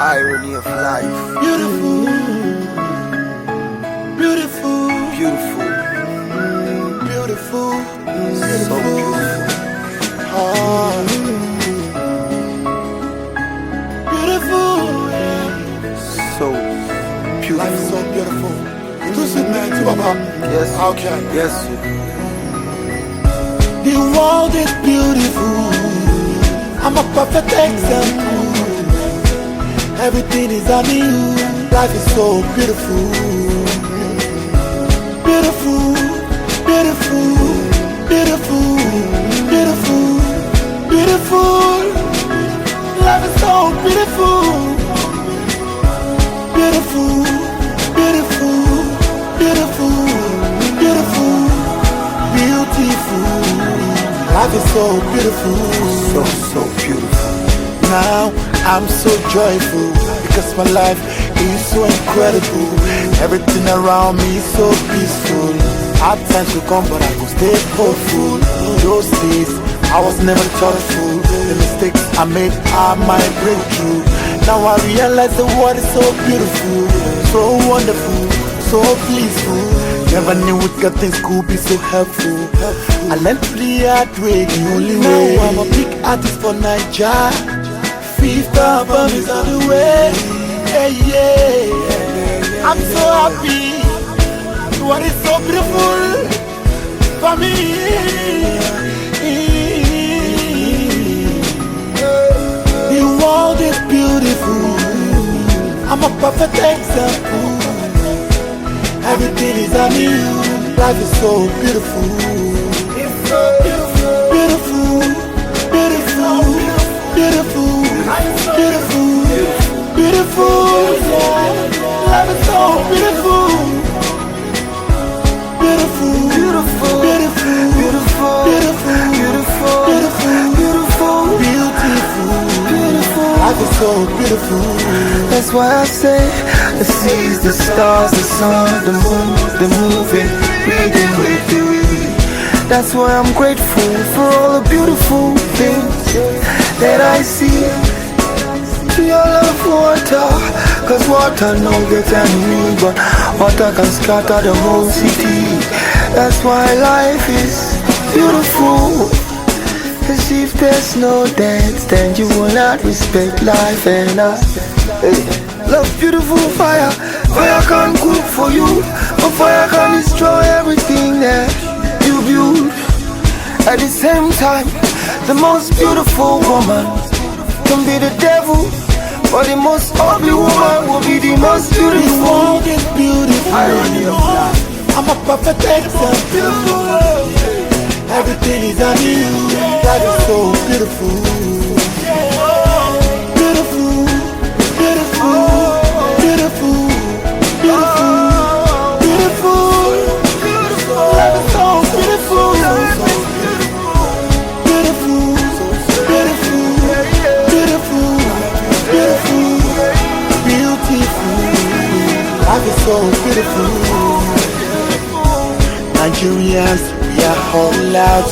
Irony of life. Beautiful, beautiful, Beautiful. beautiful, So beautiful. beautiful. So beautiful. Life is so beautiful. Tout ce man, tu vas pas. Yes. Okay. Yes. The world is beautiful. I'm a perfect example. Everything is on you. Life is so beautiful. Beautiful, beautiful, beautiful, beautiful, beautiful. Life is so beautiful. Beautiful, beautiful, beautiful, beautiful, beautiful. Life is so beautiful. So beautiful. Now I'm so joyful because my life is so incredible. Everything around me is so peaceful. Hard times will come, but I could stay hopeful. Those days I was never thoughtful. The mistakes I made are my breakthrough. Now I realize the world is so beautiful, so wonderful, so peaceful. Never knew we got things could be so helpful. I learned the hard way, the only way. Now I'm a big artist for Nigeria. Fifth album is on the way. Hey, yeah. I'm so happy. What is so beautiful for me? The world is beautiful. I'm a perfect example. Everything is on you. Life is so beautiful. Beautiful, beautiful, beautiful, beautiful, beautiful. Life is so beautiful. Beautiful, beautiful, beautiful, beautiful, beautiful, beautiful, beautiful, beautiful, beautiful. Life is so beautiful. That's why I say the seas, the stars, the sun, the moon, the moving, reading with you. That's why I'm grateful for all the beautiful things that I see. To your love water, cause water no get enemy, but water can scatter the whole city. That's why life is beautiful. Cause if there's no dance, then you will not respect life. And I love beautiful fire. Fire can cook for you, but fire can destroy everything that you build. At the same time, the most beautiful woman can be the devil, but the most ugly woman will be the most beautiful. The world is beautiful. Irony of life. I'm a perfect example. Everything is on you. Life is so beautiful. Beautiful, beautiful, beautiful, beautiful, beautiful. Life is so beautiful. Beautiful, beautiful, beautiful, beautiful, beautiful. Life is so beautiful. Nigerians, we are all out.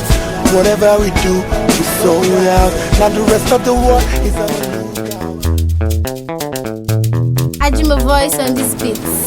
Whatever we do, we sold out. Now the rest of the world is our lookout. I do my voice on these beats.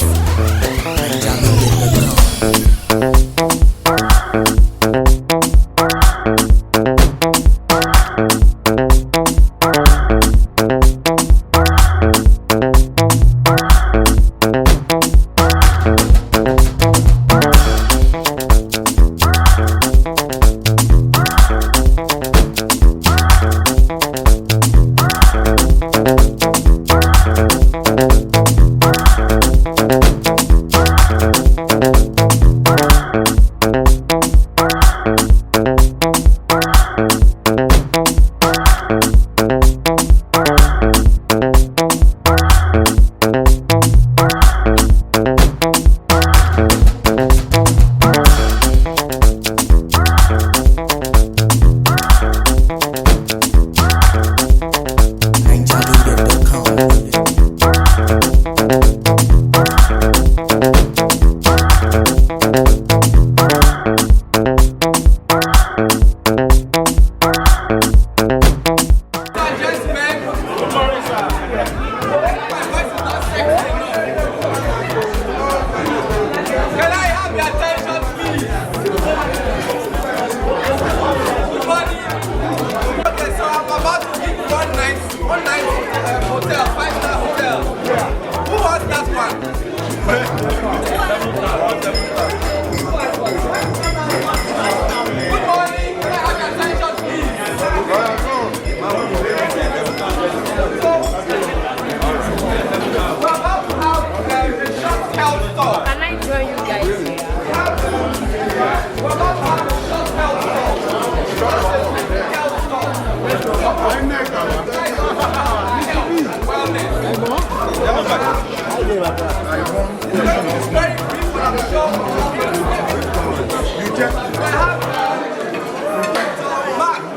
Mark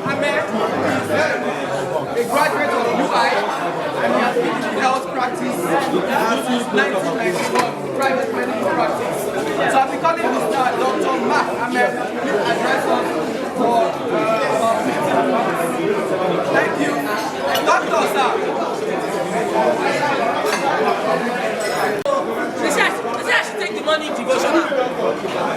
Ahmed, a graduate of UI, and he has been in health practice since 1991, private medical practice. So I'll be calling Mr. Dr. Mark Ahmed to address us for thank you. Doctor, sir. They say I should take the money in devotional.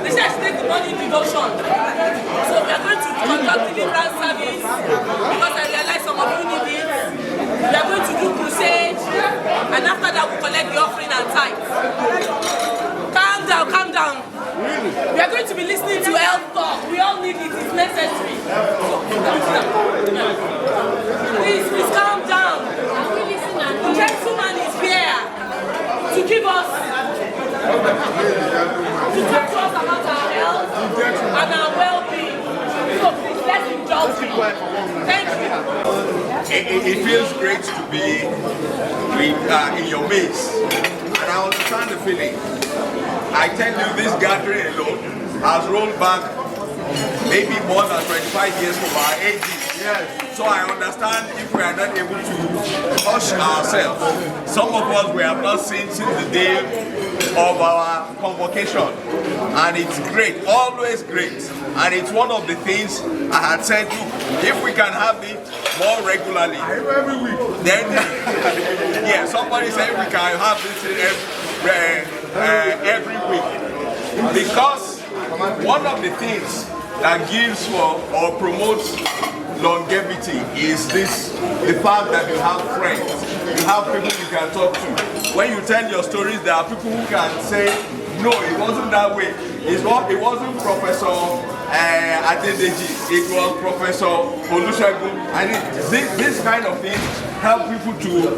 They say I should take the money in devotion. So we are going to conduct deliverance service because I realize some of you need it. We are going to do crusade, and after that we collect the offering and tithe. Calm down, calm down. We are going to be listening to health talk. We all need it, it's necessary. So, please calm down. The gentleman is here to give us, to talk to us about our health and our well-being. So please let's indulge him. Thank you. It feels great to be in your midst, and I understand the feeling. I tell you, this gathering alone has rolled back maybe more than 25 years from our ages. Yes. So I understand if we are not able to hush ourselves. Some of us we have not seen since the day of our convocation, and it's great, always great. And it's one of the things I had said, if we can have it more regularly, every week, then yeah, somebody said we can have this every week, because one of the things that gives or promotes longevity is the fact that you have friends, you have people you can talk to. When you tell your stories, there are people who can say, no, it wasn't that way. It wasn't Professor Adedeji, it was Professor Olusegun. And this kind of thing help people to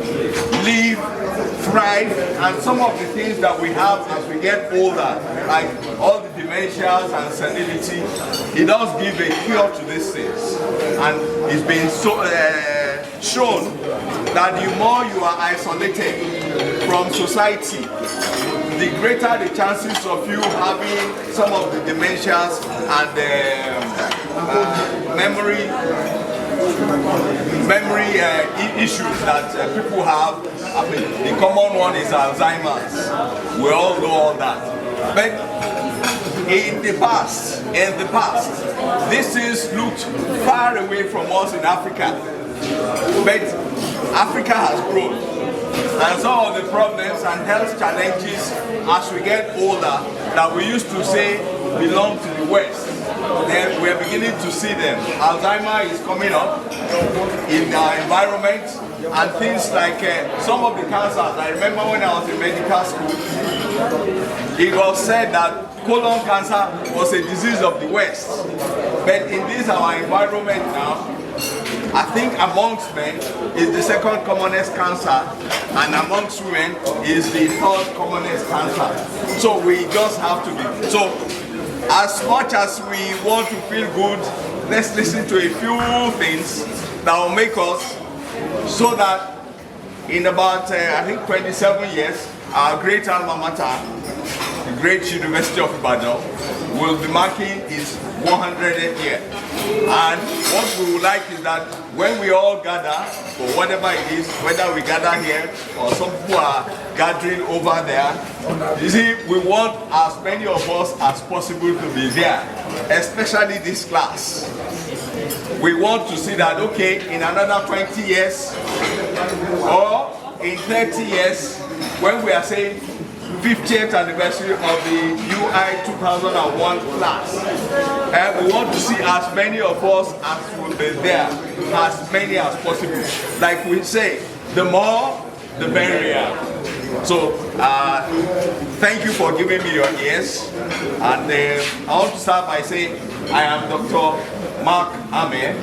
live, thrive, and some of the things that we have as we get older, like all the dementias and senility, it does give a cure to these things. And it's been so shown that the more you are isolated from society, the greater the chances of you having some of the dementias and memory issues that people have. I mean, the common one is Alzheimer's. We all know all that. But in the past, this is looked far away from us in Africa. But Africa has grown, and some of the problems and health challenges as we get older that we used to say belong to the West, then we're beginning to see them. Alzheimer is coming up in our environment, and things like some of the cancers. I remember when I was in medical school, it was said that colon cancer was a disease of the West. But in this our environment now, I think amongst men is the second commonest cancer, and amongst women is the third commonest cancer. So we just have to be. So as much as we want to feel good, let's listen to a few things that will make us, so that in about I think 27 years, our great alma mater, the great University of Ibadan, will be marking its 100th year. And what we would like is that when we all gather, for whatever it is, whether we gather here or some people are gathering over there, you see, we want as many of us as possible to be there, especially this class. We want to see that, okay, in another 20 years or in 30 years, when we are saying 50th anniversary of the UI 2001 class, and we want to see as many of us as will be there, as many as possible. Like we say, the more, the merrier. So, thank you for giving me your ears. And I want to start by saying, I am Dr. Mark Ahmed,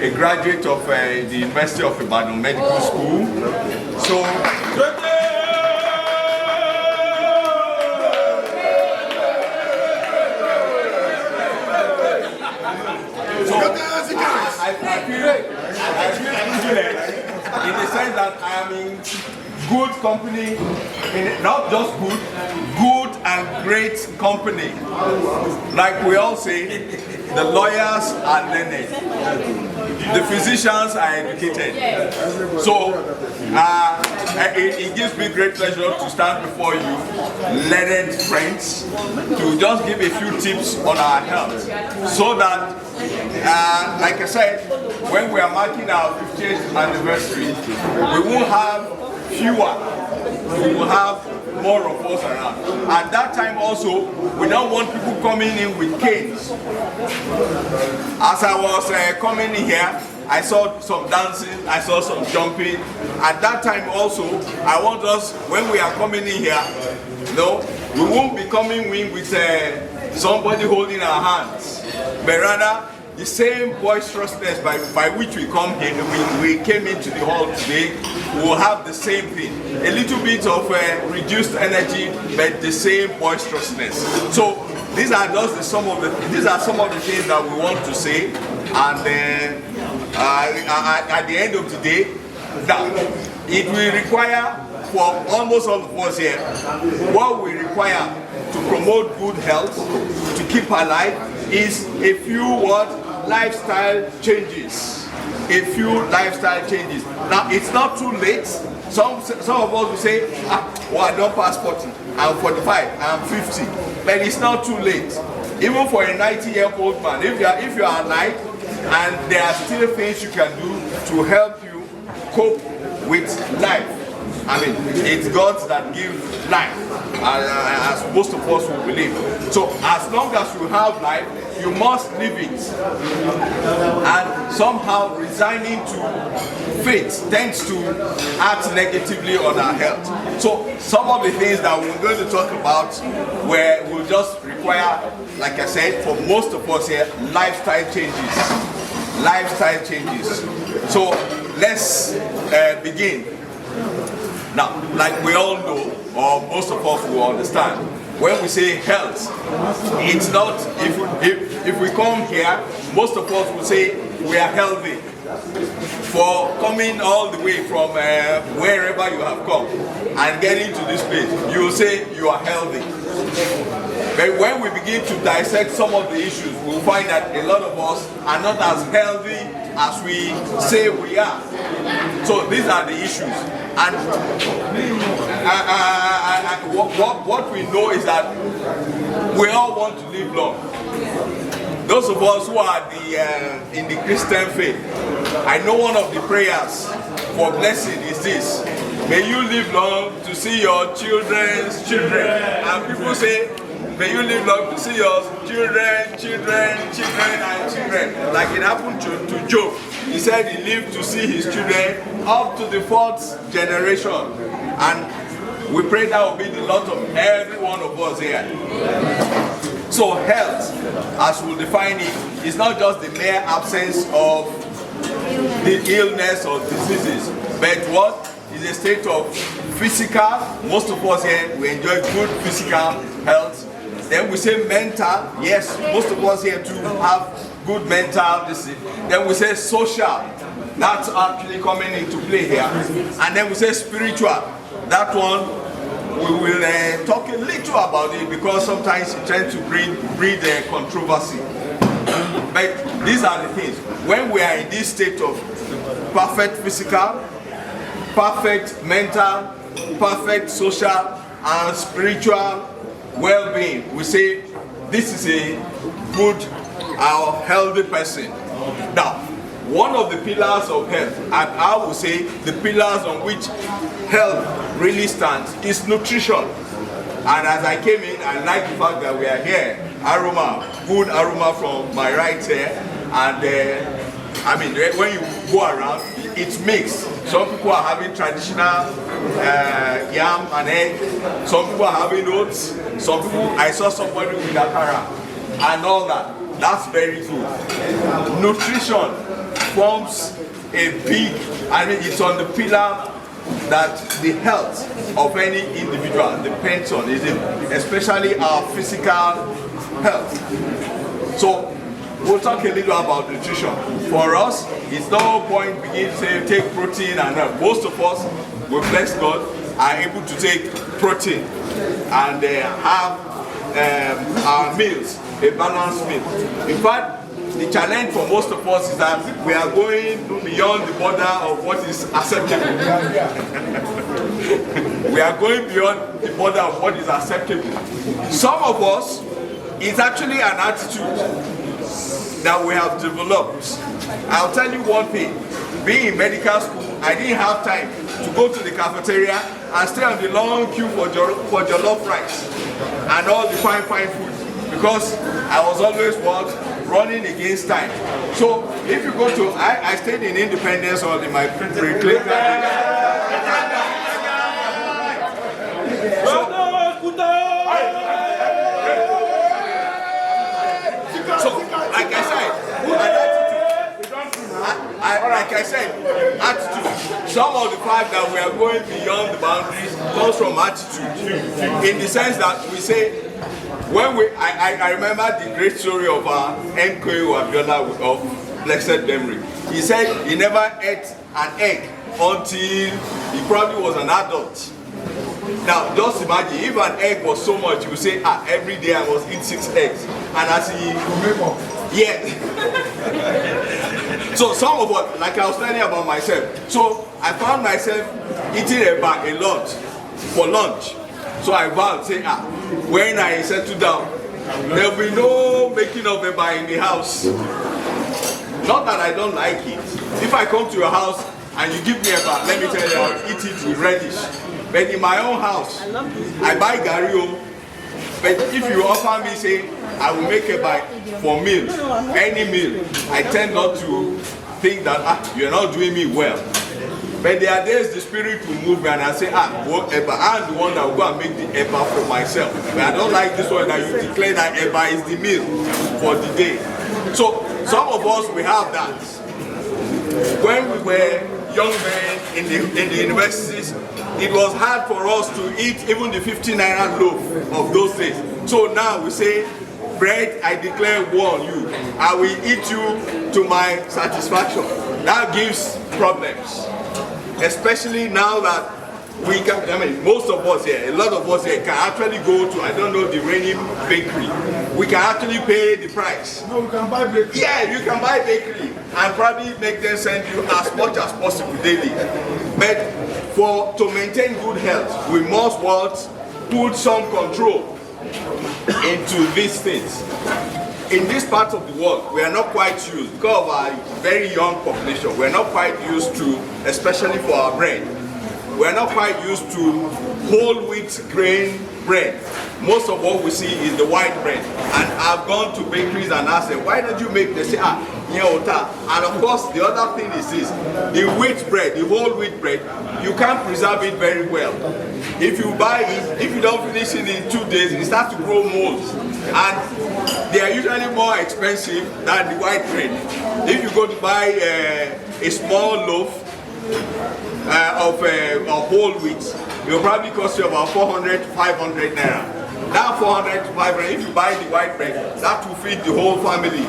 a graduate of the University of Ibadan Medical School. So, I feel privileged in the sense that I am in good company, not just good, good and great company. Like we all say, the lawyers are learned, the physicians are educated. So it gives me great pleasure to stand before you, learned friends, to just give a few tips on our health, so that, like I said, when we are marking our 50th anniversary, we won't have fewer, we will have more of us around. At that time also, we don't want people coming in with canes. As I was coming in here, I saw some dancing, I saw some jumping. At that time also, I want us, when we are coming in here, we won't be coming in with somebody holding our hands, but rather the same boisterousness by which we come here, we came into the hall today, we will have the same thing. A little bit of reduced energy, but the same boisterousness. So these are just some of the things that we want to say, and then at the end of the day, that it will require for almost all of us here, what we require to promote good health, to keep alive, is a few lifestyle changes. A few lifestyle changes. Now, it's not too late. Some of us will say, I don't pass 40, I'm 45, I'm 50. But it's not too late. Even for a 90-year-old man, if you are alive, and there are still things you can do to help you cope with life. I mean, it's God that gives life, as most of us will believe. So as long as you have life, you must live it. And somehow resigning to fate tends to act negatively on our health. So some of the things that we're going to talk about will just require, like I said, for most of us here, lifestyle changes. Lifestyle changes. So let's begin. Now, like we all know, or most of us will understand, when we say health, it's not, if we come here, most of us will say we are healthy. For coming all the way from wherever you have come and getting to this place, you will say you are healthy. But when we begin to dissect some of the issues, we'll find that a lot of us are not as healthy as we say we are. So these are the issues. And what we know is that we all want to live long. Those of us who are in the Christian faith, I know one of the prayers for blessing is this: may you live long to see your children's children. And people say, may you live long to see your children, and children. Like it happened to Job. He said he lived to see his children up to the 4th generation. And we pray that will be the lot of every one of us here. So health, as we'll define it, is not just the mere absence of the illness or diseases, but what is a state of physical. Most of us here, we enjoy good physical health. Then we say mental. Yes, most of us here too have good mental discipline. Then we say social. That's actually coming into play here. And then we say spiritual. That one, we will talk a little about it because sometimes it tends to breed controversy. But these are the things. When we are in this state of perfect physical, perfect mental, perfect social, and spiritual well-being, we say this is a good, healthy person. Now, one of the pillars of health, and I would say the pillars on which health really stands, is nutrition. And as I came in, I like the fact that we are here. Aroma, good aroma from my right here. And I mean, when you go around, it's mixed. Some people are having traditional yam and egg. Some people are having oats. Some people, I saw somebody with akara and all that. That's very good. Nutrition forms a big, I mean, it's on the pillar that the health of any individual depends on, especially our physical health. So we'll talk a little about nutrition. For us, it's no point beginning to say take protein and most of us, we bless God, are able to take protein and have our meals, a balanced meal. In fact, the challenge for most of us is that we are going beyond the border of what is acceptable. We are going beyond the border of what is acceptable. Some of us, it's actually an attitude that we have developed. I'll tell you one thing. Being in medical school, I didn't have time to go to the cafeteria and stay on the long queue for jollof rice and all the fine food, because I was always running against time. So if you go to, I stayed in Independence or in my pre-clinic. So, like I said, attitude. Some of the fact that we are going beyond the boundaries comes from attitude, in the sense that we say, when I remember the great story of MKO Abiola of blessed memory. He said he never ate an egg until he probably was an adult. Now, just imagine if an egg was so much, you would say, every day I must eat 6 eggs. And as he so some of what, like I was telling about myself, so I found myself eating a lot for lunch. So I vowed, say, when I settle down, there will be no making of eba in the house. Not that I don't like it. If I come to your house and you give me eba, let me tell you, I'll eat it with relish. But in my own house, I buy gario. But if you offer me, say, I will make eba for meals, any meal, I tend not to think that you're not doing me well. But there are days the spirit will move me and I say, what eba? I'm the one that will go and make the eba for myself. But I don't like this one that you declare that eba is the meal for the day. So some of us, we have that. When we were young men in the universities, it was hard for us to eat even the 50 naira loaf of those days. So now we say, bread, I declare war on you. I will eat you to my satisfaction. That gives problems. Especially now that we can, most of us here, a lot of us here can actually go to, I don't know, the reigning bakery. We can actually pay the price. No, we can buy bakery. Yeah, you can buy bakery and probably make them send you as much as possible daily. But to maintain good health, we must put some control into these things. In this part of the world, we are not quite used, because of our very young population, we are not quite used to, especially for our bread, we are not quite used to whole wheat grain bread. Most of what we see is the white bread. And I've gone to bakeries and asked them, why don't you make this? They say, and of course, the other thing is this, the wheat bread, the whole wheat bread, you can't preserve it very well. If you buy it, if you don't finish it in 2 days, it starts to grow molds. And they are usually more expensive than the white bread. If you go to buy a small loaf of whole wheat, it will probably cost you about 400 to 500 naira. That 400 to 500, if you buy the white bread, that will feed the whole family.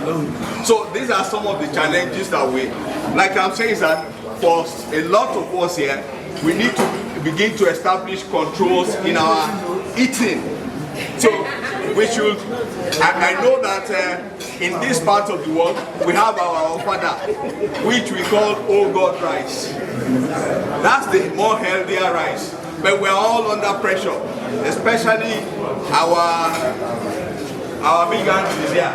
So these are some of the challenges that we, like I'm saying, is that for a lot of us here, we need to begin to establish controls in our eating. So we should, I know that in this part of the world, we have our Father, which we call Old God rice. That's the more healthier rice. But we're all under pressure, especially our big aunties here.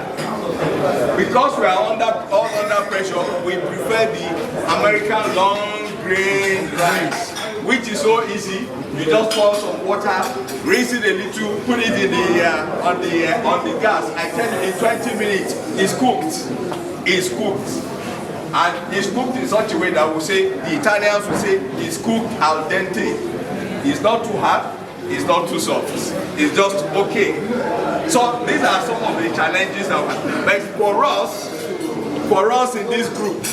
Because we are all under pressure, we prefer the American long grain rice, which is so easy. You just pour some water, raise it a little, put it in on the gas. I tell you, in 20 minutes, it's cooked. It's cooked. And it's cooked in such a way that we say, the Italians will say, it's cooked al dente. It's not too hard, it's not too soft. It's just okay. So these are some of the challenges that we have. But for us in this group,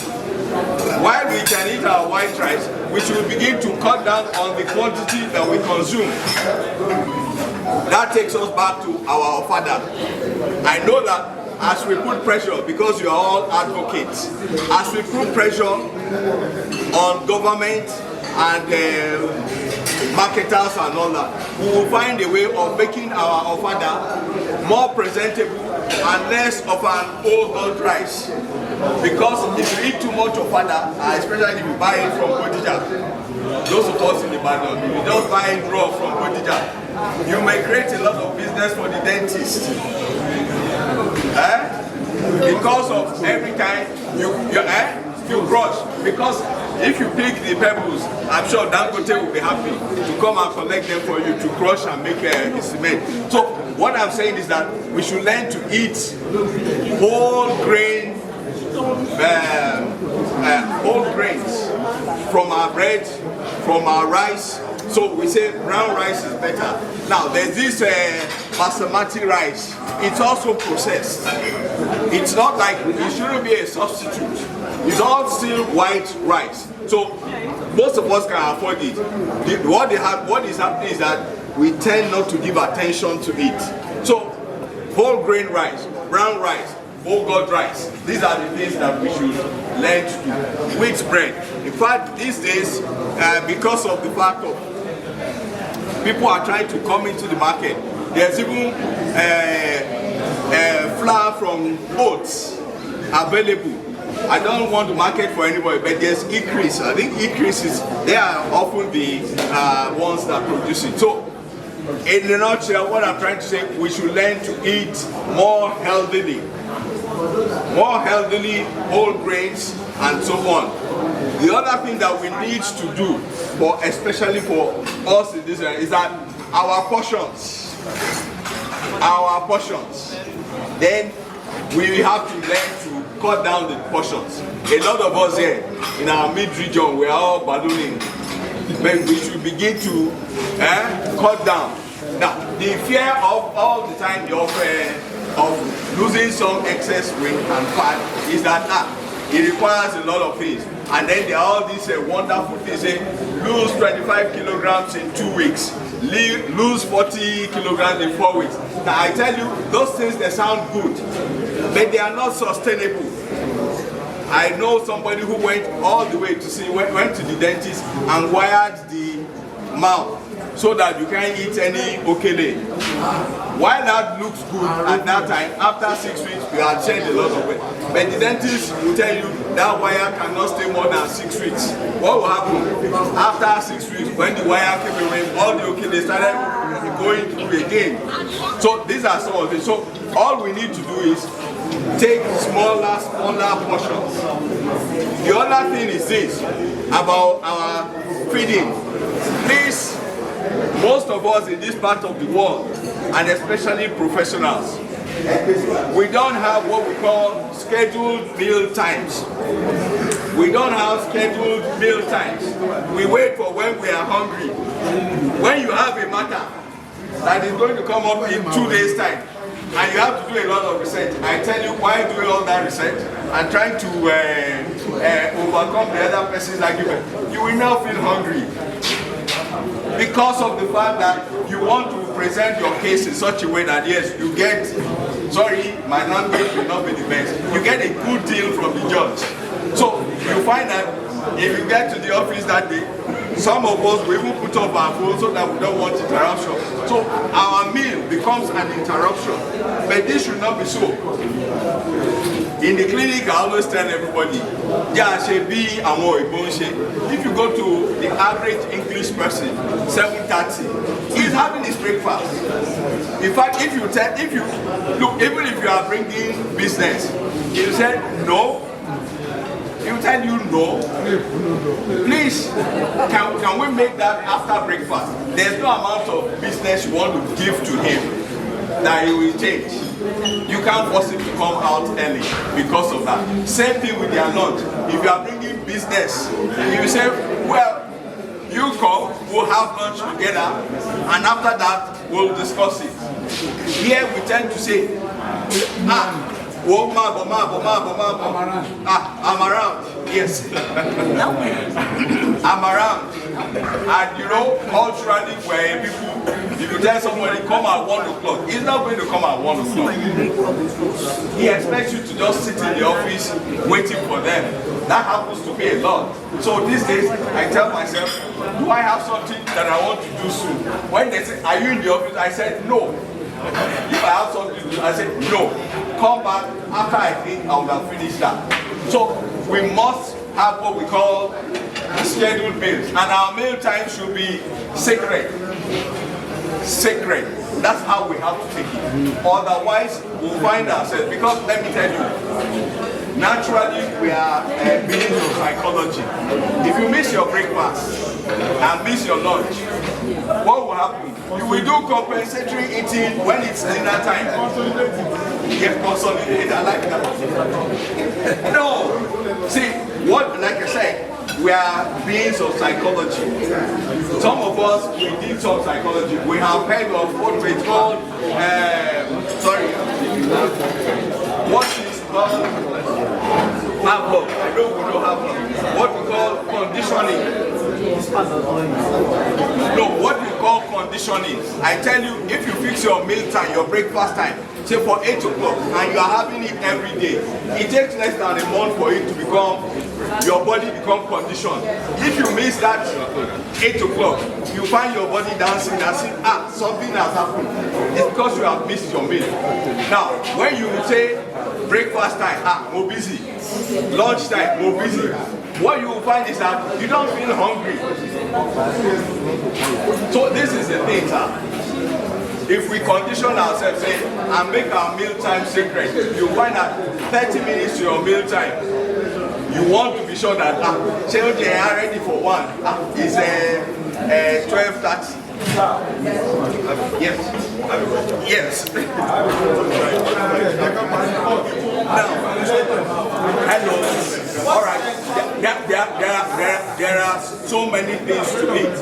while we can eat our white rice, we should begin to cut down on the quantity that we consume. That takes us back to our Father. I know that as we put pressure, because you are all advocates, as we put pressure on government and marketers and all that, we will find a way of making our ofada more presentable and less of an old rice. Because if you eat too much ofada, especially if you buy it from Bodija, those of us in Ibadan, if you just buy it raw from Bodija, you may create a lot of business for the dentist. Because of every time you crush. Because if you pick the pebbles, I'm sure Dangote will be happy to come and collect them for you to crush and make a cement. So what I'm saying is that we should learn to eat whole grains from our bread, from our rice. So we say brown rice is better. Now there's this basmati rice. It's also processed. It's not like, it shouldn't be a substitute. It's all still white rice. So most of us can afford it. What is happening is that we tend not to give attention to it. So whole grain rice, brown rice, whole God rice. These are the things that we should learn to do. Wheat bread. In fact, these days, because of the fact of people are trying to come into the market, there's even flour from oats available. I don't want to market for anybody, but there's increase. I think increases, they are often the ones that produce it. So, in a nutshell, what I'm trying to say, we should learn to eat more healthily, whole grains, and so on. The other thing that we need to do, especially for us in this area, is that our portions. Then we have to learn to cut down the portions. A lot of us here in our mid-region, we are all ballooning. But we should begin to cut down. Now, the fear of all the time of losing some excess weight and fat is that it requires a lot of things. And then there are all these wonderful things saying, lose 25 kilograms in 2 weeks, lose 40 kilograms in 4 weeks. Now I tell you, those things, they sound good, but they are not sustainable. I know somebody who went all the way to went to the dentist and wired the mouth so that you can't eat any okele. While that looks good at that time, after 6 weeks, you have shed a lot of weight. But the dentist will tell you that wire cannot stay more than 6 weeks. What will happen? After 6 weeks, when the wire came away, all the okele started going through again. So these are some of the things. So all we need to do is take smaller portions. The other thing is this, about our feeding. Please, most of us in this part of the world, and especially professionals, we don't have what we call scheduled meal times. We don't have scheduled meal times. We wait for when we are hungry. When you have a matter that is going to come up in 2 days' time, and you have to do a lot of research, I tell you, why doing all that research and trying to overcome the other person's argument, you will now feel hungry. Because of the fact that you want to present your case in such a way that, yes, you get, sorry, my language will not be the best, you get a good deal from the judge. So you find that if you get to the office that day, some of us will even put up our phone so that we don't want interruption. So our meal becomes an interruption. But this should not be so. In the clinic, I always tell everybody, if you go to the average English person, 7:30, he's having his breakfast. In fact, if you look, even if you are bringing business, you say no, he will tell you no. Please, can we make that after breakfast? There's no amount of business you want to give to him that he will change. You can't force him to come out early because of that. Same thing with their lunch. If you are bringing business, you say, well, you come, we'll have lunch together, and after that, we'll discuss it. Here we tend to say, I'm around. Yes. I'm around. And you know, culturally, where people, if you tell somebody come at 1 o'clock, he's not going to come at 1 o'clock. He expects you to just sit in the office waiting for them. That happens to me a lot. So these days, I tell myself, do I have something that I want to do soon? When they say, are you in the office? I said, no. If I have something to do, I said, no. Come back after I think I would have finished that. So we must have what we call scheduled meals. And our meal time should be sacred. Sacred. That's how we have to take it. Otherwise, we'll find ourselves, because let me tell you, naturally we are beings of psychology. If you miss your breakfast and miss your lunch, what will happen? You will do compensatory eating when it's dinner time. Yes, consolidate. I like that. No. See, what, like I said, we are beings of psychology. Some of us, we did some psychology. We have heard of what we call, what is called Pavlov. I know we don't have what we call conditioning. No, what we call conditioning. I tell you, if you fix your meal time, your breakfast time, say for 8 o'clock, and you are having it every day, it takes less than a month for it to become, your body become conditioned. If you miss that 8 o'clock, you find your body dancing and saying, something has happened. It's because you have missed your meal. Now, when you say breakfast time, more busy. Lunch time, more busy. What you will find is that you don't feel hungry. So this is the thing, sir. If we condition ourselves and make our meal time sacred, you find that 30 minutes to your meal time, you want to be sure that children are ready for one. It's 12:30. Yes. Yes. Now, hello. All right. There are so many things to eat.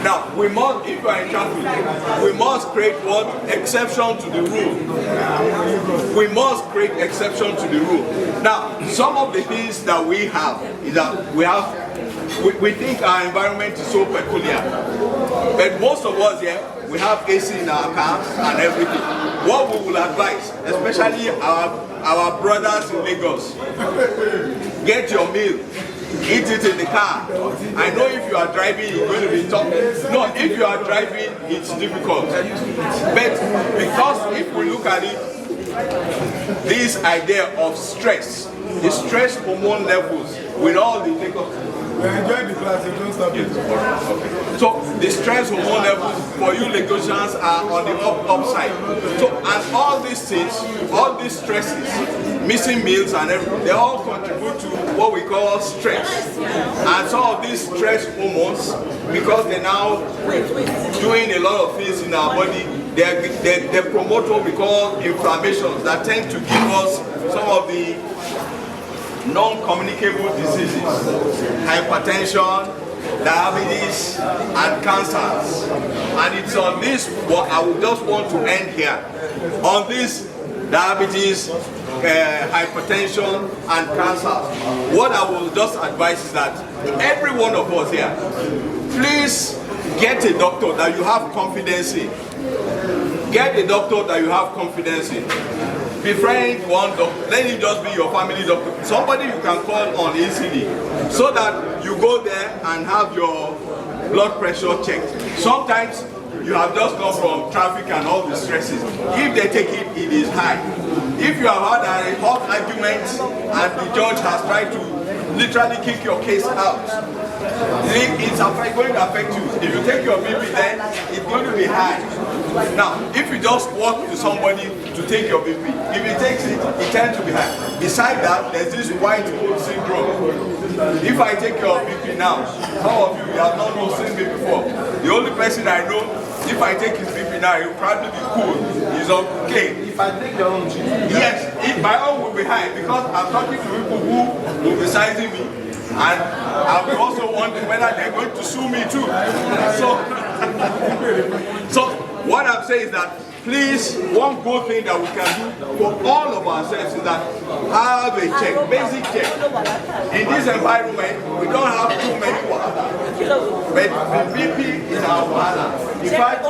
Now, we must, if you are in traffic, we must create what? Exception to the rule. We must create exception to the rule. Now, some of the things that we have is that we think our environment is so peculiar. But most of us here, we have AC in our cars and everything. What we will advise, especially our brothers in Lagos, get your meal. Eat it in the car. I know if you are driving, you're going to be talking. No, if you are driving, it's difficult. But because if we look at it, this idea of stress, the stress hormone levels with all the enjoy the class, don't stop it. So the stress hormone levels for you Lagosians are on the upside. So and all these things, all these stresses, missing meals and everything, they all contribute to what we call stress. And some of these stress hormones, because they're now doing a lot of things in our body, they promote what we call inflammations that tend to give us some of the non-communicable diseases, hypertension, diabetes, and cancers. And it's on this what I would just want to end here. On this diabetes, hypertension, and cancer, what I will just advise is that every one of us here, please get a doctor that you have confidence in. Get a doctor that you have confidence in. Befriend one doctor, let it just be your family doctor, somebody you can call on easily, so that you go there and have your blood pressure checked. Sometimes you have just come from traffic and all the stresses. If they take it, it is high. If you have had a hot argument and the judge has tried to literally kick your case out, it's going to affect you. If you take your BP then, it's going to be high. Now, if you just walk to somebody to take your BP, if he takes it, it tends to be high. Besides that, there's this white coat syndrome. If I take your BP now, some of you have not seen me before. The only person I know, if I take his BP now, he'll probably be cool. He's okay. If I take your own, yes, my own will be high because I'm talking to people who will be sizing me. And I'll be also wondering whether they're going to sue me too. So what I'm saying is that please, one good thing that we can do for all of ourselves is that have a check, basic check. In this environment, we don't have too many wahala, but the BP is our wahala. In fact,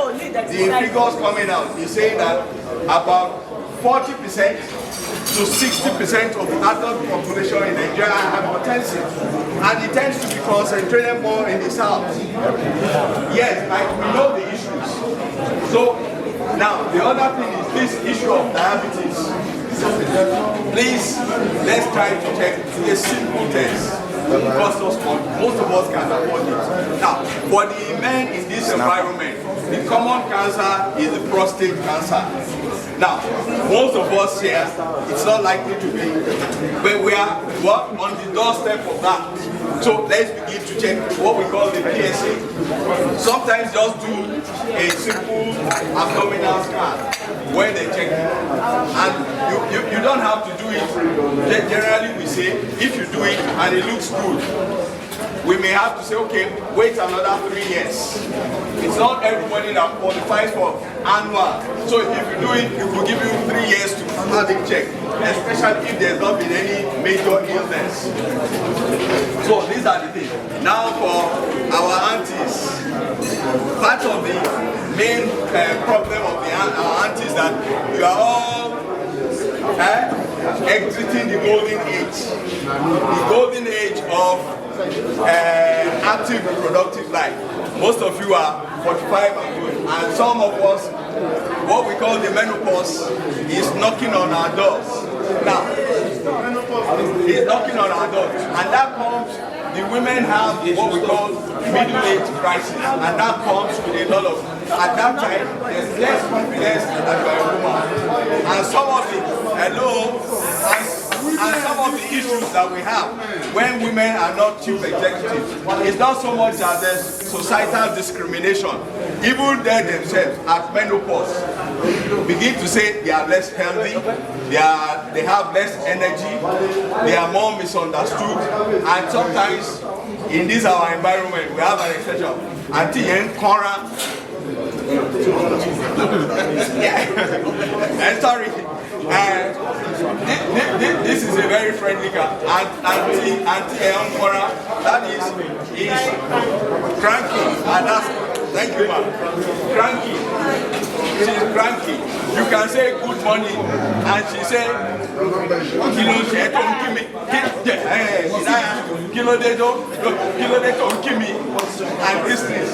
the figures coming out is saying that about 40% to 60% of the adult population in Nigeria are hypertensive, and it tends to be concentrated more in the south. Yes, we know the issues. So now the other thing is this issue of diabetes. Please, let's try to check a simple test. Cost us money. Most of us can afford it. Now, for the men in this environment, the common cancer is the prostate cancer. Now, most of us here, it's not likely to be, but we are on the doorstep of that. So let's begin to check what we call the PSA. Sometimes just do a simple abdominal scan where they check it. And you don't have to do it. Generally we say, if you do it and it looks good, we may have to say, okay, wait another 3 years. It's not everybody that qualifies for annual. So if you do it, it will give you 3 years to have it checked, especially if there's not been any major illness. So these are the things. Now for our aunties, part of the main problem of our aunties that you are all exiting the golden age. The golden age of active reproductive life. Most of you are 45 and good, and some of us, what we call the menopause, is knocking on our doors. Now, it's knocking on our doors, and that comes, the women have what we call middle-age crisis, and that comes with a lot of, at that time, there's less confidence that you are a woman. And some of the, and some of the issues that we have when women are not chief executives, it's not so much as there's societal discrimination. Even they themselves at menopause begin to say they are less healthy, they have less energy, they are more misunderstood, and sometimes in this our environment we have an exception. Auntie Yen Kora. Sorry. This is a very friendly girl. Auntie Eonkora, that is cranky. And that's, thank you, ma'am. Cranky. She's cranky. You can say good morning, and she say, and this thing.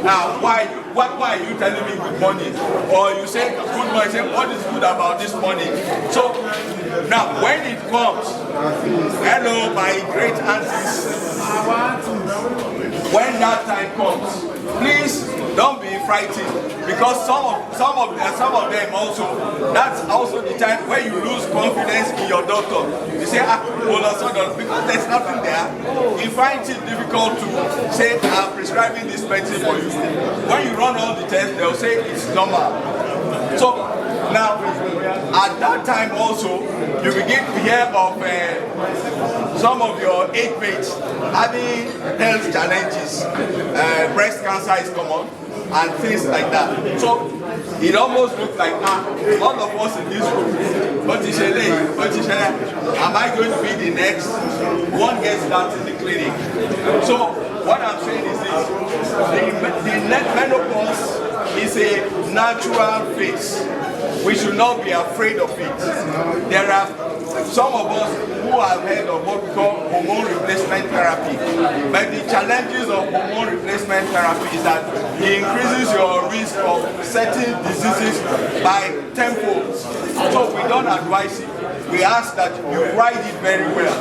Now, why are you telling me good morning? Or you say good morning, say what is good about this morning? So now when it comes, hello my great aunties, when that time comes, please don't be frightened, because some of them also, that's also the time where you lose confidence in your doctor. You say, because there's nothing there, you find it difficult to say, I'm prescribing this medicine for you. When you run all the tests, they'll say it's normal. So now, at that time also, you begin to hear of some of your age mates having health challenges. Breast cancer is common, and things like that. So it almost looks like all of us in this room, am I going to be the next? One gets that in the clinic. So what I'm saying is this: the menopause is a natural phase. We should not be afraid of it. There are some of us who have heard of what we call hormone replacement therapy. But the challenges of hormone replacement therapy is that it increases your risk of certain diseases by tenfold. So we don't advise it. We ask that you write it very well.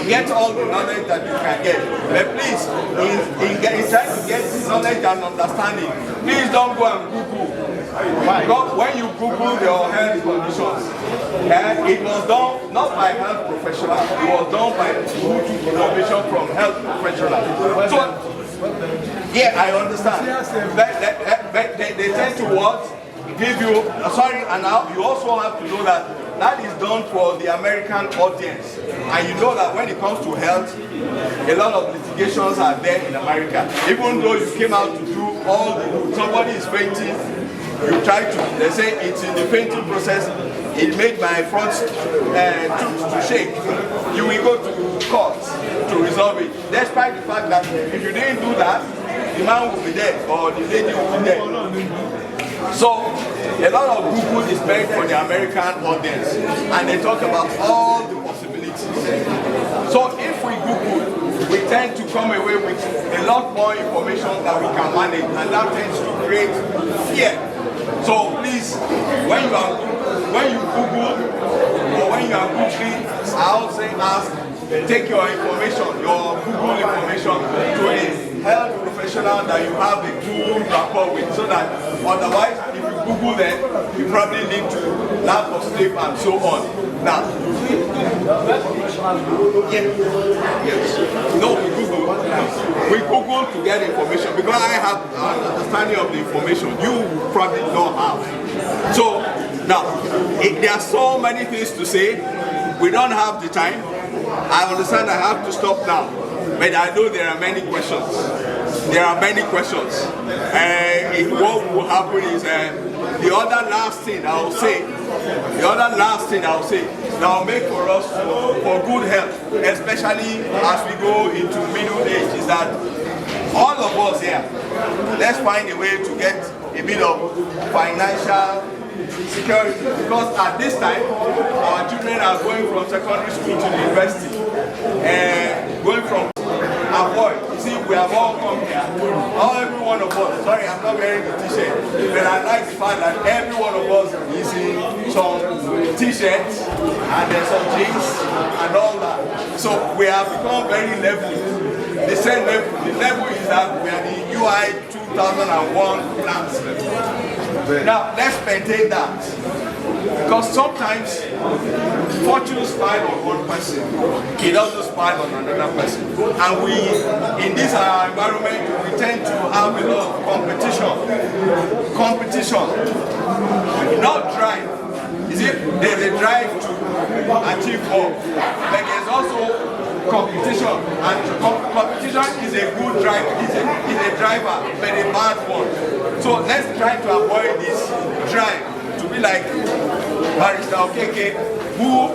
Get all the knowledge that you can get. But please, in trying to get knowledge and understanding, please don't go and Google. Because when you Google your health conditions, it was done not by health professionals, it was done by people who took information from health professionals. So, yeah, I understand. But they tend to what? give you, sorry, and now you also have to know that that is done for the American audience. And you know that when it comes to health, a lot of litigations are there in America. Even though you came out to do all the, somebody is painting, you try to, they say it's in the painting process, it made my front tooth to shake. You will go to court to resolve it. Despite the fact that if you didn't do that, the man will be dead or the lady will be dead. So a lot of Google is meant for the American audience, and they talk about all the possibilities. So if we Google, we tend to come away with a lot more information that we can manage, and that tends to create fear. So please, when you Google or when you are Googling, I also ask, take your information, your Google information to a health professional that you have a good rapport with, so that otherwise, if you Google them, you probably need to lack of sleep and so on. Now, yes. No, we Google to get information because I have an understanding of the information you probably don't have. So now, there are so many things to say. We don't have the time. I understand I have to stop now, but I know there are many questions. There are many questions. What will happen is the other last thing I will say, that will make for us for good health, especially as we go into middle age, is that all of us here, let's find a way to get a bit of financial security, because at this time our children are going from secondary school to the university, going from avoid. You see, we have all come here, every one of us. Sorry, I'm not wearing the t-shirt, but I like the fact that every one of us is in some t-shirts and then some jeans and all that. So we have become very level. The same level. The level is that we are the UI 2001 plans. Now, let's maintain that. Because sometimes fortune smile on one person, it doesn't smile on another person. And we, in this environment, we tend to have a lot of competition. Not drive. You see, there's a drive to achieve more, but there's also competition, and competition is a good driver, is a driver, but a bad one. So let's try to avoid this drive to be like Barrister Okeke, who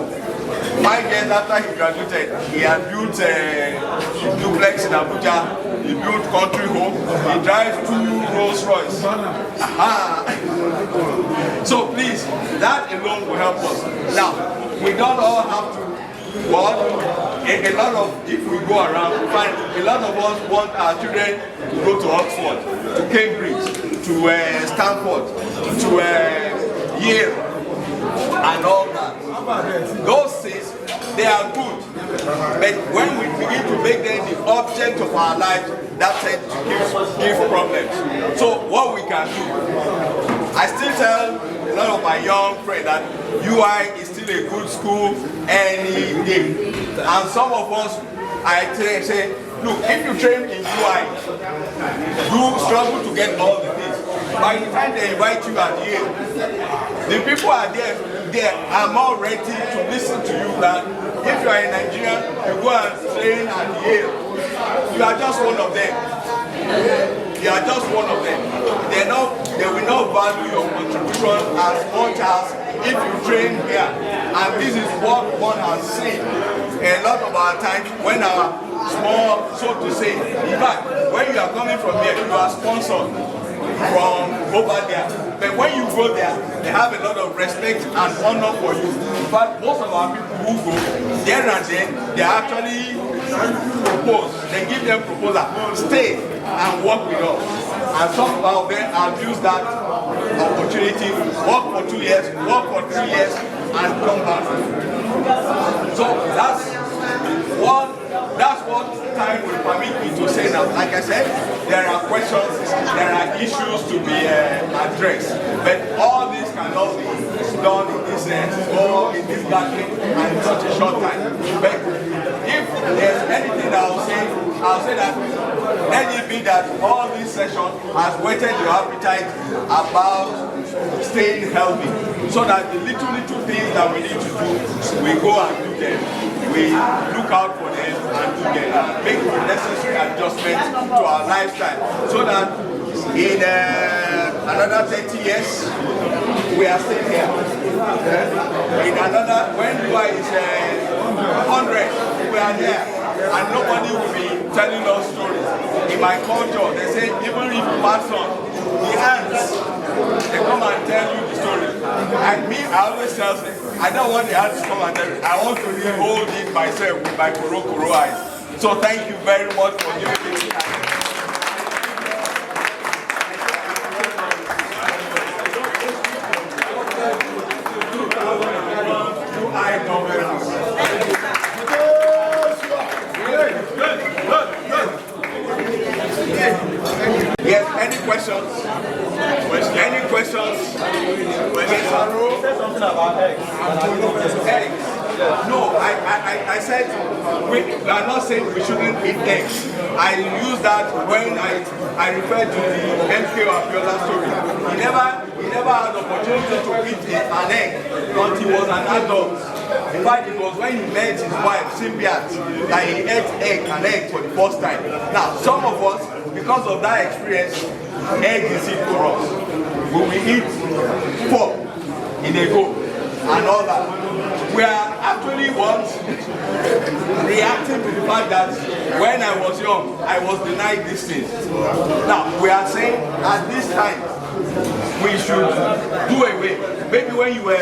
5 years after he graduated, he had built a duplex in Abuja, he built country home, he drives 2 Rolls Royce. So please, that alone will help us. Now, we don't all have to, well, a lot of, if we go around, we find a lot of us want our children to go to Oxford, to Cambridge, to Stanford, to Yale, and all that. Those things, they are good. But when we begin to make them the object of our life, that tends to give problems. So what we can do, I still tell a lot of my young friends that UI is still a good school any day. And some of us, I say, look, if you train in UI, you struggle to get all the things. By the time they invite you at Yale, the people are there, they are more ready to listen to you than if you are in Nigeria, you go and train at Yale. You are just one of them. You are just one of them. They will not value your contribution as much as if you train here. And this is what one has seen a lot of our times when our small, so to say, in fact, when you are coming from here, you are sponsored from over there. But when you go there, they have a lot of respect and honor for you. In fact, most of our people who go there and then, they actually propose. They give them proposal. Stay and work with us. And some of them have used that opportunity, work for 2 years, work for 3 years, and come back. So that's what time will permit me to say now. Like I said, there are questions, there are issues to be addressed, but all this cannot be done in this gathering and in such a short time. But if there's anything I'll say that let it be that all this session has whetted your appetite about staying healthy, so that the little things that we need to do, we go and do them. We look out for them and do them, and make the necessary adjustments to our lifestyle, so that in another 30 years, we are still here. In another, when you are 100, we are there, and nobody will be telling us stories. In my culture, they say even if you pass on, the ants, they come and tell you the story. And me, I always tell them, I don't want the ants to come and tell me. I want to hold it myself with my koro eyes. So thank you very much for giving me the time. Yes, any questions? Any questions? Say something about eggs. Eggs. No, I said we are not saying we shouldn't eat eggs. I use that when I refer to the MK Abiola story. He never had the opportunity to eat an egg until he was an adult. In fact, it was when he met his wife, Symbiat, that he ate an egg for the first time. Now, some of us, because of that experience, egg is it for us. When we eat pork in a go and all that, we are actually reacting to the fact that when I was young, I was denied these things. Now, we are saying at this time, we should do away. Maybe when you were, in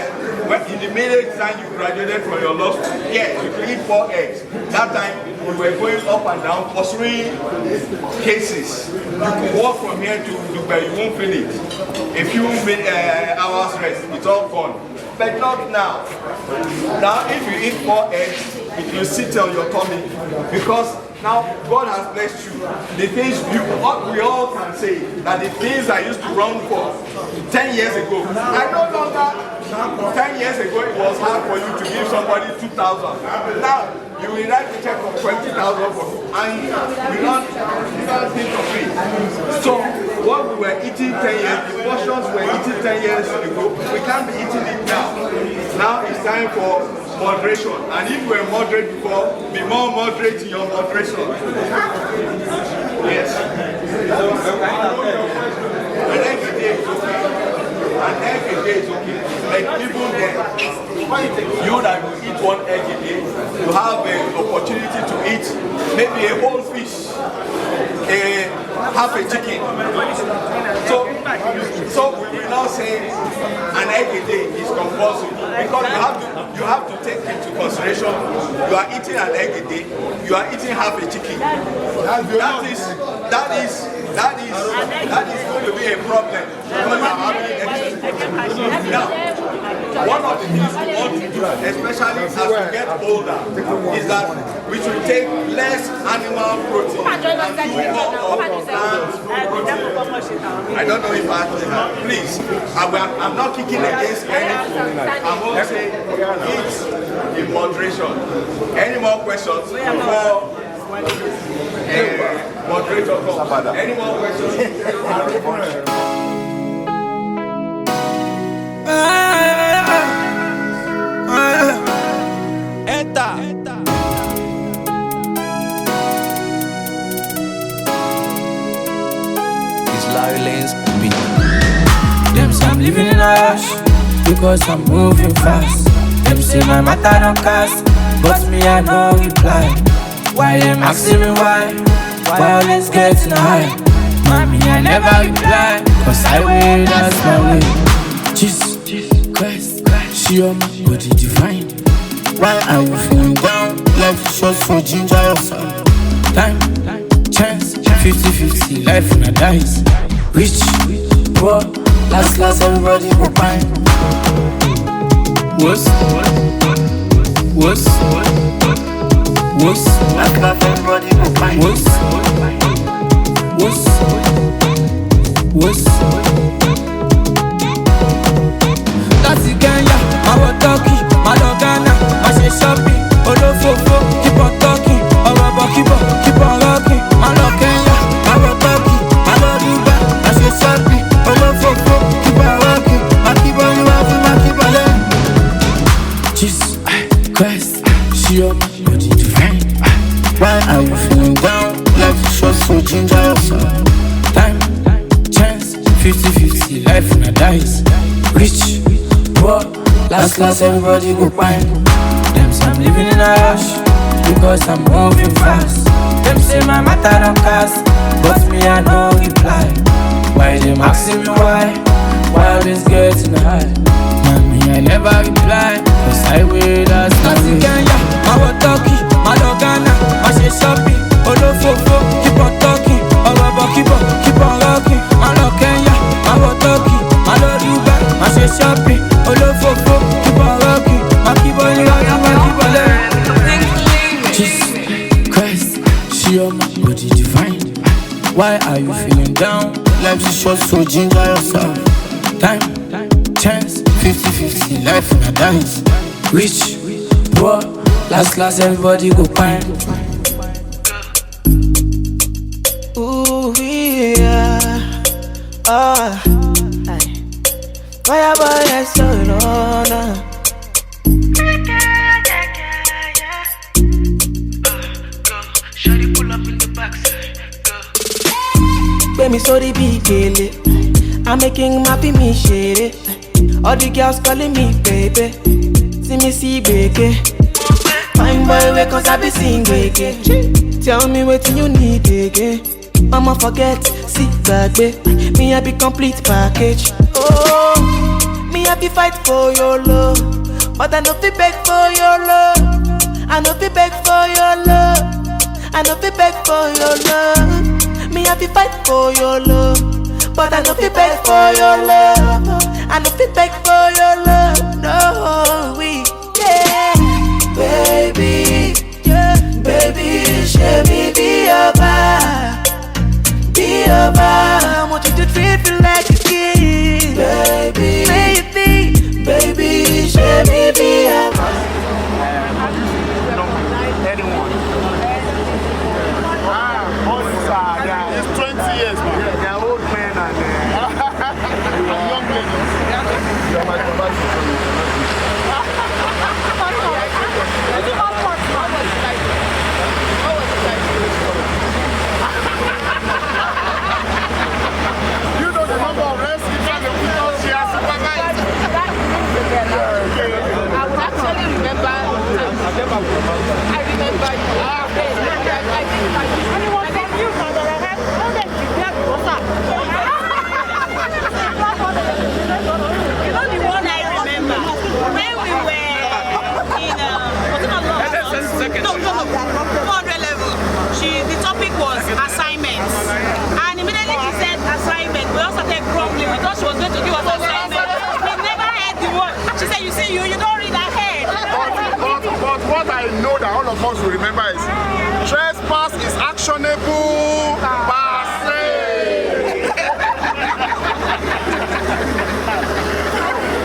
the immediate time you graduated from your law school, yes, you could eat 4 eggs. That time, we were going up and down for 3 cases. You could walk from here to Dubai, you won't feel it. A few hours rest, it's all gone. But not now. Now, if you eat 4 eggs, it will sit on your tummy, because now God has blessed you. The things we all can say that the things I used to run for 10 years ago, I no longer. 10 years ago, it was hard for you to give somebody 2,000. Now you will write a check of 20,000 for, and you don't think of it. So what we were eating 10 years, the portions we were eating 10 years ago, we can't be eating it now. Now it's time for moderation. And if we were moderate before, be more moderate in your moderation. Yes. And every day is okay. And every day is okay. Like even then, you that will eat 1 egg a day, you have an opportunity to eat maybe a whole fish, half a chicken. So we will now say an egg a day is compulsory, because you have to take into consideration you are eating an egg a day, you are eating half a chicken. That is going to be a problem, because you are having excess. Now, one of the things we want to do, especially as we get older, is that we should take less animal protein and more of plant protein. I don't know if I have. Please, I'm not kicking against anything. I'm only saying eat in moderation. Any more questions for moderator? Any more questions? Them say I'm living in a rush because I'm moving fast. Them say my matter don't cast, but me I no reply. Why them asking me why? Violence getting high. Mommy I never reply, cause I will, that's my way. Jesus Christ, she on my body divine. Why I will feeling down, life shows for ginger or something. Time, chance, 50-50, life in a dice. Rich, poor, last everybody go fine. Worse, last everybody go fine. Worse. That's the Kenya, I was talking, my Ghana, I say shopping, Olofofo, keep on talking. 50-50, life in a dice. Rich, poor, last everybody go find. Them say I'm living in a rush because I'm moving fast. Them say my matter don't cast, but me I no reply. Why them asking me why all this getting high? Man, me I never reply, cause I wait as my way. Kenya, my Watoki, my Logana, my Shopping, Olofofo, keep on talking, Orobo, keep on rocking. My Kenya, my Watoki, my Loriba, my Shopping, Olofofo, keep on rocking. My keep on Jesus Christ, she on my body divine. Why are you feeling down? Life is short, so ginger yourself. Time, chance, 50-50, life in a dance. Rich, poor, last everybody go find. Ooh, yeah. Fire boy, that's so long. Shawty pull up in the backside. Baby, so the big gele. I'm making my me shady. All the girls calling me baby. See me see baby. Fine boy, wake cause I be sing again. Tell me what you need again. Mama forget, sit back, babe. Me I be complete package. Oh, me I be fight for your love, but I no fi beg for your love. I no fi beg for your love. I no fi beg for your love. Me I be fight for your love, but I no fi beg for your love. I no fi beg for your love. No, we yeah, baby, yeah, baby, show me be your bar. Be a bar, I want you to treat me like a kid. Baby, show me be a bar. It's 20 years, man. They're old men and young ladies. You know the number of rescues and the people she has supervised. I would actually remember. I remember you. Anyone from you, Father? You know the one I remember when we were in no, 400 level. The topic was assignments, and immediately she said assignment. We all started grumbling. We thought she was going to give us assignment. We never heard the word. She said, "You see, you don't read ahead." But what I know that all of us will remember is trespass is actionable.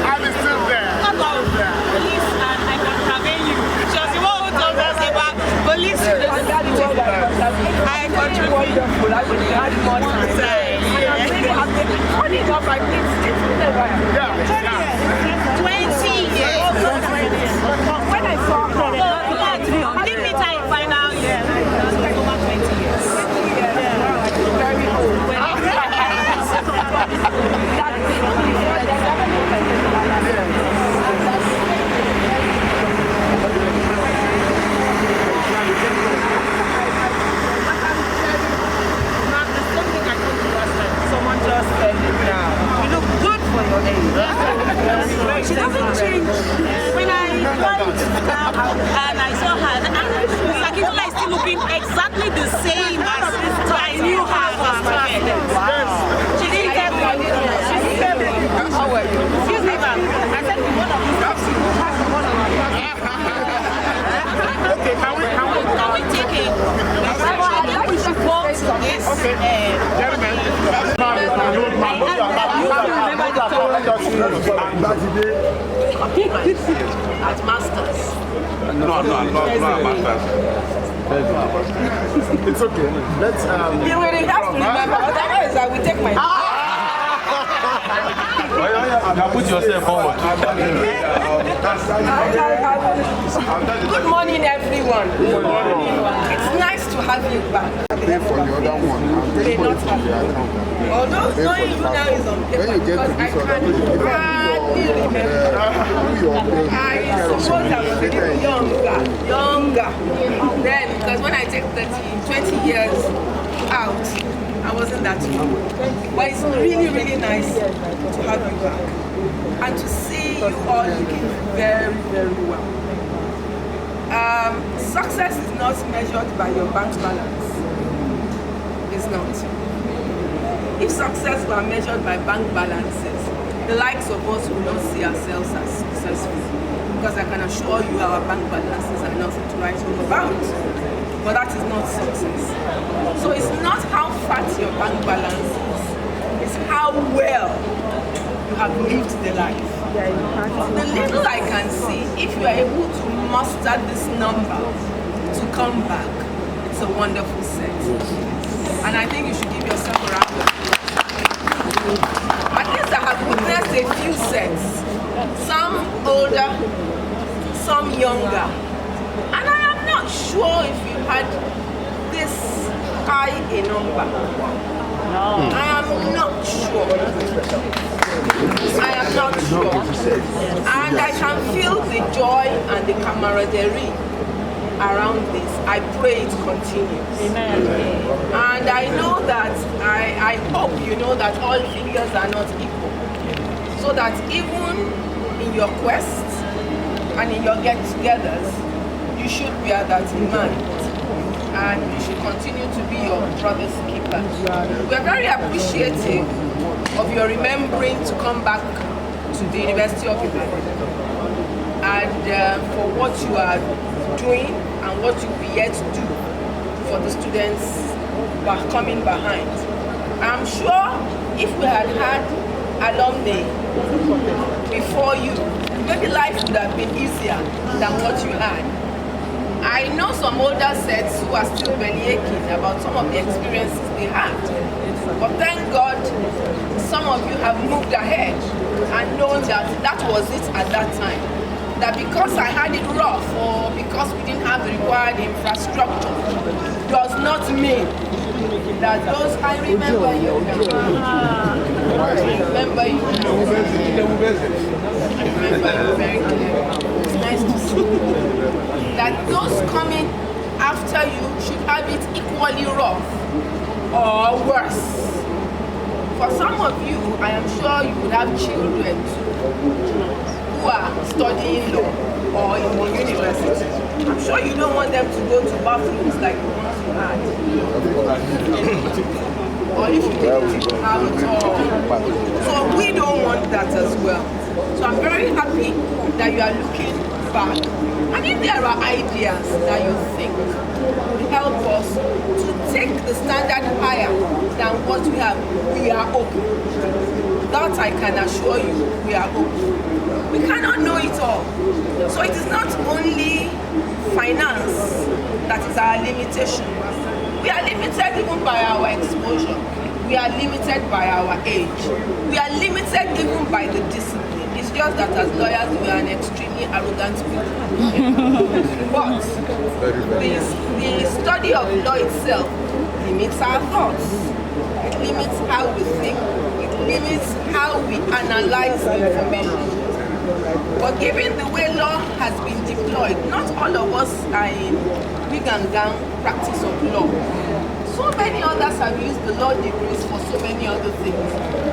I'm still there. Police and I contravene you. She was the one who told us about police. I contravene you. Yeah. 20 years. When I saw her, give me time to find out. Yeah. Over 20 years. Very old. Someone just said it now. You look good for your age. She doesn't change. When I went and I saw her, it's like it's like still looking exactly the same as I knew her as my friend. She didn't get one. She said, "How are you?" Excuse me, ma'am. I said, "One of these cups." Okay, can we take it? I think we should go to this. Gentlemen, At Masters. No, I'm not Masters. it's okay. Let's You will have to remember. Otherwise, I will take my. Put yourself forward. Good morning, everyone. Good morning. It's nice to have you back. Pay for the other one. They not have you. Although knowing you now is on paper, because I can hardly remember. I suppose I was a little younger. Then, because when I take 20 years out, I wasn't that young. But it's really, really nice to have you back. And to see you all looking very, very well. Success is not measured by your bank balance. It's not. If success were measured by bank balances, the likes of us will not see ourselves as successful. Because I can assure you our bank balances are nothing to write home about. But that is not success. So it's not how fat your bank balance is, it's how well you have lived the life. The little I can see, if you are able to muster this number to come back, it's a wonderful set. And I think you should give yourself a round of applause. At least I have witnessed a few sets, some older, some younger. And I am not sure if you had this high a number. No. I am not sure. I am not sure. And I can feel the joy and the camaraderie around this. I pray it continues. Amen. And I know that, I hope you know that all figures are not equal. So that even in your quests and in your get-togethers, you should bear that in mind. And you should continue to be your brother's keeper. We are very appreciative of your remembering to come back to the University of Ibadan and for what you are doing and what you will be yet to do for the students who are coming behind. I'm sure if we had alumni before you, maybe life would have been easier than what you had. I know some older sets who are still belly aching about some of the experiences they had. But thank God, some of you have moved ahead and known that that was it at that time. That because I had it rough or because we didn't have the required infrastructure does not mean that those, I remember you. I remember you. I remember you very clearly. It's nice to see that those coming after you should have it equally rough or worse. For some of you, I am sure you would have children who are studying law or in the university. I'm sure you don't want them to go to bathrooms like the ones you had. Or if you didn't have it all. So we don't want that as well. So I'm very happy that you are looking back. And if there are ideas that you think will help us to take the standard higher than what we have, we are open. That I can assure you, we are open. We cannot know it all. So it is not only finance that is our limitation. We are limited even by our exposure. We are limited by our age. We are limited even by the discipline. It's just that as lawyers, we are an extremely arrogant people. But the study of law itself limits our thoughts. It limits how we think. It limits how we analyze information. But given the way law has been deployed, not all of us are in wig and gown practice of law. So many others have used the law degrees for so many other things.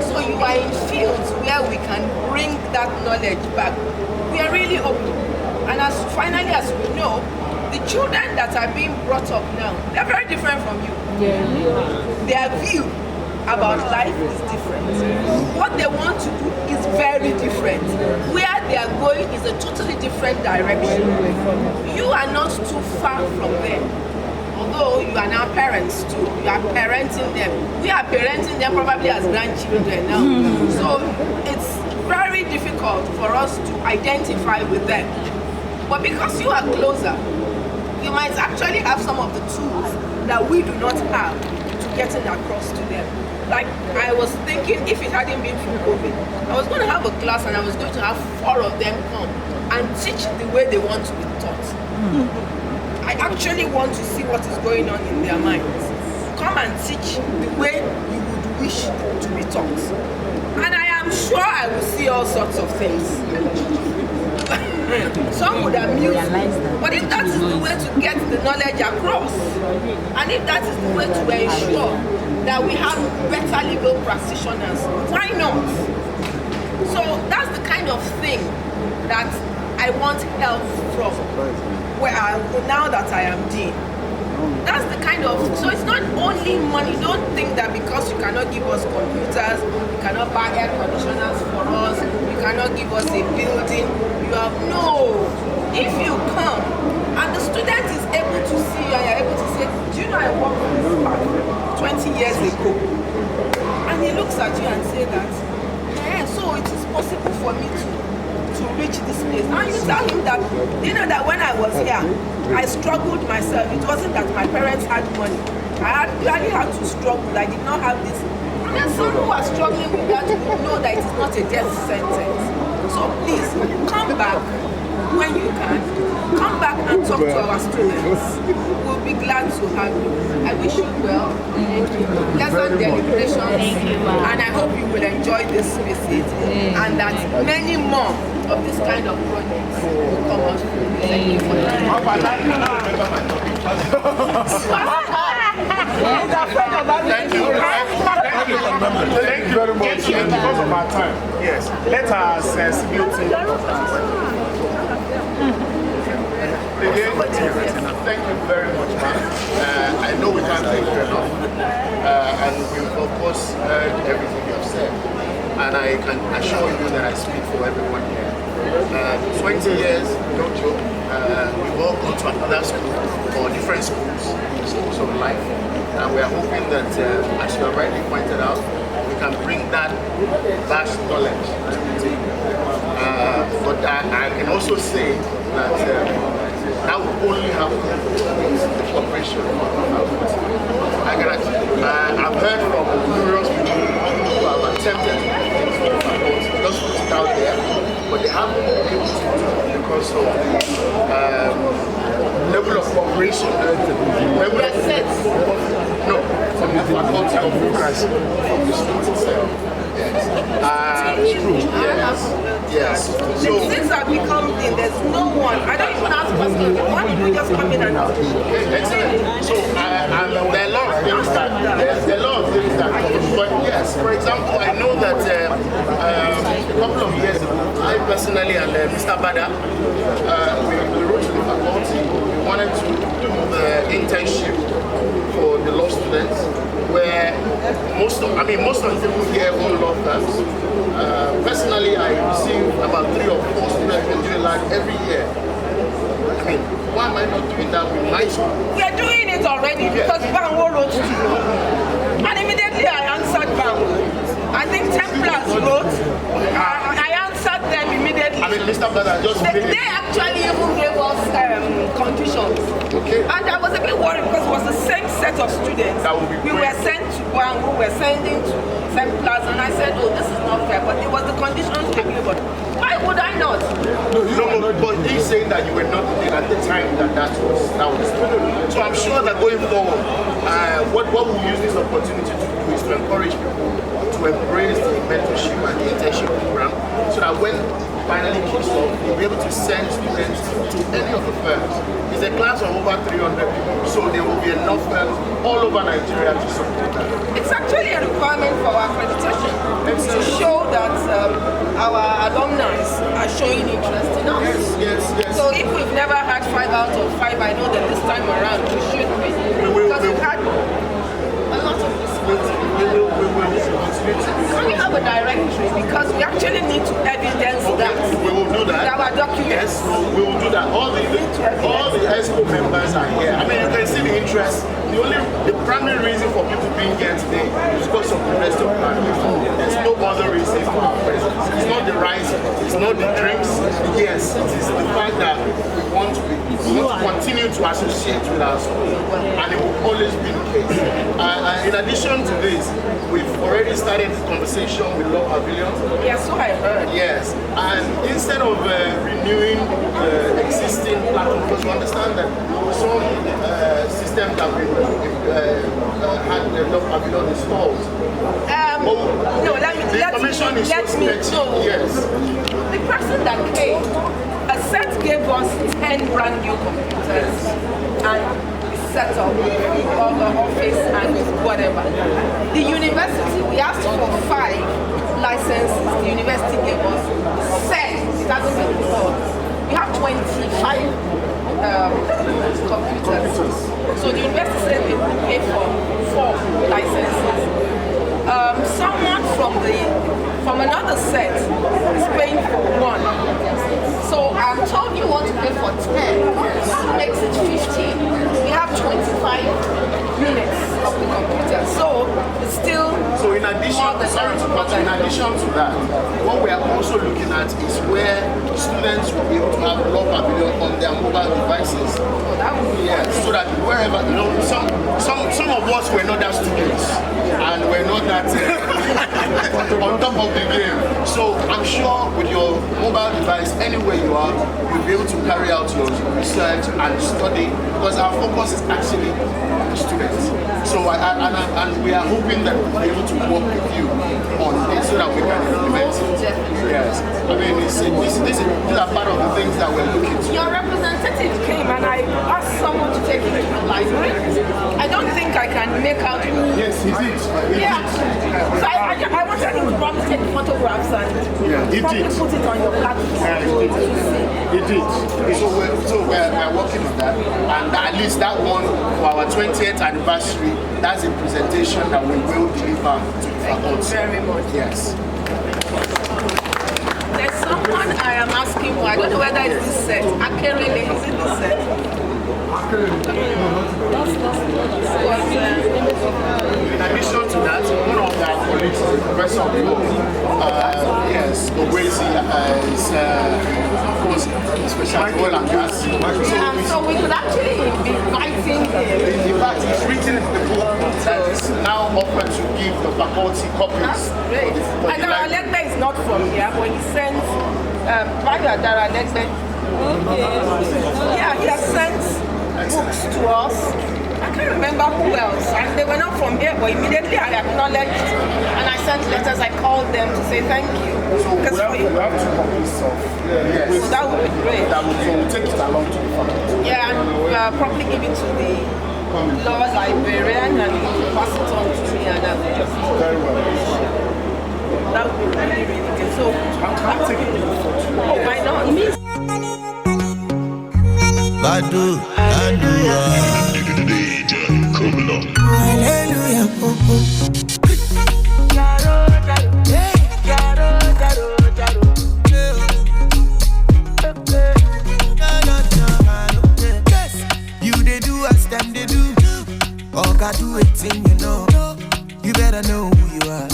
So you are in fields where we can bring that knowledge back. We are really open. And as finally as we know, the children that are being brought up now, they're very different from you. Yeah. Their view about life is different. What they want to do is very different. Where they are going is a totally different direction. You are not too far from them. Although you are now parents too, you are parenting them. We are parenting them probably as grandchildren now. So it's very difficult for us to identify with them. But because you are closer, you might actually have some of the tools that we do not have to getting across to them. Like, I was thinking, if it hadn't been for COVID, I was going to have a class and I was going to have 4 of them come and teach the way they want to be taught. I actually want to see what is going on in their minds. Come and teach the way you would wish to be taught. And I am sure I will see all sorts of things. Some would amuse me, but if that is the way to get the knowledge across, and if that is the way to ensure that we have better legal practitioners, why not? So that's the kind of thing that I want help from, now that I am dean. That's the kind of, so it's not only money. Don't think that because you cannot give us computers, you cannot buy air conditioners for us, you cannot give us a building, you have, no. If you come and the student is able to see you and you're able to say, do you know I worked on this park 20 years ago? And he looks at you and say that, yeah, so it is possible for me to reach this place. And you tell him that, you know that when I was here, I struggled myself. It wasn't that my parents had money. I really had to struggle. I did not have this. And then some who are struggling with that will know that it is not a death sentence. So please, come back when you can. Come back and talk to our students. We'll be glad to have you. I wish you well. Pleasant deliberations. And I hope you will enjoy this visit and that many more of this kind of projects will come out. Thank you for that. Thank you very much. Because of our time, yes. Let us sensibility. Again, thank you very much, ma'am. I know we can't thank you enough. And we've of course heard everything you have said. And I can assure you that I speak for everyone here. 20 years, no joke. We've all gone to another school or different schools of life. And we are hoping that, as you have rightly pointed out, we can bring that vast knowledge to the table. But I can also say that that will only happen with the cooperation of our I've heard from numerous people who have attempted to just put it out there, but they haven't been able to do it because of level of cooperation. No, from the faculty of bureaucracy, from the students itself. True. Yes. So since I've become dean, there's no one. I don't even ask questions. One people just come in and out. Excellent. So there are a lot of things that but yes, for example, I know that a couple of years ago, I personally and Mr. Bada, we wrote to the faculty. We wanted to do the internship for the law students, where most of the people here own law firms. Personally, I receive about 3 or 4 students doing that every year. I mean, why am I not doing that with my school? We are doing it already because Bango wrote to you. And immediately I answered Bango. I think Templars wrote. I answered them immediately. I mean, Mr. Brother just they actually even gave us conditions. Okay. And I was a bit worried because it was the same set of students. That would be we were sent to Bango, we were sending to Templars, and I said, oh, this is not fair. But it was the conditions agreeable. Why would I not? No, but he's saying that you were not there at the time that was. So I'm sure that going forward, what we'll use this opportunity to do is to encourage people to embrace the mentorship and the internship program, so that when finally kicks off, we'll be able to send students to any of the firms. It's a class of over 300 people, so there will be enough firms all over Nigeria to support that. It's actually a requirement for our accreditation to show that our alumni are showing interest in us. Yes. So if we've never had 5 out of 5, I know that this time around we should be. Because we've had a lot of this. Can we have a directory? Because we actually need to evidence that. We will do that. Our documents. Yes, we will do that. All the ESCO members are here. I mean, you can see the interest. The primary reason for people being here today is because of the rest of the country. There's no other reason for our presence. It's not the rise, it's it's not the drinks. Yes, it is the fact that we want to continue to associate with our school, and it will always be the case. In addition to this, we've already started the conversation with Law Pavilion. Yes, so I heard. Yes, and instead of renewing the existing platform, because we understand that some systems have been had the Law Pavilion installed. No, let me know. Yes. The person that came, a set gave us 10 brand new computers and set up all the office and whatever. The university, we asked for 5 licenses. The university gave us 10. It hasn't been installed. We have 25 computers. So the university said they would pay for 4 licenses. Someone from another set is paying for 1. So I'm told you want to pay for 10. That makes it 15. We have 25 units of the computer. So it's still in addition to that, what we are also looking at is where students will be able to have Law Pavilion on their mobile devices. So that wherever, some of us were not that students and we're not that on top of the game. So I'm sure with your mobile device, anywhere you are, you'll be able to carry out your research and study, because our focus is actually on the students. So and we are hoping that we'll be able to work with you on this so that we can implement it. Yes. I mean, these are part of the things that we're looking to. Your representative came and I asked someone to take it to the library. I don't think I can make out who. Yes, he did. So I wanted him to probably take photographs and probably put it on your platform. He did. So we're working on that. And at least that one, for our 20th anniversary, that's a presentation that we will deliver to the faculty. Very much. Yes. There's someone I am asking for. I don't know whether it's this set. Akerele, is it this set? In addition to that, one of our colleagues is the professor of law. Yes, Owezi is, of course, special oil and gas. So we could actually be inviting him. In fact, he's written the book that is now offered to give the faculty copies. That's great. And Dara Legbe is not from here, but he sends Dara Legbe. Yeah, he has sent books to us. I can't remember who else. And they were not from here, but immediately I acknowledged and I sent letters. I called them to say thank you. So we have 2 copies of so that would be great. We'll take it along to the faculty. Yeah, and probably give it to the law librarian and pass it on to me. And very well. That would be really, really good. So I'm taking it for 2. Why not? Badu, Hallelujah. You they do as them they do. Or God do it thing, you know. You better know who you are.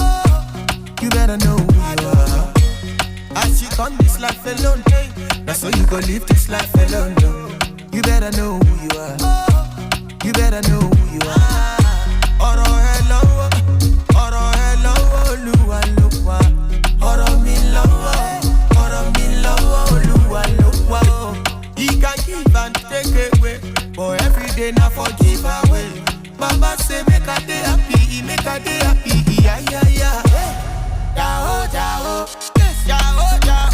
You better know who you are. As you come this life alone, that's so you go live this life alone. No. You better know who you are. You better know who you are. Ọ̀rọ̀ ẹ lọ́wọ́, Olúwa ló wà. Ọ̀rọ̀ mi lọ́wọ́, Olúwa ló wà. He can give and take away, but every day na for give away. Baba say make a day happy, make a day happy, yeah, yeah, yeah. Jao, jao, jao, jao.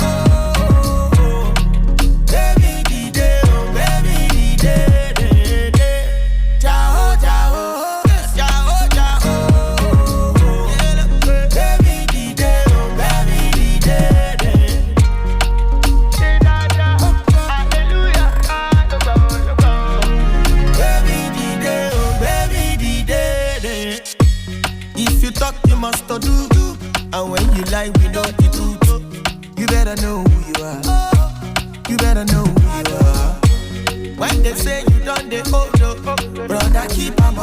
And when you lie, we know the truth. You better know who you are. You better know who you are. When they say you done the old up, brother, keep on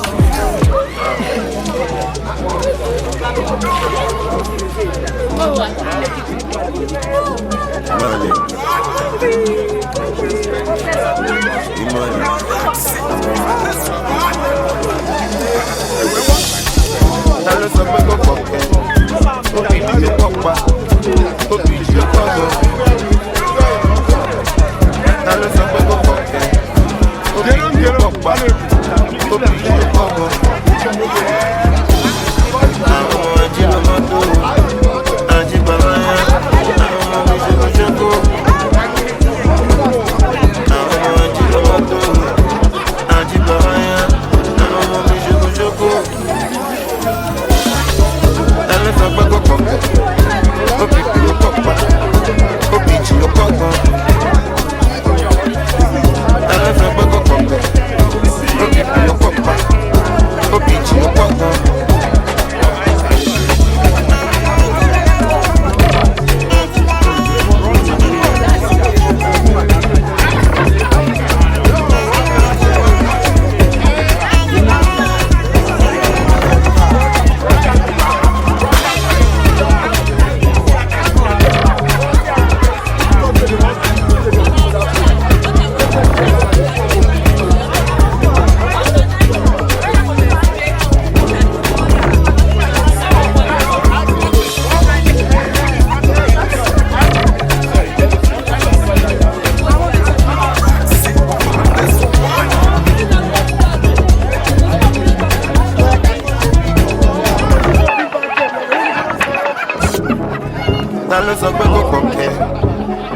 sọ pé kò kọ̀kẹ́,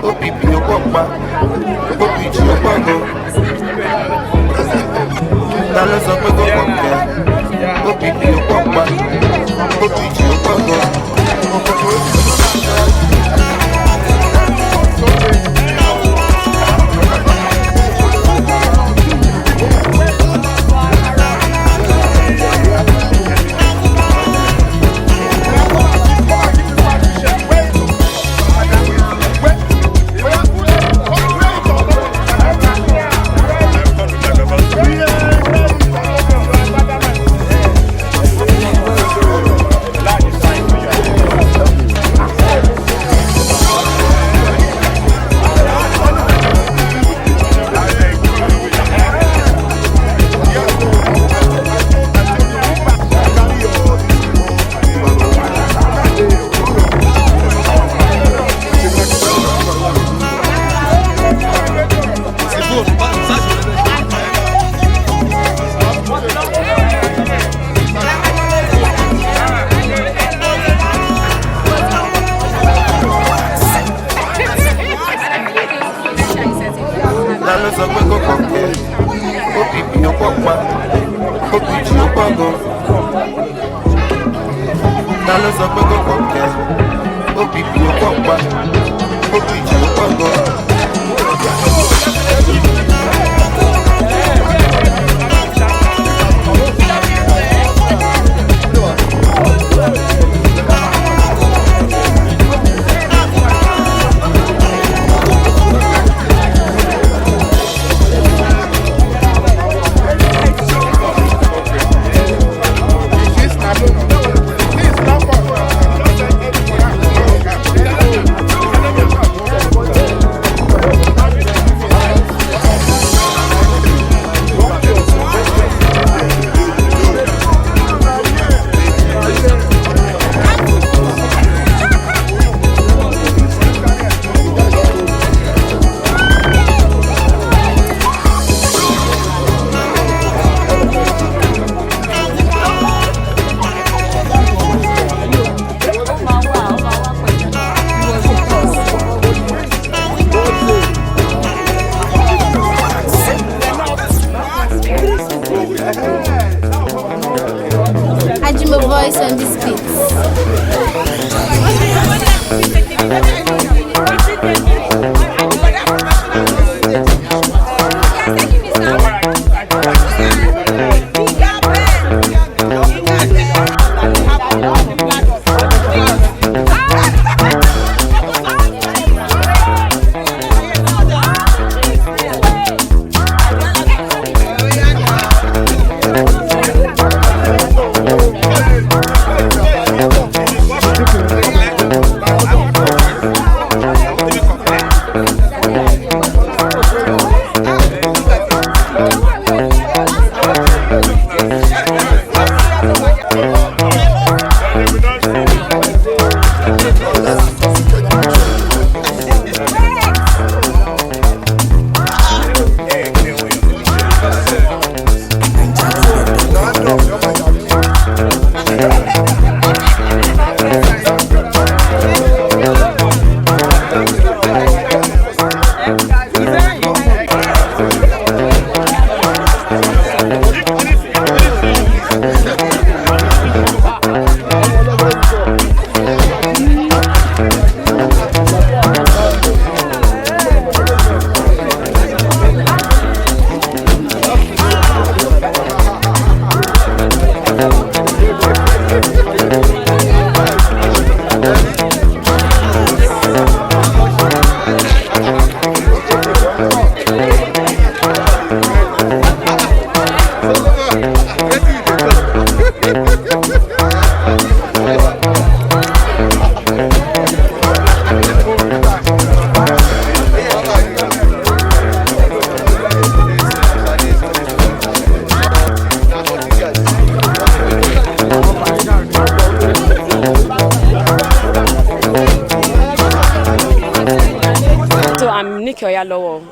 OPP ó pọ̀ pa, OPG ó pọ̀ gan. Ta ló sọ pé kò kọ̀kẹ́, OPP ó pọ̀ pa, OPG ó pọ̀ gan.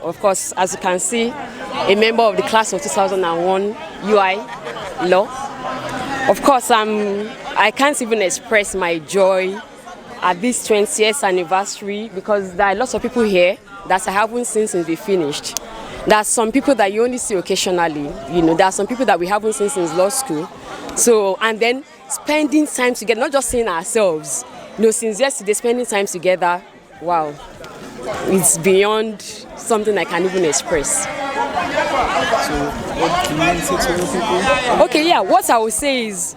Of course, as you can see, a member of the class of 2001 UI Law. Of course, I can't even express my joy at this 20th anniversary, because there are lots of people here that I haven't seen since we finished. There are some people that you only see occasionally, there are some people that we haven't seen since law school. So, and then spending time together, not just seeing ourselves, since yesterday, spending time together, wow, it's beyond something I can even express. So, what can you say to other people? Okay, yeah, what I would say is,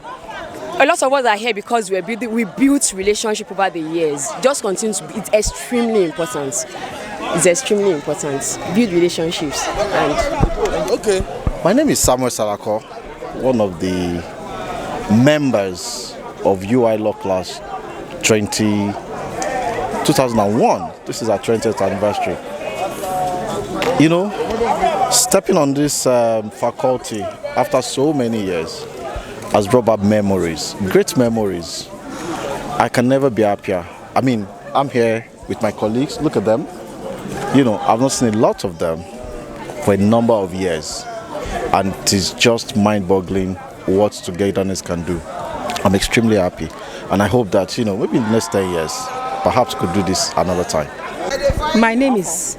a lot of us are here because we built relationship over the years. Just continue to be, it's extremely important. It's extremely important. Build relationships. Okay. My name is Samuel Salako, one of the members of UI Law Class 2001. This is our 20th anniversary. Stepping on this faculty after so many years has brought back memories, great memories. I can never be happier. I mean, I'm here with my colleagues. Look at them. I've not seen a lot of them for a number of years. And it is just mind-boggling what togetherness can do. I'm extremely happy. And I hope that, maybe in the next 10 years, perhaps could do this another time. My name is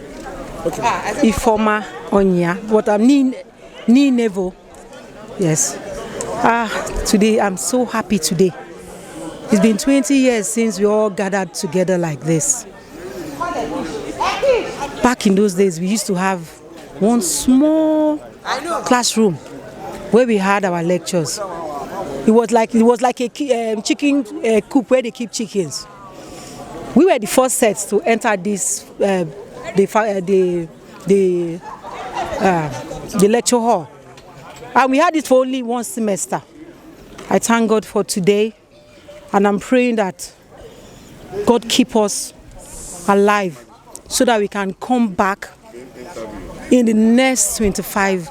Ifoma Onya, but I'm Nevo. Yes. Today, I'm so happy today. It's been 20 years since we all gathered together like this. Back in those days, we used to have one small classroom where we had our lectures. It was like a chicken coop where they keep chickens. We were the first sets to enter this the lecture hall, and we had it for only one semester. I thank God for today, and I'm praying that God keep us alive so that we can come back in the next 25,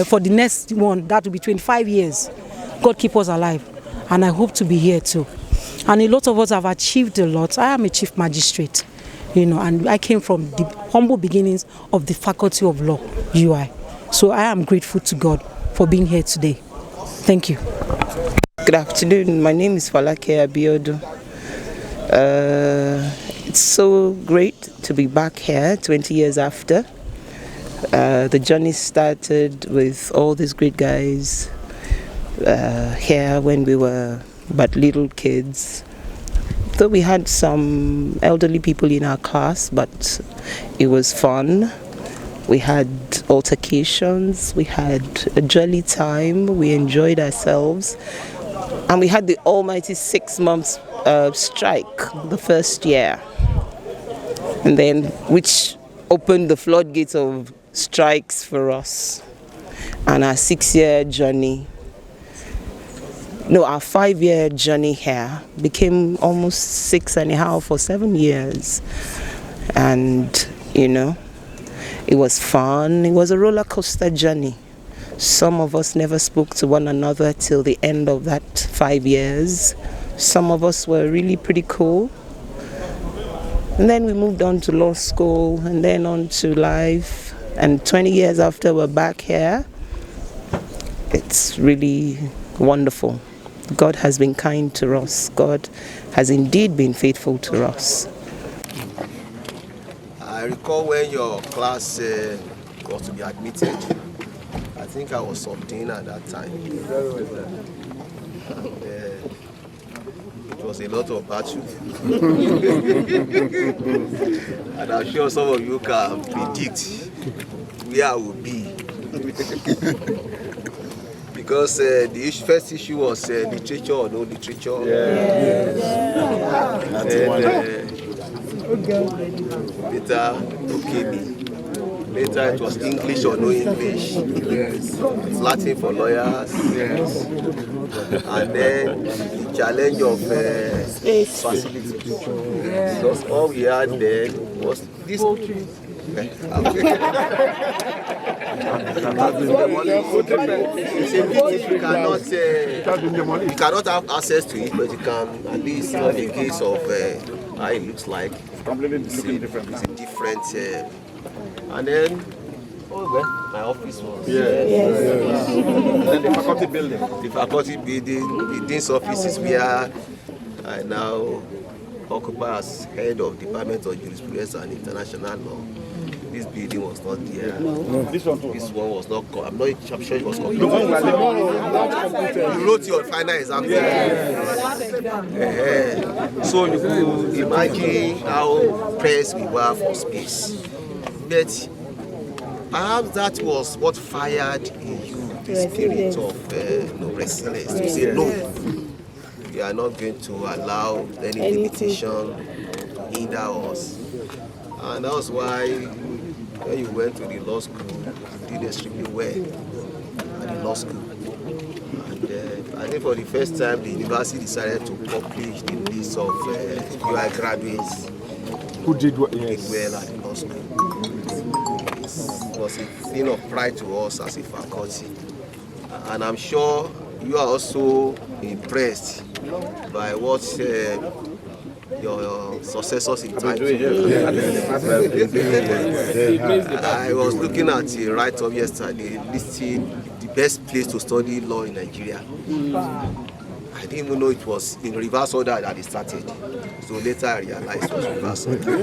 for the next one, that will be 25 years. God keep us alive, and I hope to be here too. And a lot of us have achieved a lot. I am a chief magistrate, and I came from the humble beginnings of the Faculty of Law, UI. So I am grateful to God for being here today. Thank you. Good afternoon. My name is Falake Abiodu. It's so great to be back here 20 years after. The journey started with all these great guys here when we were but little kids. Though we had some elderly people in our class, but it was fun. We had altercations, we had a jolly time, we enjoyed ourselves. And we had the almighty 6 months strike the first year. And then, which opened the floodgates of strikes for us. And our 6-year journey, our 5-year journey here became almost 6.5 or 7 years. And, it was fun. It was a roller coaster journey. Some of us never spoke to one another till the end of that 5 years. Some of us were really pretty cool. And then we moved on to law school and then on to life. And 20 years after, we're back here. It's really wonderful. God has been kind to us. God has indeed been faithful to us. I recall when your class got to be admitted. I think I was 17 at that time. And, it was a lot of battle. And I'm sure some of you can predict where I will be. Because the first issue was literature or no literature. Later, later it was English or no English. Latin for lawyers. And then the challenge of facilities. Because all we had then was this. You cannot have access to it, but you can at least in the case of how it looks like. It's a different. And then my office was. And then the faculty building. The faculty building, the dean's office is where I now occupy as head of Department of Jurisprudence and International Law, this building was not there. No. This one was not. I'm sure it was completed. You wrote your final exam. So you could imagine how pressed we were for space. But perhaps that was what fired in you the spirit of resilience to say no. We are not going to allow any limitation to hinder us. And that was why when you went to the law school, you did extremely well at the law school. And I think for the first time, the university decided to publish the list of UI graduates who did well at the law school. It was a thing of pride to us as a faculty. And I'm sure you are also impressed by what your successors in time. I was looking at a write-up yesterday listing the best place to study law in Nigeria. I didn't even know it was in reverse order that it started. So later I realized it was reverse order.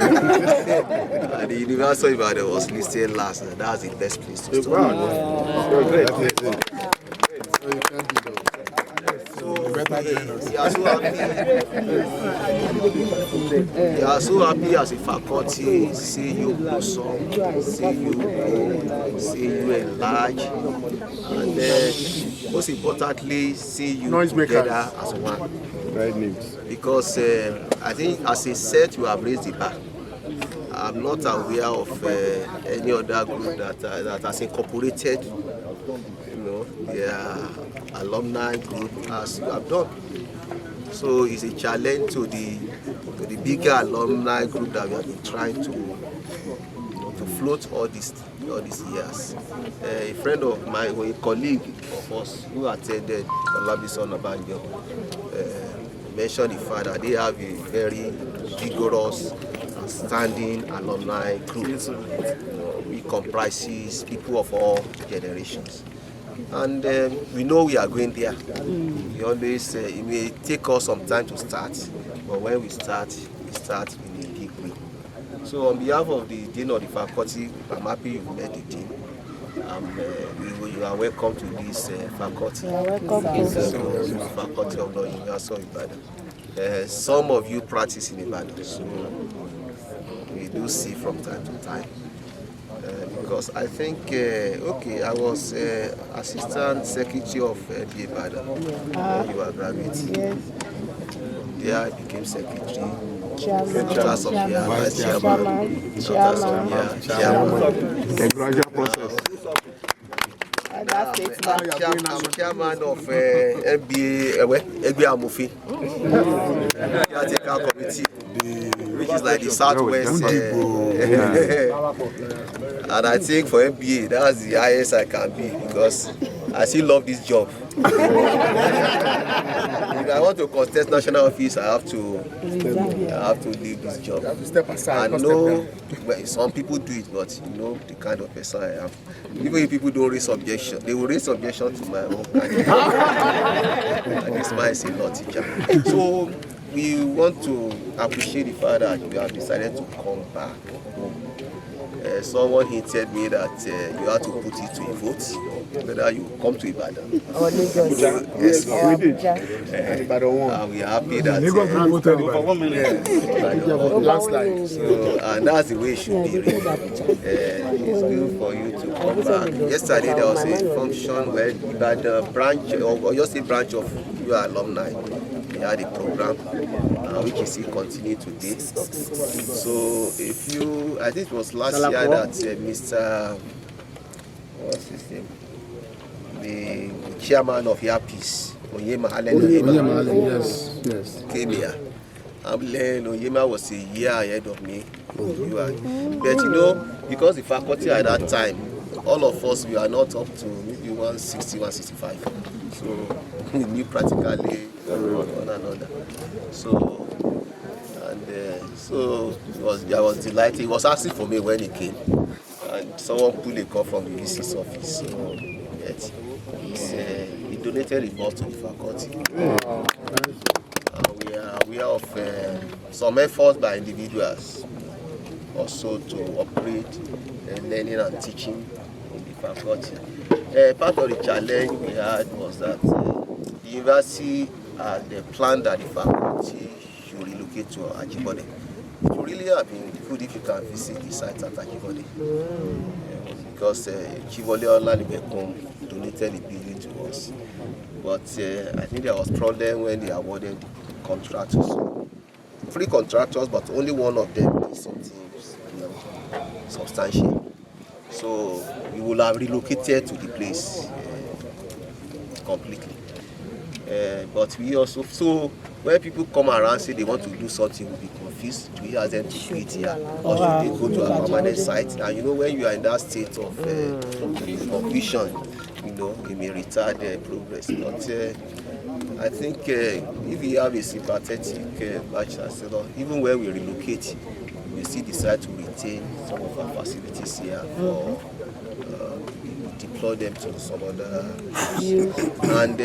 And the University of Ibadan was listed last, and that's the best place to study. We are so happy as a faculty, see you blossom, see you grow, see you enlarge, and most importantly, see you together as one. Because I think as a set, you have raised the bar. I'm not aware of any other group that has incorporated, their alumni group as you have done. So it's a challenge to the bigger alumni group that we have been trying to float all these years. A friend of mine, a colleague of us who attended Olabisi Onabanjo, mentioned the fact that they have a very vigorous and standing alumni group. It comprises people of all generations. And we know we are going there. We always it may take us some time to start, but when we start in a big way. So on behalf of the Dean of the Faculty, I'm happy you've met the Dean. You are welcome to this faculty. Faculty of Law, University of Ibadan. Some of you practice in Ibadan, so we do see from time to time. Because I think, I was Assistant Secretary of Ibadan when you were graduating. Yes. There I became Secretary. Chairman. I'm chairman of NBA Amufi, committee, which is like the Southwest. And I think for MBA, that's the highest I can be because I still love this job. If I want to contest national office, I have to leave this job. You have to step aside. I know some people do it, but you know the kind of person I am. Even if people don't raise objection, they will raise objection to my own candidate. And this man is a law teacher. So we want to appreciate the fact that you have decided to come back home. Someone hinted me that you have to put it to a vote whether you come to Ibadan. Or Lagos. Yes, we did. We are happy that landslide. So, and that's the way it should be. It's good for you to come back. Yesterday there was a function where Ibadan branch or your state branch of your alumni, we had a program which is still continuing today. So if you, I think it was last year that Mr. What's his name? The chairman of Yapis, Onyema came here. Onyema was a year ahead of me. But you know, because the faculty at that time, all of us, we are not up to maybe 160, 165. So we knew practically one another. So I was delighted. He was asking for me when he came, and someone pulled a call from the VC's office. So he donated a bus to the faculty. We aware of some efforts by individuals also to upgrade learning and teaching in the faculty. Part of the challenge we had was that the university had planned that the faculty should relocate to Ajibode. It would really have been good if you can visit the site at Ajibode. Because Chivole Olanibekom donated the building to us. But I think there was problem when they awarded contractors. 3 contractors, but only one of them did something substantial. So we will have relocated to the place completely. But we also, so when people come around say they want to do something, we'll be confused. Do we ask them to quit here? Or should they go to a permanent site? And you know, when you are in that state of confusion, you know, it may retard progress. But I think if we have a sympathetic batch, even when we relocate, we still decide to retain some of our facilities here or deploy them to some other. And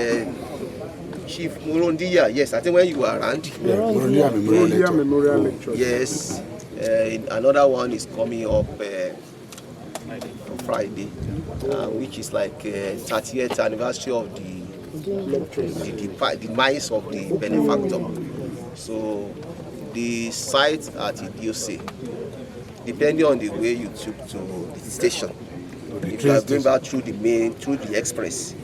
Chief Murondiya, yes, I think when you were around. Murondiya Memorial Lecture. Yes, another one is coming up on Friday, which is like 30th anniversary of the demise of the benefactor. So the site at Idiose, depending on the way you took to the station, if you are going back through the express,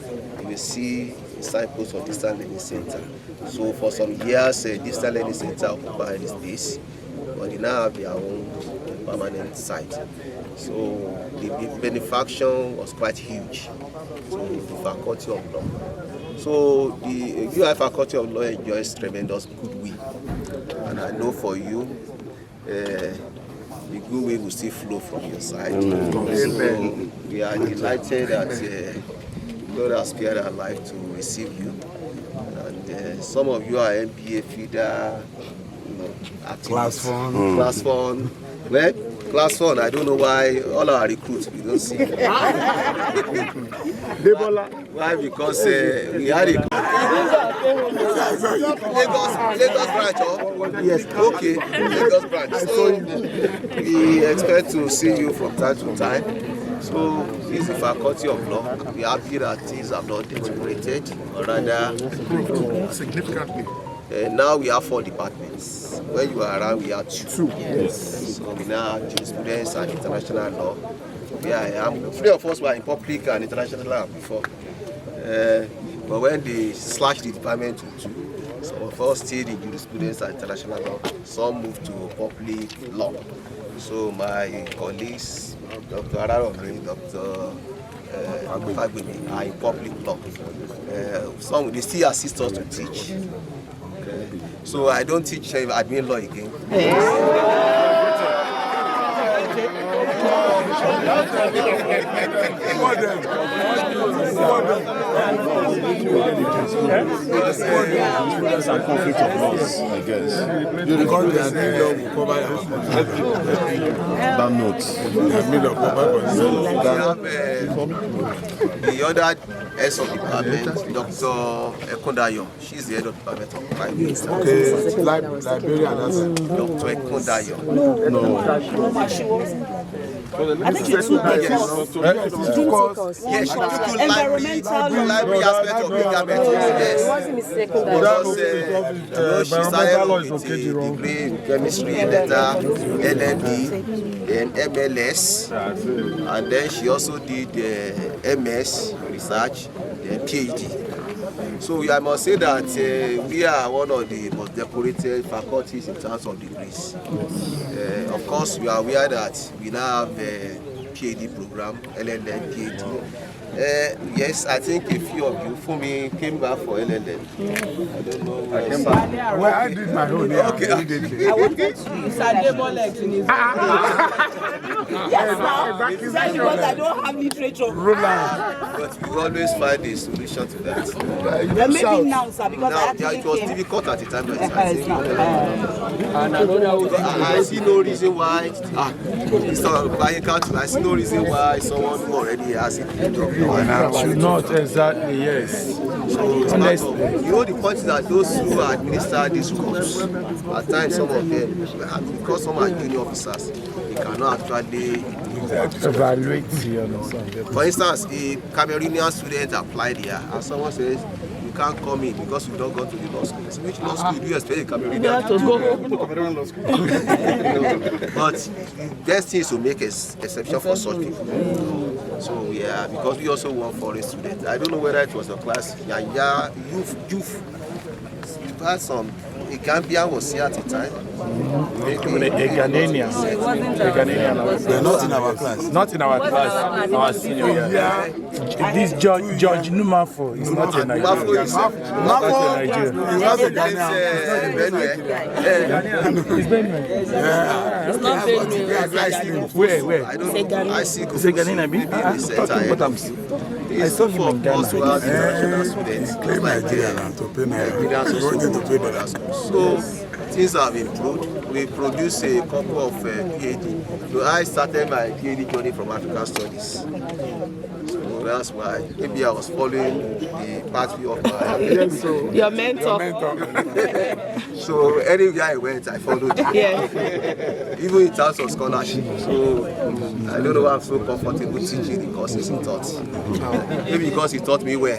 you will see a signpost of Distance Learning Center. So for some years, Distance Learning Center occupied this space, but they now have their own permanent site. So the benefaction was quite huge to the Faculty of Law. So the UI Faculty of Law enjoys tremendous goodwill, and I know for you, the goodwill will still flow from your side. So we are delighted that God has spared our life to receive you. And some of you are MBA feeder, class fund. Well, class fund, I don't know why all our recruits we don't see. Why? Because we had a Lagos branch, yes, okay, Lagos branch. So we expect to see you from time to time. So this is the Faculty of Law. We are happy that things have not deteriorated, or rather significantly. Now we have 4 departments. When you are around, we have 2. Yes. So we now have jurisprudence and international law. Yeah, 3 of us were in public and international law before. But when they slashed the department to 2, some of us stayed in jurisprudence and international law. Some moved to public law. So my colleagues, Dr. Araromi, Dr. Fagbemi, are in public law. Some they still assist us to teach. So I don't teach admin law again. That's a conflict of laws, I guess. Because the admin law will cover that note. The other head of department, Dr. Ekundayo, she's the head of department of private. Okay, librarian, that's it. Dr. Ekundayo. No. I think she took Yes, she took library aspect of government. Yes. She started with a degree in chemistry, letter, LLB, then MLS, and then she also did MS research, then PhD. So I must say that we are one of the most decorated faculties in terms of degrees. Of course, we are aware that we now have a PhD program, LLM, PhD. Yes, I think a few of you, for me, came back for LLM. I don't know. I came back. Well, I did my own. Okay. I wanted to use a demo legs in his Yes, now. Because I don't have literature. But we always find a solution to that. Maybe now, sir, because now, it was difficult at the time. But I see no reason why. I see no reason why someone who already has it can drop Not exactly, yes. So honestly, you know, the point is that those who administer these schools, at times some of them, because some are junior officers, they cannot actually evaluate. For instance, a Cameroonian student applied here, and someone says, "You can't come in because you don't go to the law school." So which law school do you expect a Cameroonian to go to Cameroon law school? But the best thing is to make an exception for such people. So yeah, because we also want foreign students. I don't know whether it was a class. Youth. Had some. A Gambian was here at the time. A Ghanaian. They're not in our class. Not in our class. Our senior year. This George Numafo is not in Nigeria. He's not a It's not Benue. Where? I don't know. I see I saw him in Ghana. So things have improved. We produce a couple of PhD. So I started my PhD journey from African Studies. So that's why maybe I was following the pathway of my your mentor. So anywhere I went, I followed him. Yeah. Even in terms of scholarship. So I don't know why I'm so comfortable teaching the courses he taught. Maybe because he taught me well.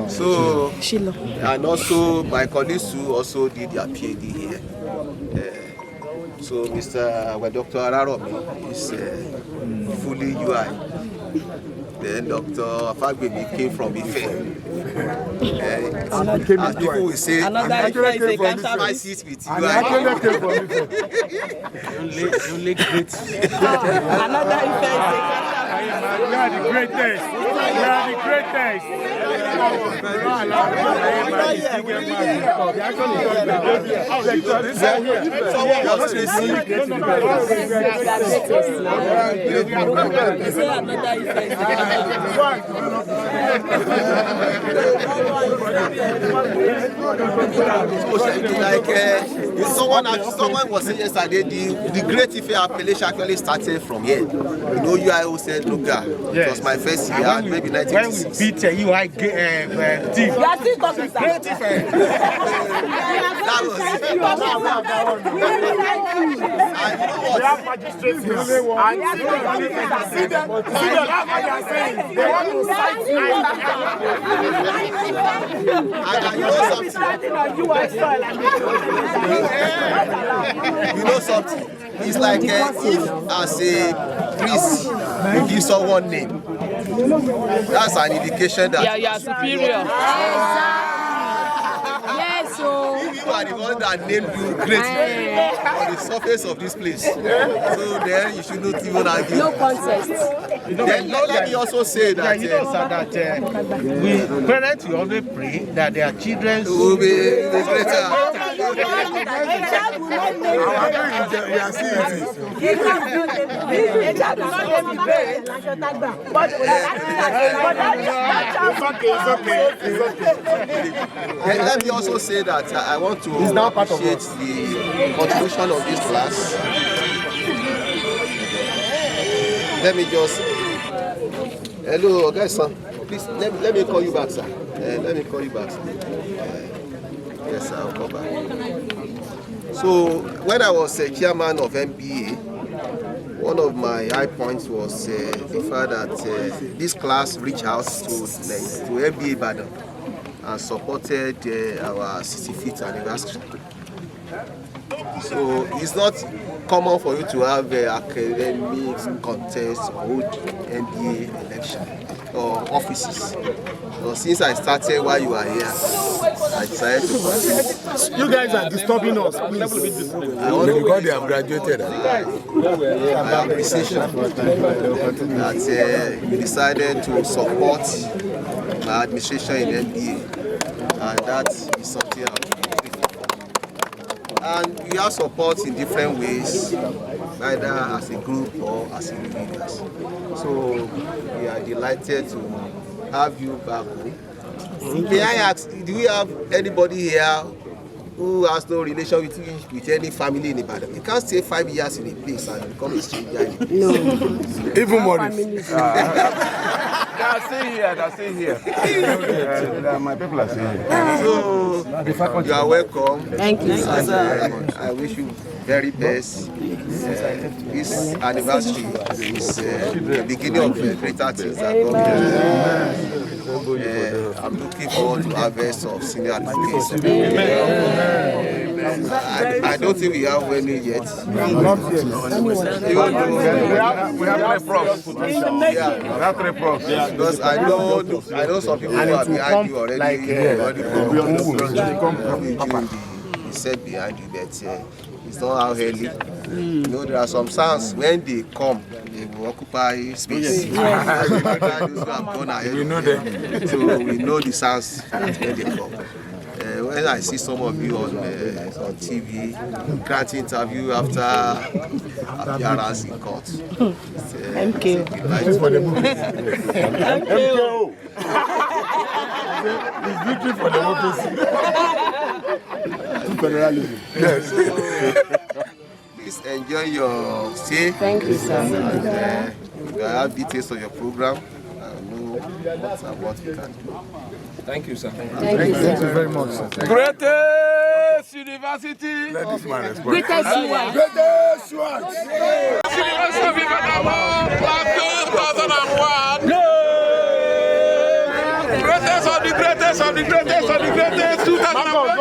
So, and also my colleagues who also did their PhD here. So Dr. Araromi is fully UI. Then Dr. Afagbemi came from Ife. As people will say, I sit with UI. Only great. Another Ife We are the greatest. We are the greatest. Someone was saying yesterday, the Great Ife appellation actually started from here. You know, UIO said, look, it was my first year, maybe 1986. When we beat UI team. You are still talking, sir. That was it. And you know what? We have magistrates here. And see them what they're saying. They want to cite you know something? It's like if as a priest you give someone name, that's an indication that you are superior. Yes, so you are the one that named you great on the surface of this place. So then you should not even argue. No contest. Then let me also say that we parents will always pray that their children will be greater. Let me also say that I want to appreciate the contribution of this class. Let me just... Hello, guys, sir. Please, let me call you back, sir. Let me call you back, sir. Yes, sir, I'll come back. So, when I was chairman of MBA, one of my high points was the fact that this class reached out to MBA Ibadan and supported our 65th anniversary. So it's not common for you to have academics contest or MBA election or offices. So since I started while you are here, I decided to continue. You guys are disturbing us, please. Because they have graduated. My appreciation that you decided to support my administration in MBA, and that is something I'm grateful for. And we have support in different ways, either as a group or as individuals. So we are delighted to have you back home. May I ask, do we have anybody here who has no relation with any family in Ibadan. You can't stay 5 years in a place and become a stranger. No. Even more. They're staying here. My people are staying here. So, you are welcome. Thank you, sir. I wish you very best. This anniversary is the beginning of greater things that God will do. I'm looking forward to harvest of senior advocates. I don't think we have any yet. Not yet. We have 3 props. We have 3 props. Because I know some people who are behind you already. He said behind you, but it's not how early. You know, there are some sounds when they come, they will occupy space. We know them. So we know the sounds when they come. When I see some of you on TV, granting interview after appearance in court. MK. It's for the movie. MKO. It's victory for democracy. Federalism. Yes. Please enjoy your stay. Thank you, sir. And, I have details of your program. I know what we can do. Thank you, sir. Thank you, sir. Thank you very much, sir. Greatest university. Let this man respond. Greatest one. Greatest one. University of Ibadan, 2001. Greatest of the greatest of the greatest of the greatest 2001.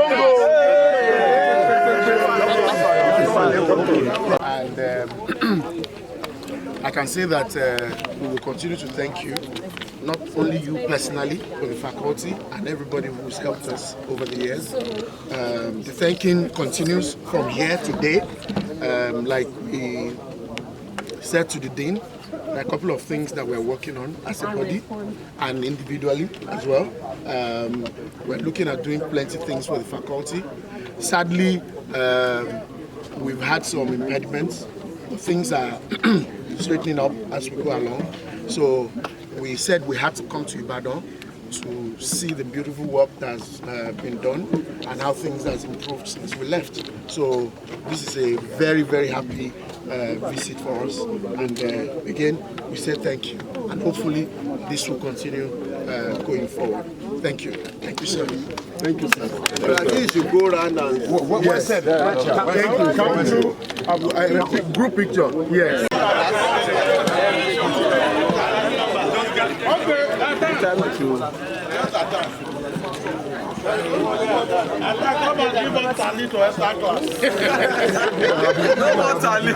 And I can say that we will continue to thank you, not only you personally, but the faculty and everybody who's helped us over the years. The thanking continues from here today. Like we said to the Dean, there are a couple of things that we're working on as a body and individually as well. We're looking at doing plenty of things with the faculty. Sadly, we've had some impediments. Things are straightening up as we go along. So we said we had to come to Ibadan to see the beautiful work that's been done and how things has improved since we left. So this is a very, very happy visit for us. And again, we say thank you. And hopefully this will continue going forward. Thank you. Thank you, sir. Thank you, sir. I think you should go around and... Yes. Thank you. Come to group picture. Yes. Come and give us tally to extra class. No more tally.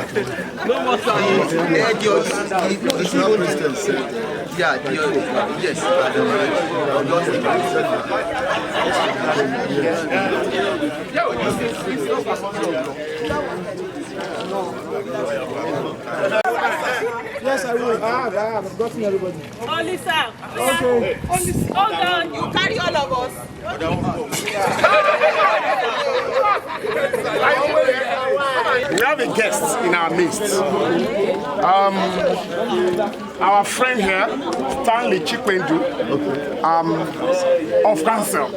No more tally. Yeah, yes. Yes, I will. I've gotten everybody. Only sir. Okay. Hold on. You carry all of us. We have a guest in our midst. Our friend here, Stanley Chikwendu, of council.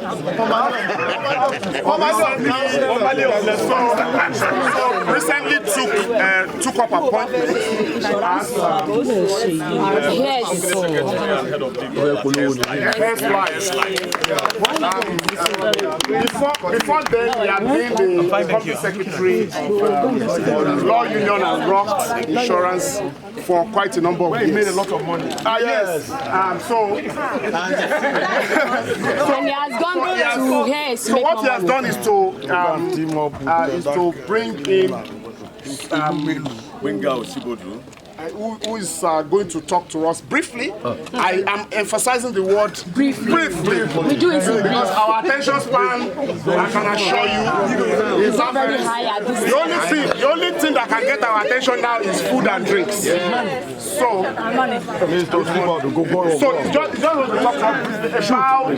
Recently took up appointment as before then, we had been the company secretary of Law Union and Rock Insurance for quite a number of years. He made a lot of money. Yes. So he has gone to here. So what he has done is to bring in who is going to talk to us briefly. I am emphasizing the word briefly. We do it because our attention span, I can assure you, is not very high. The only thing that can get our attention now is food and drinks. So just want to talk about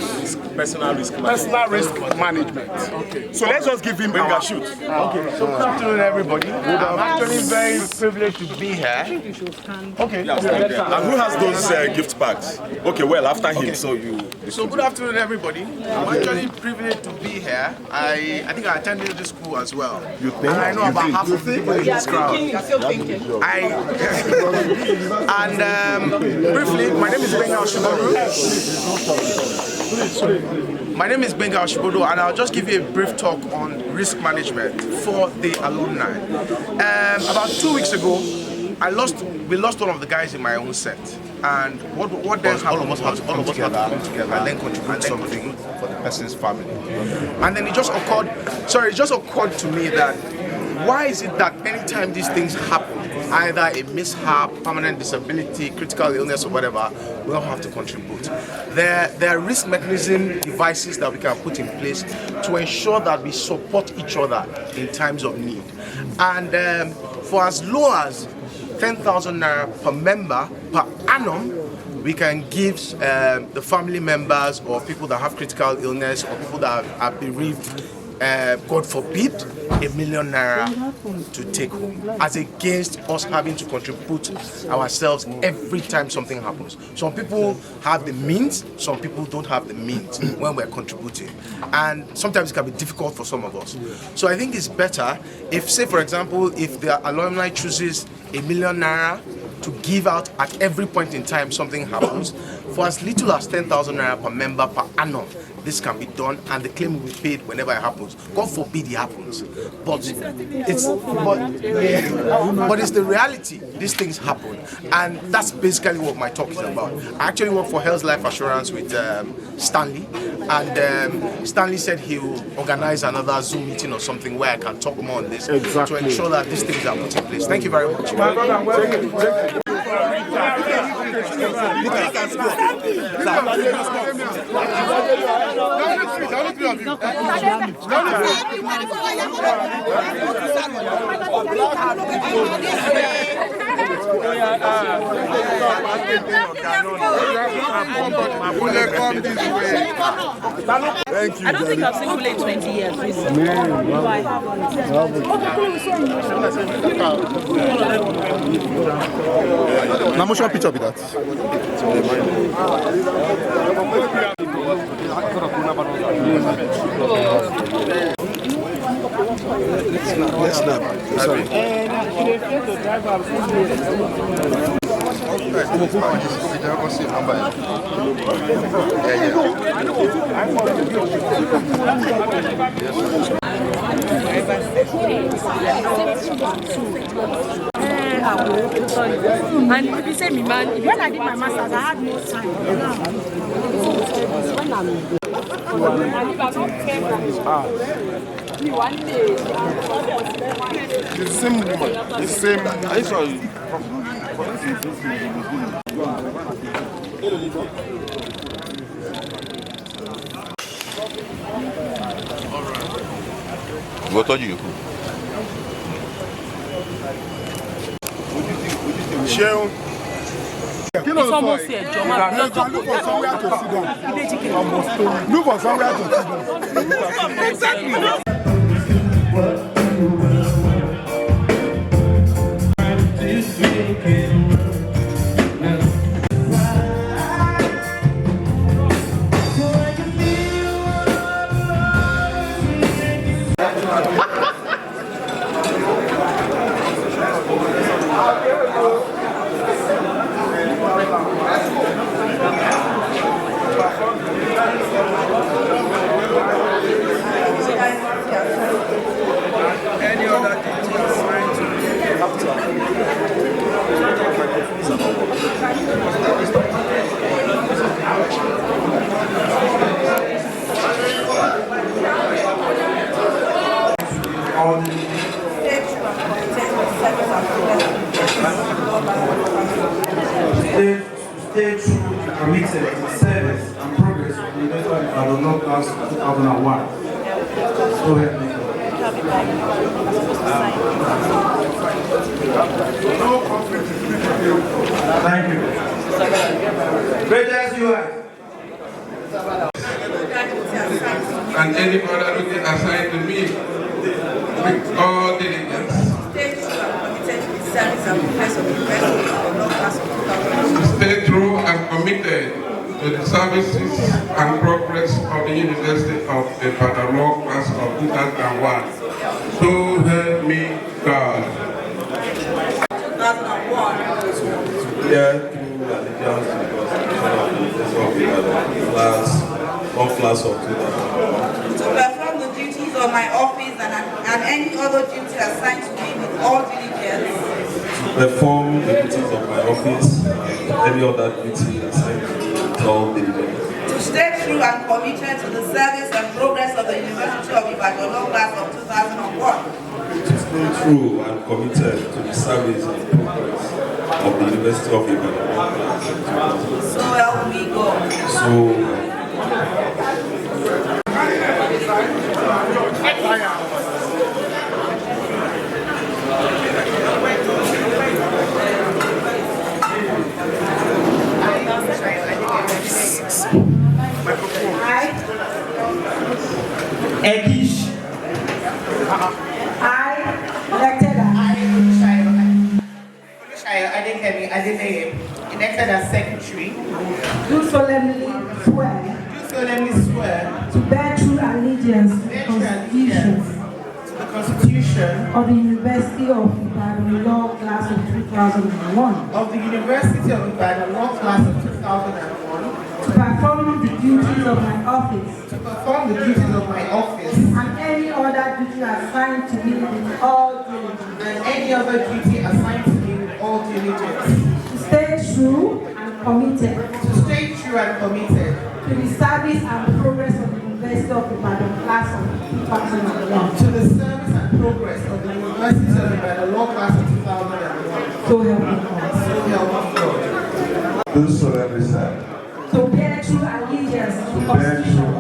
personal risk management. Okay. So let's just give him our shoot. Okay. So good afternoon, everybody. I'm actually very privileged to be here. you should stand. Okay. Yeah, and who has those gift bags? Okay, well, after him, so you... So good afternoon, everybody. I'm actually privileged to be here. I think I attended this school as well. You think? And I know about half of the people in this crowd. Briefly, my name is Benga Oshibodo. My name is Benga Oshibodo, and I'll just give you a brief talk on risk management for the alumni. About 2 weeks ago, we lost one of the guys in my own set. And what then happened? All of us had to come together and then contribute something for the person's family. And then it just occurred to me that why is it that anytime these things happen, either a mishap, permanent disability, critical illness or whatever, we don't have to contribute. There are risk mechanism devices that we can put in place to ensure that we support each other in times of need. And for as low as 10,000 naira per member per annum, we can give the family members or people that have critical illness or people that are bereaved, God forbid, 1 million naira to take home, as against us having to contribute ourselves every time something happens. Some people have the means, some people don't have the means when we're contributing, and sometimes it can be difficult for some of us. So I think it's better if, say for example, if the alumni chooses 1 million naira to give out at every point in time something happens, for as little as 10,000 naira per member per annum, this can be done, and the claim will be paid whenever it happens. God forbid it happens, but it's the reality. These things happen, and that's basically what my talk is about. I actually work for Health Life Assurance with Stanley, and Stanley said he will organize another Zoom meeting or something where I can talk more on this to ensure that these things are put in place. Thank you very much. Thank you. I don't think I've seen Kule in 20 years. Recently. No, I haven't. Now, motion picture be that. Let's snap. Sorry. And if you say me, man, when I did my master's, I had no time. The same woman. The same. I saw you. What told you? Sheun. It's almost here, John. Look for somewhere to sit down. Look for somewhere to sit down. Exactly. Stay true and committed to service and progress of the Ibadan Class of 2001. Go ahead, Nico. Thank you. Great as you are. And any other duty assigned to me with all diligence. service and progress of the University of Ibadan Law Class of 2001. Stay true and committed to the services and progress of the University of Ibadan Law Class of 2001. So help me God. 2001. Yeah, through allegiance to the Constitution of the University of Ibadan class of 2001. To perform the duties of my office and any other duty assigned to me with all diligence. To perform the duties of my office and any other duty assigned to me with all diligence. To stay true and committed to the service and progress of the University of Ibadan Law Class of 2001. To stay true and committed to the service and progress of the University of Ibadan Law Class of 2001. So help me God. Edish. I elected elected as secretary. Do solemnly swear. To bear true allegiance to the Constitution of the University of Ibadan Law Class of 2001. To perform the duties of my office. And any other duty assigned to me with all diligence. To stay true and committed. To the service and progress of the University of Ibadan Class of 2001. So help me God. Do solemnly swear. To bear true allegiance to the Constitution of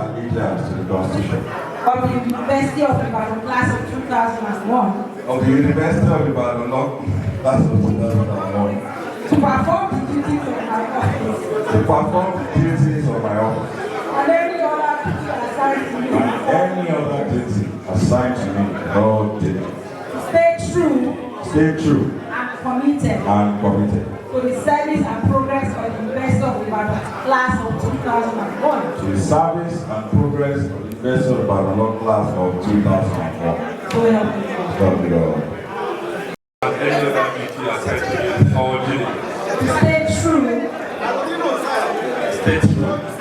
the University of Ibadan Class of 2001. Of the University of Ibadan Law Class of 2001. To perform the duties of my office. And any other duty assigned to me. All diligence. Stay true. And committed. To the service and progress of the University of Ibadan Class of 2001. To the service and progress of the University of Ibadan Law Class of 2001. So help me God. And any other duty assigned to me. All diligence. To stay true.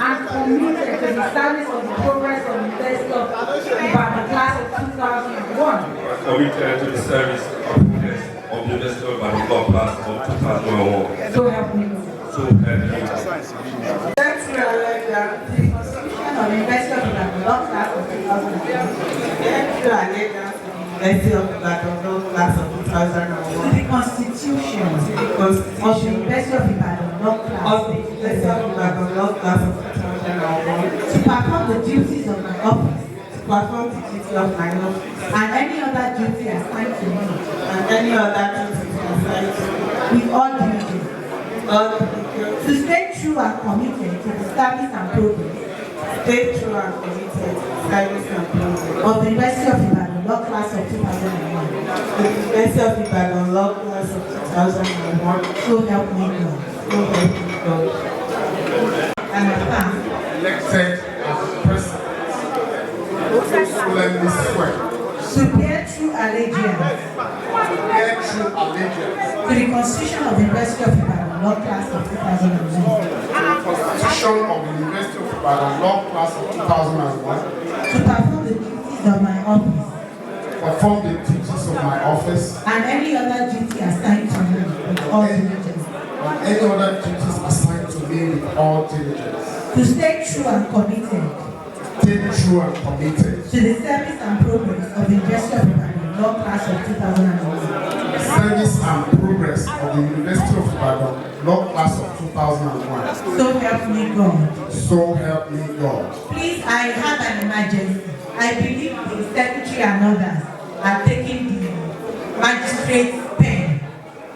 And committed to the service of the progress of the University of Ibadan Class of 2001. Committed to the service and progress of the University of Ibadan Law Class of 2001. So help me God. So help me God. The Constitution of the University of Ibadan Law Class of 2001. University of Ibadan Law Class of 2001. To the Constitution of the University of Ibadan Law Class of 2001. To perform the duties of my office. And any other duty assigned to me. With all diligence. To stay true and committed to the service and progress. Of the University of Ibadan Law Class of 2001. So help me God. And I am elected as president. Solemnly swear. To bear true allegiance. To the Constitution of the University of Ibadan Law Class of 2001. Constitution of the University of Ibadan Law Class of 2001. To perform the duties of my office. And any other duty assigned to me with all diligence. To stay true and committed. To the service and progress of the University of Ibadan Law Class of 2001. So help me God. Please, I have an emergency. I believe the secretary and others are taking the magistrate's pen.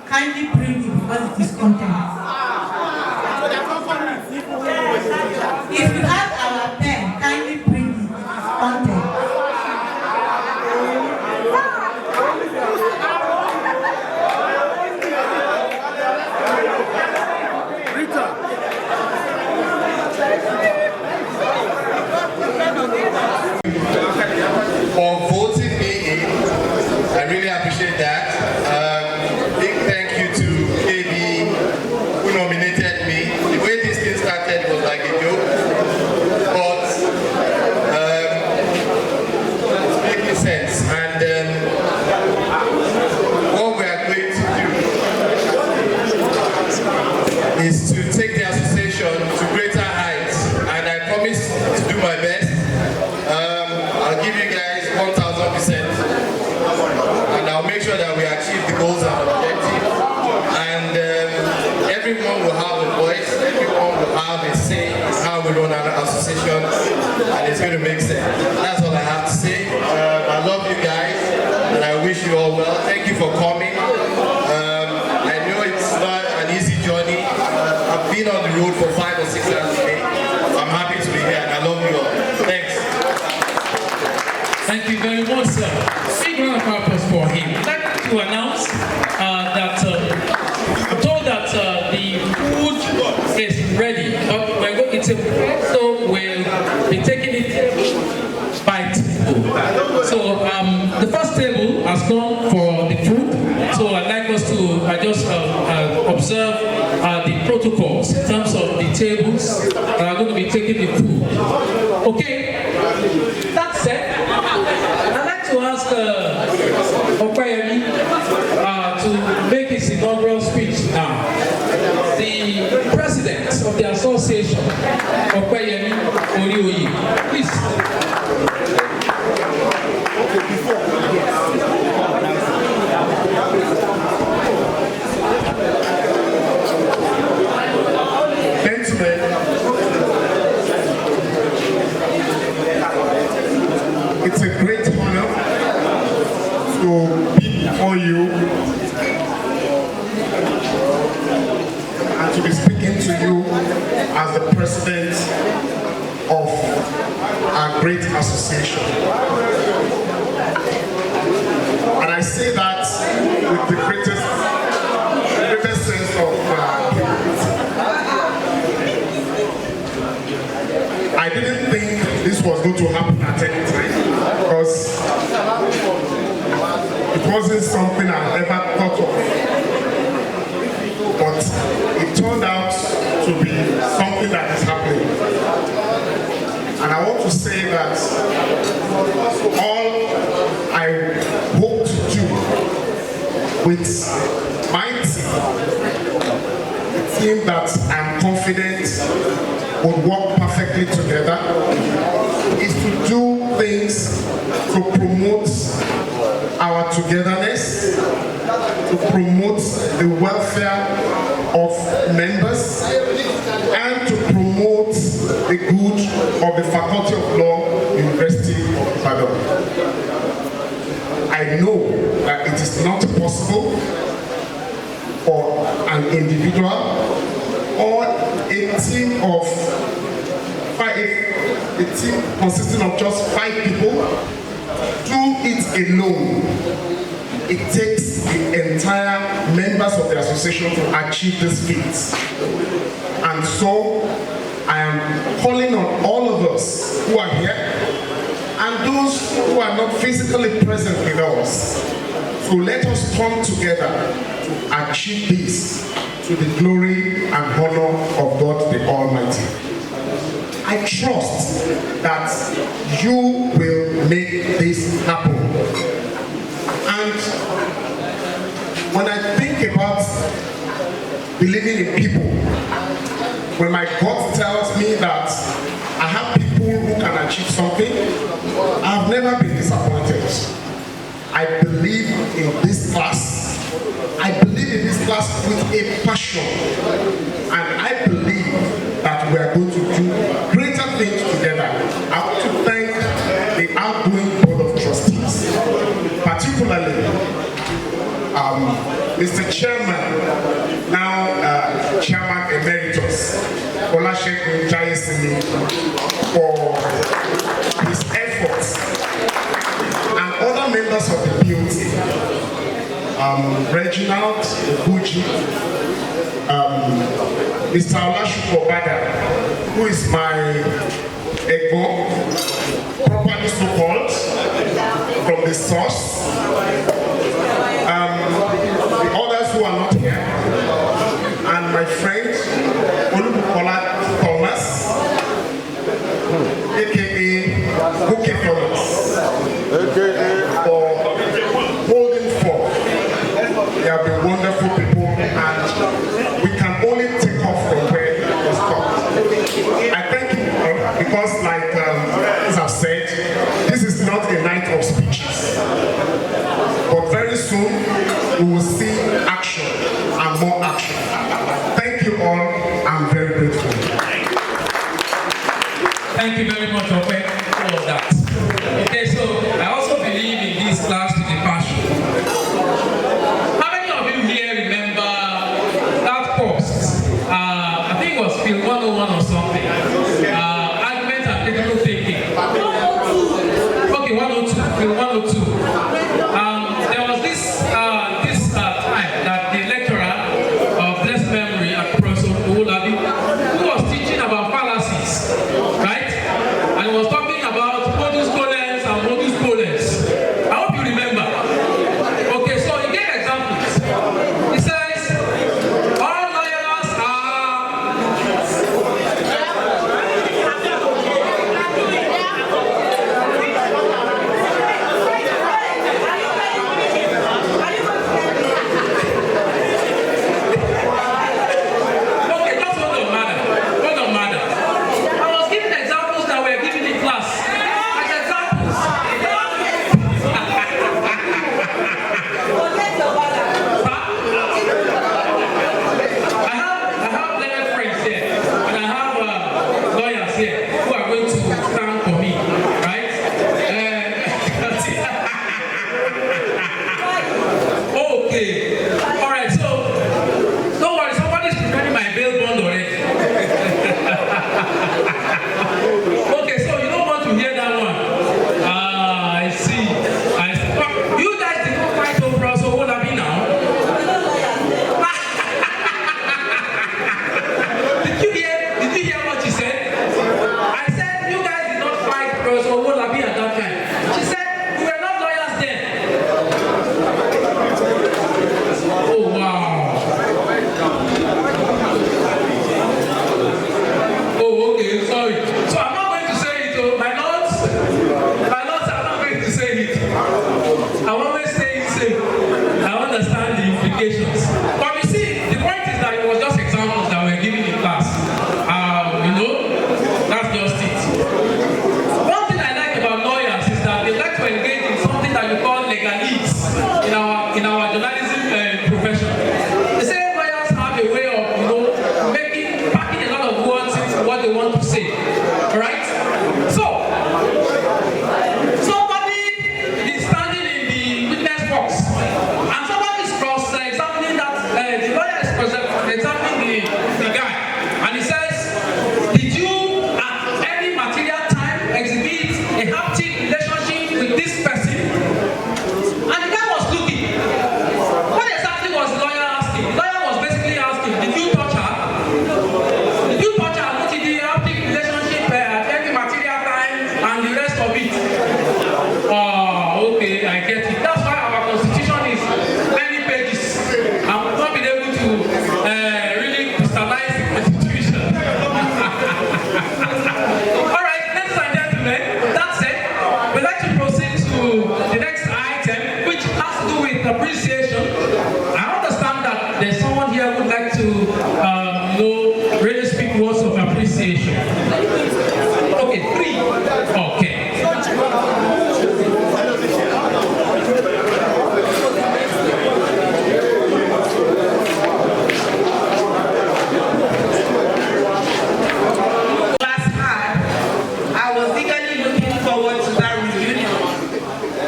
Kindly bring it because it is content. If you have our pen, kindly bring it. It is content. and it's going to make sense. That's all I have to say. I love you guys, and I wish you all well. Thank you for coming. I know it's not an easy journey. I've been on the road for 5 or 6 hours a day. I'm happy to be here, and I love you all. Thanks. Thank you very much, sir. Big round of applause for him. I'd like to announce that I'm told that the food is ready, but it's a so we'll be taking it by table. So the first table has gone for the food. So I'd like us to just observe the protocols in terms of the tables that are going to be taking the food. Okay. That said, I'd like to ask Opayemi to make his inaugural speech now. The president of the association, Opayemi Orioyi, please. Gentlemen, it's a great honor to be before you and to be speaking to you as the president of our great association. And I say that with the greatest sense of I didn't think this was going to happen at any time, because it wasn't something I ever thought of. But it turned out to be something that is happening. And I want to say that all I hope to do with my team that I'm confident would work perfectly together is to do things to promote our togetherness, to promote the welfare of members, and to promote the good of the Faculty of Law, University of Ibadan. I know that it is not possible for an individual or a team of a team consisting of just 5 people do it alone. It takes the entire members of the association to achieve this feat. And so I am calling on all of us who are here and those who are not physically present with us to let us come together to achieve this to the glory and honor of God the Almighty. I trust that you will make this happen. And when I think about believing in people, when my God tells me that I have people who can achieve something, I've never been disappointed. I believe in this class. I believe in this class with a passion. And I believe that we are going to do greater things together. I want to thank the outgoing Board of Trustees, particularly Mr. Chairman, now Chairman Emeritus, Olashegun Jayesimi, for his efforts, and other members of the BOT, Reginald Buji, Mr. Olashupo Bada, who is my ego, properly so called, from the source. The others who are not here, and my friend Olubukola Thomas, aka Bookie Thomas, for holding forth. They have been wonderful people, and we can only take off from where it was stopped. I thank you all because, like as I've said, this is not a night of speeches. But very soon, we will see action and more action. Thank you all. I'm very grateful. Thank you very much, Ope. qualifications. But you see, the point is that it was just examples that were given in class. That's just it. One thing I like about lawyers is that they like to engage in something that you call legalese in our journalism profession. They say lawyers have a way of, packing a lot of words into what they want to say. All right? So, somebody is standing in the witness box, and somebody is cross-examining that, the lawyer is cross-examining the guy, and he says, did you at any material time exhibit a haptic relationship with this person? And the guy was looking. What exactly was the lawyer asking? The lawyer was basically asking, did you touch her? Did you touch her? What did the haptic relationship at any material time and the rest of it? Okay, I get it. That's why our constitution is many pages. I've not been able to really crystallize the constitution. All right, ladies and gentlemen, that's it. We'd like to proceed to the next item, which has to do with appreciation. I understand that there's someone here who would like to, really speak words of appreciation. Okay, 3. Okay. I was eagerly looking forward to that reunion.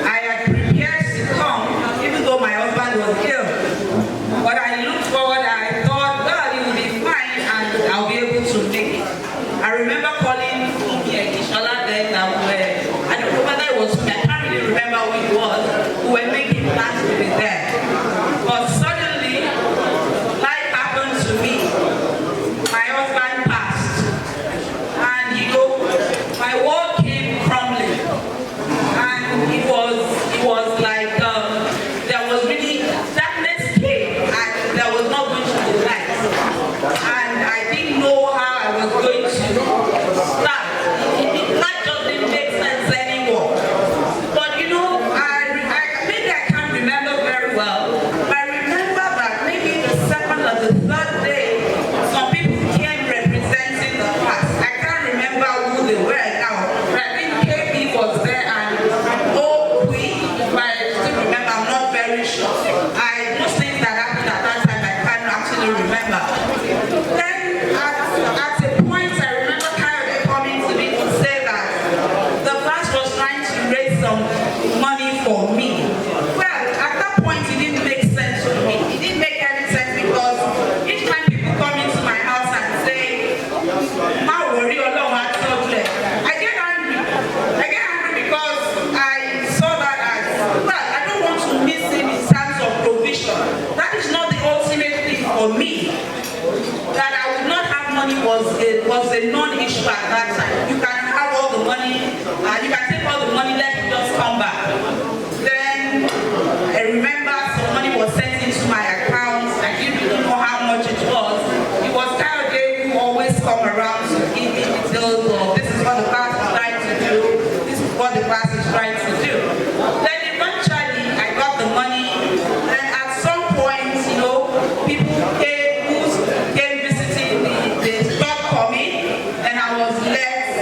I had prepared to come, even though my husband was ill. But I looked forward, I thought, well, it will be fine and I'll be able to make it. I remember calling Kishola then, I don't know whether it was, I can't really remember who it was, who were making plans to be there. But suddenly, life happened to me. My husband passed. And my world came crumbling. And it was like there was really darkness came and there was not going to be light. And I didn't know how I was going to start. Life just didn't make sense anymore. But maybe I can't remember very well. I remember that maybe the second or the third day, some people came representing the past. I can't remember who they were now. But I think KB was there and if I still remember, I'm not very sure. Most things that happened at that time, I can't actually remember. Then at a point, I remember Kayode coming to me to say that the class was trying to raise some money for me. Well, at that point, it didn't make sense to me. It didn't make any sense because each time people come into my house and say, "Ma worry, I get angry. I get angry because I saw that as, well, I don't want to miss him in terms of provision. That is not the ultimate thing for me. That I would not have money was a non-issue at that time. You can have all the money, you can take all the money, let it just come back. Then I remember some money was sent into my account. I didn't really know how much it was. It was Kayode who always come around to give me details of this is what the class is trying to do, this is what the class is trying to do. Then eventually I got the money. Then at some point, people came visiting the stock coming, and I was left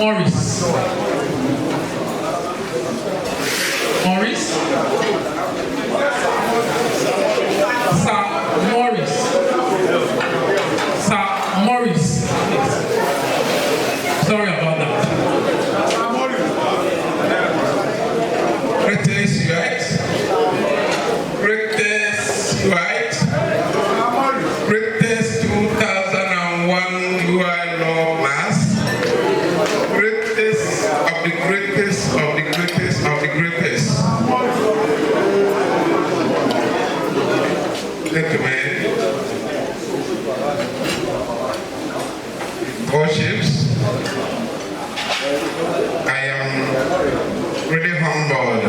Morris. Morris. Sir Morris. Sir Morris. Sorry about that. Greatest right. Greatest right. Greatest 2001 UI law class. Greatest of the greatest of the greatest of the greatest. Gentlemen, warships, I am really humbled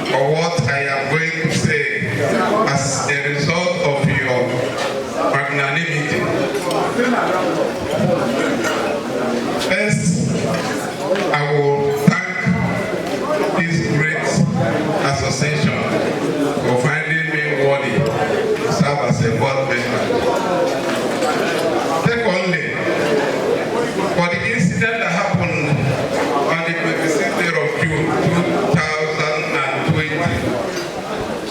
for what I am going to say as a result of your magnanimity. First, I will thank this great association for finding me worthy to serve as a board member. Secondly, for the incident that happened on the 26th day of June 2020,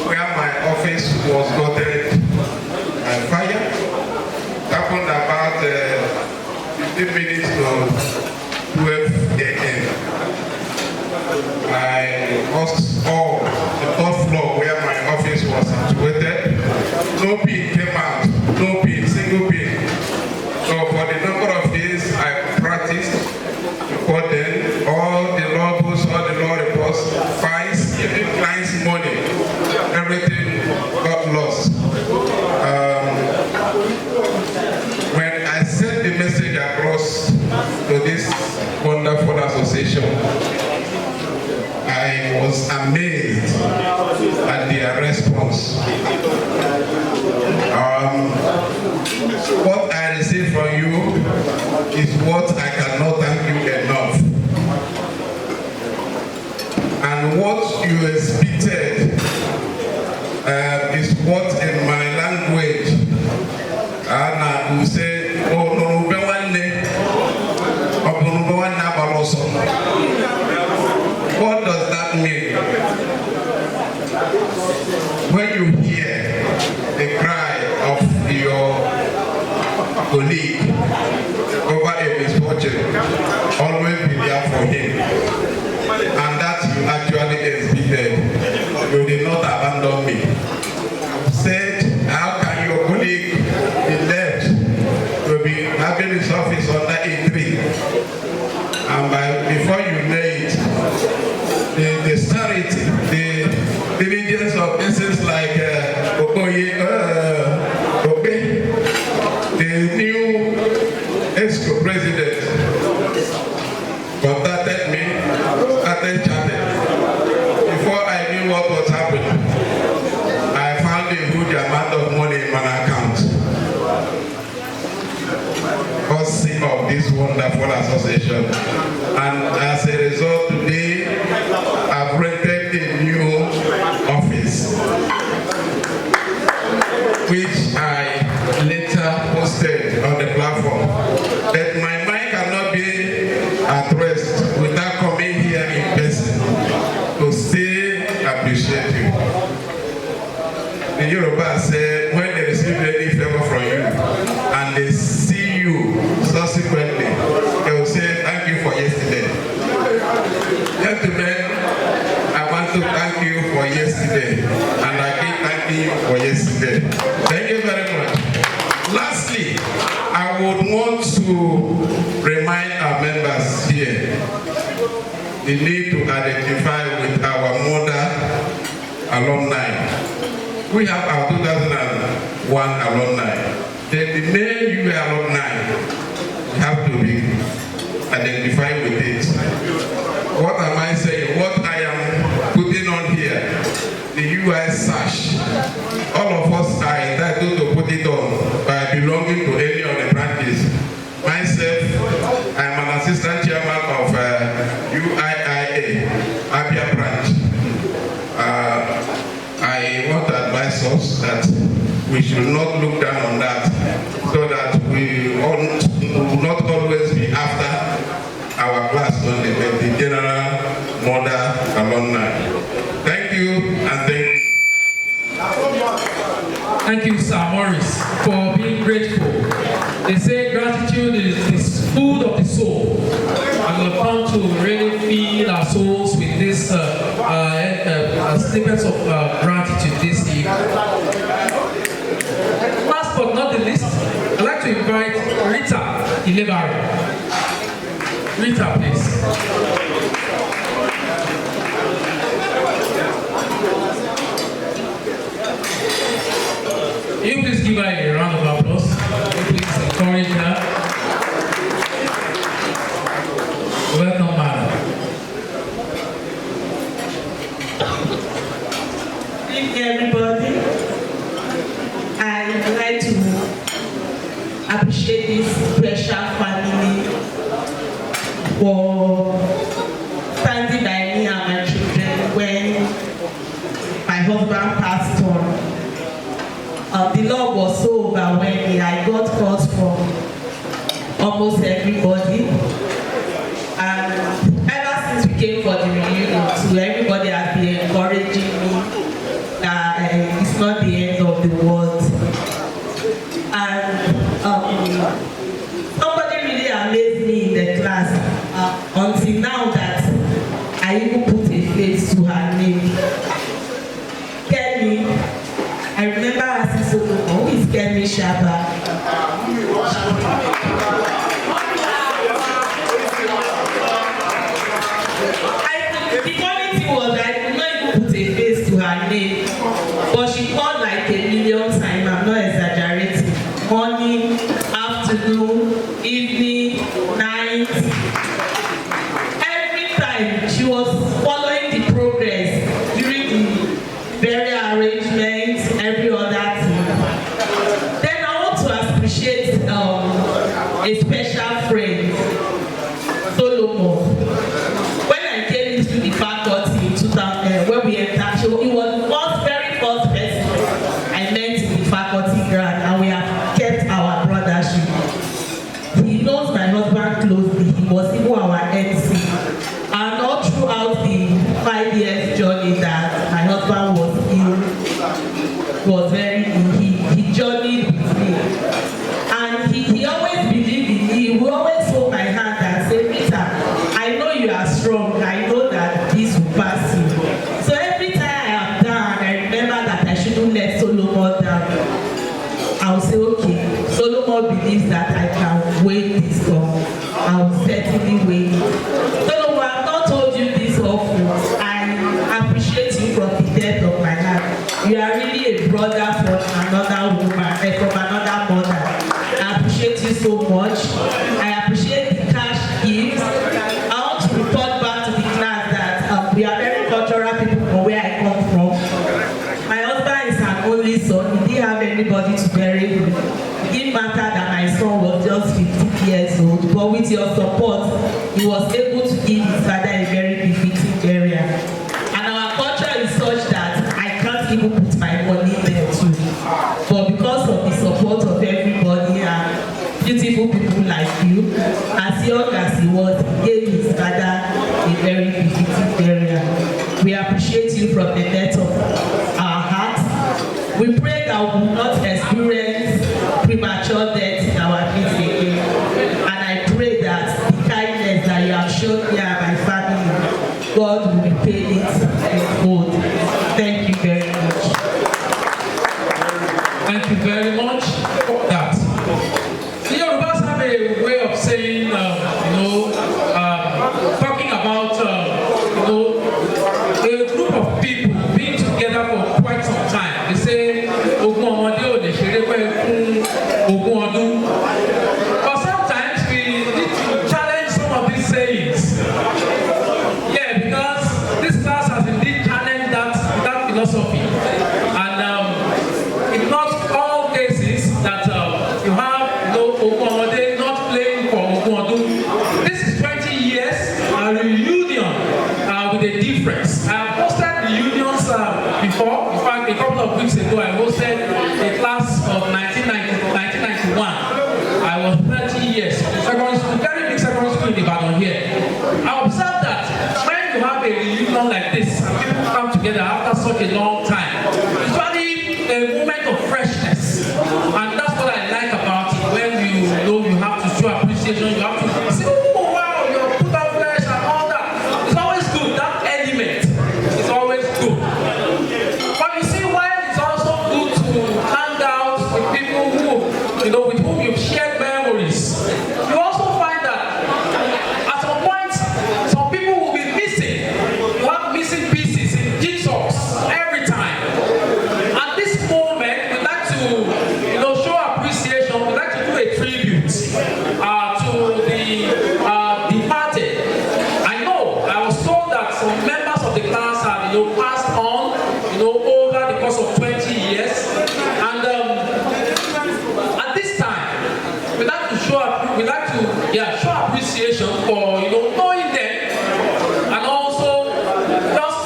where my office was gutted and fire, it happened about 15 minutes to 12 a.m. I lost all the third floor where my office was situated. No pin came out, no pin, single pin. So for the number of days I practiced, before then, all the law books, all the law reports, fines, even clients' money, everything got lost. When I sent the message across to this wonderful association, I was amazed at their response. What I received from you is what I cannot thank you enough. And what you expected is what in my language, and I will say, oh, no, what does that mean? When you hear the cry of your colleague over a misfortune, always be there for him. And that you actually expected. You did not abandon me. Said, how can your colleague be left to be having his office under a tree? And before you know it, the charity, the diligence of essence like the new ESCO president, contacted me, started chatting. Before I knew what was happening, I found a huge amount of money in my account. Courtesy of this wonderful association. And as a result, today, I've rented a new office, which I later posted on the platform. That my mind cannot be at rest without coming here in person to say appreciate you. The Yoruba said, when they receive any favor from you and they see you subsequently, they will say thank you for yesterday. Gentlemen, I want to thank you for yesterday, and I keep thanking you for yesterday. Thank you very much. Lastly, I would want to remind our members here the need to identify with our mother alumni. We have our 2001 alumni. Then the main UI alumni have to be identified with it. What am I saying? What I am putting on here, the UI sash. All of us are entitled to put it on by belonging to any of the branches. Myself, I'm an assistant chairman of UIIA, Abia branch. I want to advise us that we should not look down on that, so that we not all always be after our class only, but the general mother alumni. Thank you and thank you. Thank you, Sir Morris, for being grateful. They say gratitude is food of the soul. And we've come to really feed our souls with this snippets of gratitude this evening. Last but not the least, I'd like to invite Rita Ilebari. Rita, please. You please give her a round of applause. You please encourage her. Welcome, madam. Thank you, everybody. I'd like to appreciate this special family for standing by me and my children when my husband passed on. The love was so overwhelming. I got calls from almost everybody. And ever since we came for the reunion, too, everybody has been encouraging me that it's not the end of the world. And somebody really amazed me in the class until now that I even put a face to her name. Kelly. I remember asking Solo, who is Kemi Shaba? The funny thing was I could not even put a face to her name, but she called like a million times, I'm not exaggerating. Morning, afternoon, evening, night. Every time she was following the progress during the burial arrangements, every other thing. Then I want to appreciate a special friend, Solomon. When I came into the faculty in 2000, when we entered, he was the very first person I met in the faculty grant, and we have kept our brothership. He knows my husband closely. He was even our MC. And all throughout the 5 years journey that my husband was ill, was very he journeyed with me. And he always believed in me. He would always hold my hand and say, Rita, I know you are strong. I know that this will pass you. So every time I am down, I remember that I shouldn't let Solomon down. I will say, okay, Solomon believes that I can wait this long. I will certainly wait. Solomon, I've not told you this often. I appreciate you from the depth of my heart. You are really a brother from another woman, from another mother. I appreciate you so much. I appreciate the cash gifts. I want to report back to the class that we are very cultural people from where I come from. My husband is an only son. He didn't have anybody to bury him. It didn't matter that my son was just 50 years old, but with your support, he was able to give his father a very befitting burial. And our culture is such that I can't even put my money there too. But because of the support of everybody and beautiful people like you, as young as he was, he gave his father a very befitting burial. We appreciate you from the depth of our hearts. We pray that we will not experience premature death in our midst again. And I pray that the kindness that you have shown me and my family, God will repay it in full. Thank you very much. Thank you very much for that. The Yorubas have a way of saying, talking about, a group of people being together for quite some time. They say, but sometimes we need to challenge some of these sayings. Yeah, because this class has indeed challenged that a long time. It's really a moment of freshness. And that's what I like about it. When you know you have to show appreciation, you have to say, oh wow, you have put out flesh and all that. It's always good. That element is always good. But you see, while it's also good to hang out with people who, with whom you've shared memories, you also find that at some point, some people will be missing. You have missing pieces in jigsaws every time. At this moment, we'd like to, show appreciation. We'd like to do a tribute to the departed. I know, I was told that some members of the class have, passed on, over the course of 20 years. And at this time, we'd like to show appreciation for, knowing them, and also just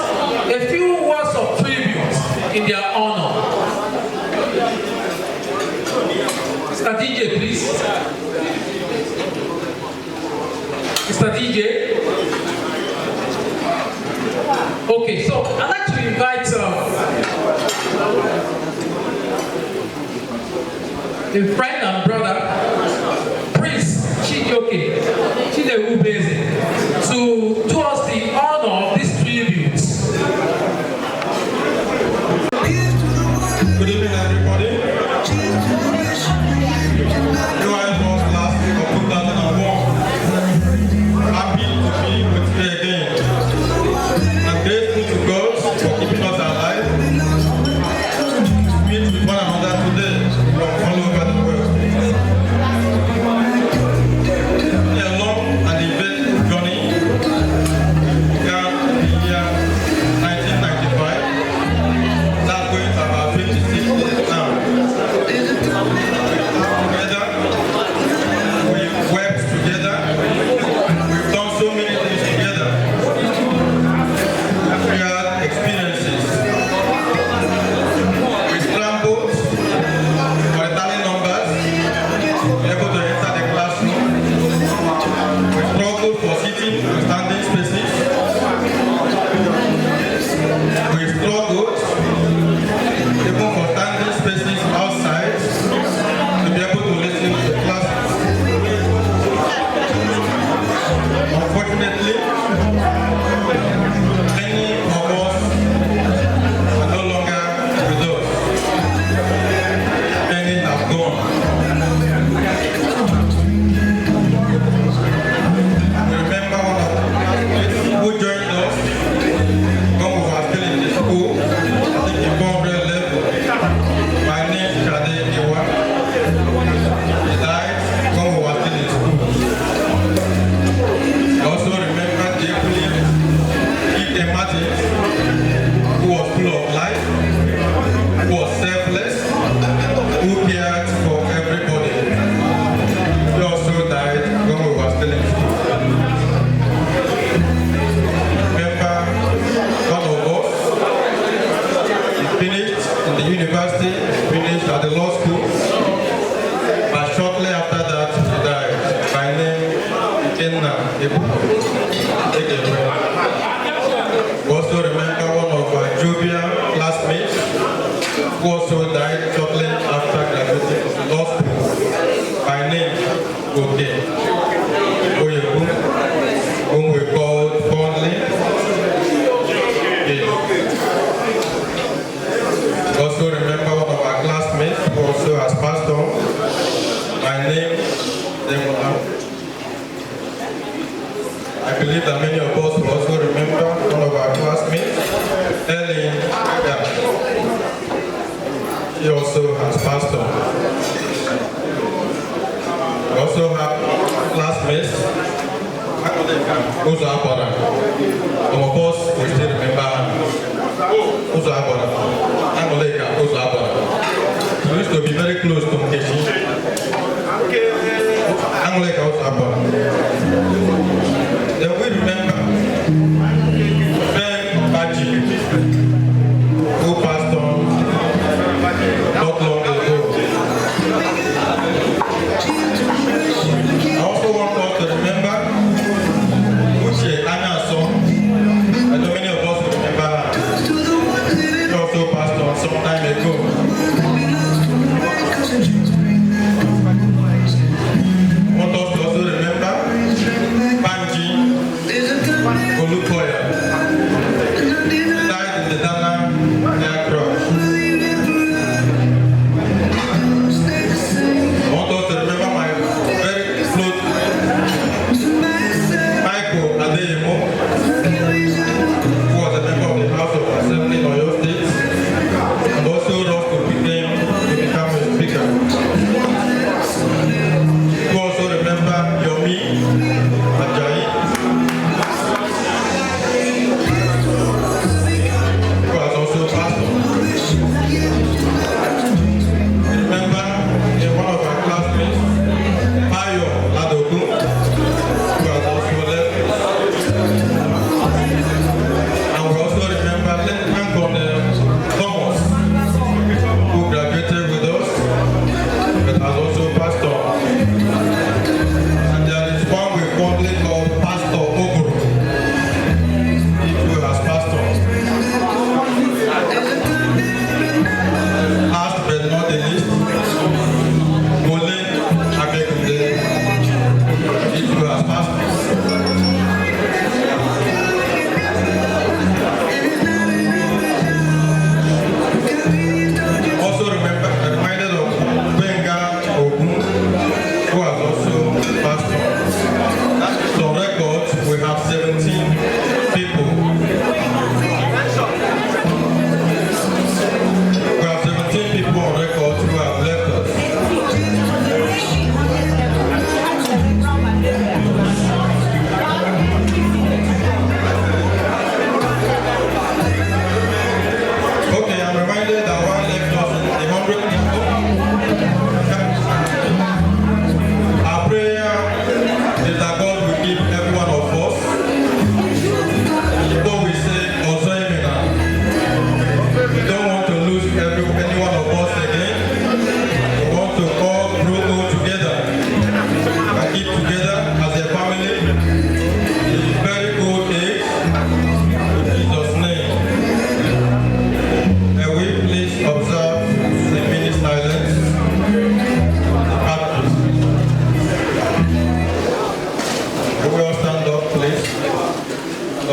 a few words of tribute in their honor. Mr. DJ, please. Mr. DJ. Okay, so I'd like to invite a friend and brother, Prince Chijioke Chidewubeze, to do us the honor of this tribute. Good evening, everybody. You are was last week of 2001. Happy to be with you again. And grateful to God for keeping us alive. Meet with one another today from all over the world. A long and eventful journey began in the year 1995. That's going to about 26 years now. Together, we've worked together. We've done so many things together. We had experiences. We scrambled for tally numbers, able to enter the classroom. We struggled for sitting and standing spaces. We struggled even for standing spaces outside to be able to listen to the class. Unfortunately, many of us are no longer with us. Many have gone. We remember one of the who joined us when we were still in the school, I think in 400 level. My name is Shade Iwa. He died when we were still in school. I also remember deeply Ike Martins, who was full of life, who was selfless, who cared for everybody. He also died when we were still in school. Remember one of us, he finished in the university, finished at the law school, but shortly after that he died. By name, Ikenna Ebu. We also remember one of our jovial classmates who also died shortly after graduating from law school. By name, Oke Oyebu, whom we called fondly Oke. We also remember one of our classmates who also has passed on. By name, Demola. I believe that many of us will also remember one of our classmates, Ellen. She also has passed on. We also have classmates, Uzo Abora. Some of us will still remember her. Uzo Abora. Angoleka, Uzo Abora. She used to be very close to Mkeshi. Angoleka, Uzo Abora. Then we remember Ben Baji, who passed on not long ago. I also want us to remember Uche Anyaso. I know many of us remember her.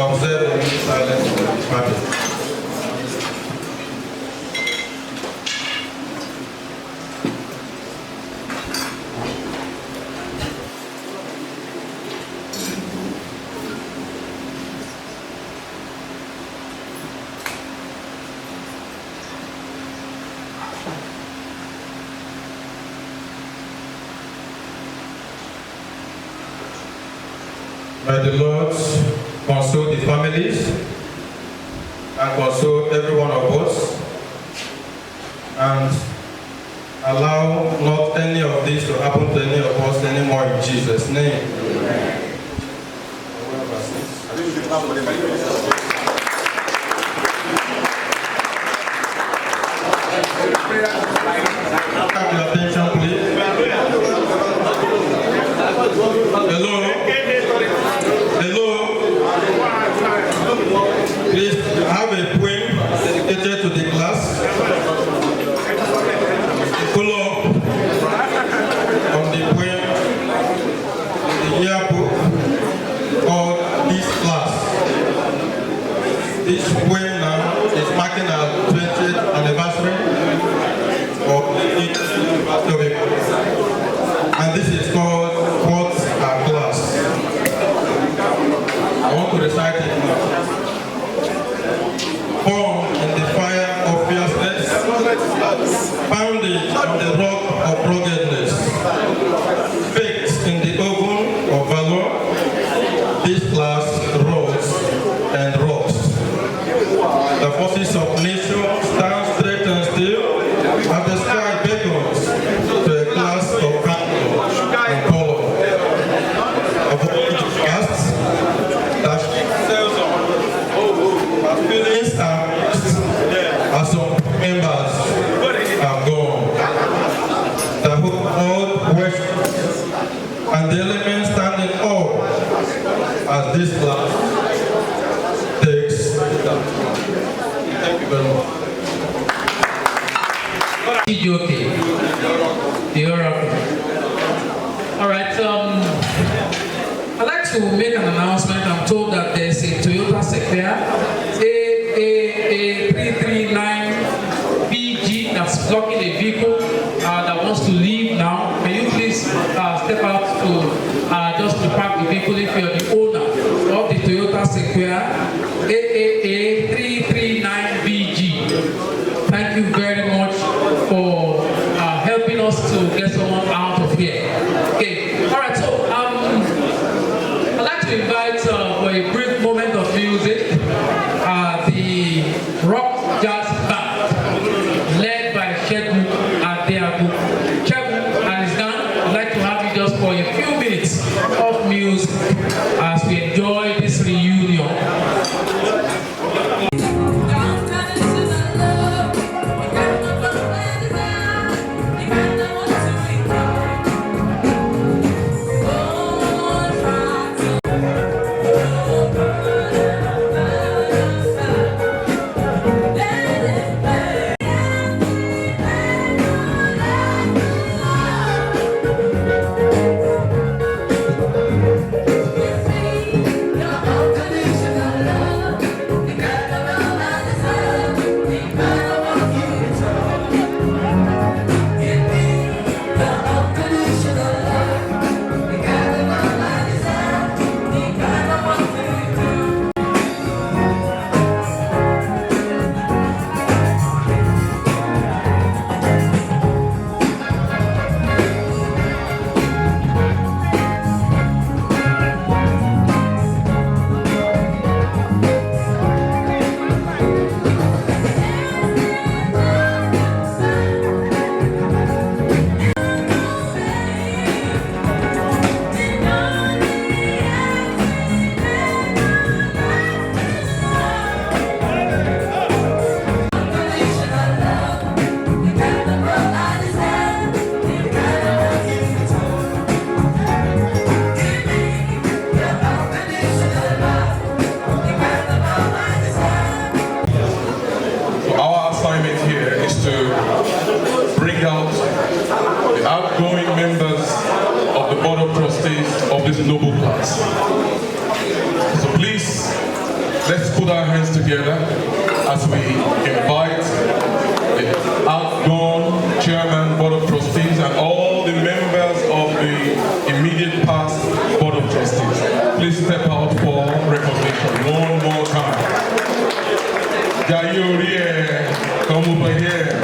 observe a minute silence for the departed. May the Lord console the families and console every one of us, and allow not any of this to happen to any of us anymore in Jesus' name. Have your attention, please. Hello? Please have a poem dedicated to the class. Follow up on the poem in the yearbook called This Class. This poem now is marking our 20th anniversary of each university, and this is called What's Our Class. I want to recite it now. Born in the fire of fierceness, founded on the rock of ruggedness, baked in the oven of valor, this class rose and rocks. The forces of nature stand straight and still, and the sky beckons to a class of candor and color. Of each cast that sells on feelings are mixed, as some members are gone. The old worship and the elements stand in awe as this class takes down. Thank you very much. All right. I'd like to make an announcement. I'm told that there's a Toyota Sequoia A339BG that's blocking a vehicle that wants to leave now. Can you please step out to just to park the vehicle if you're the owner of the Toyota Sequoia A339BG. Thank you very much for helping us to get someone out of here. Okay. All right. So I'd like to invite for a brief moment of music the Rock Jazz Band led by Shegun Adeagu. Shegun and his band, I'd like to have you just for a few minutes of music as we enjoy this reunion. Let's put our hands together as we invite the outgone chairman, board of trustees, and all the members of the immediate past board of trustees. Please step out for recognition one more time. Jayuri, come over here.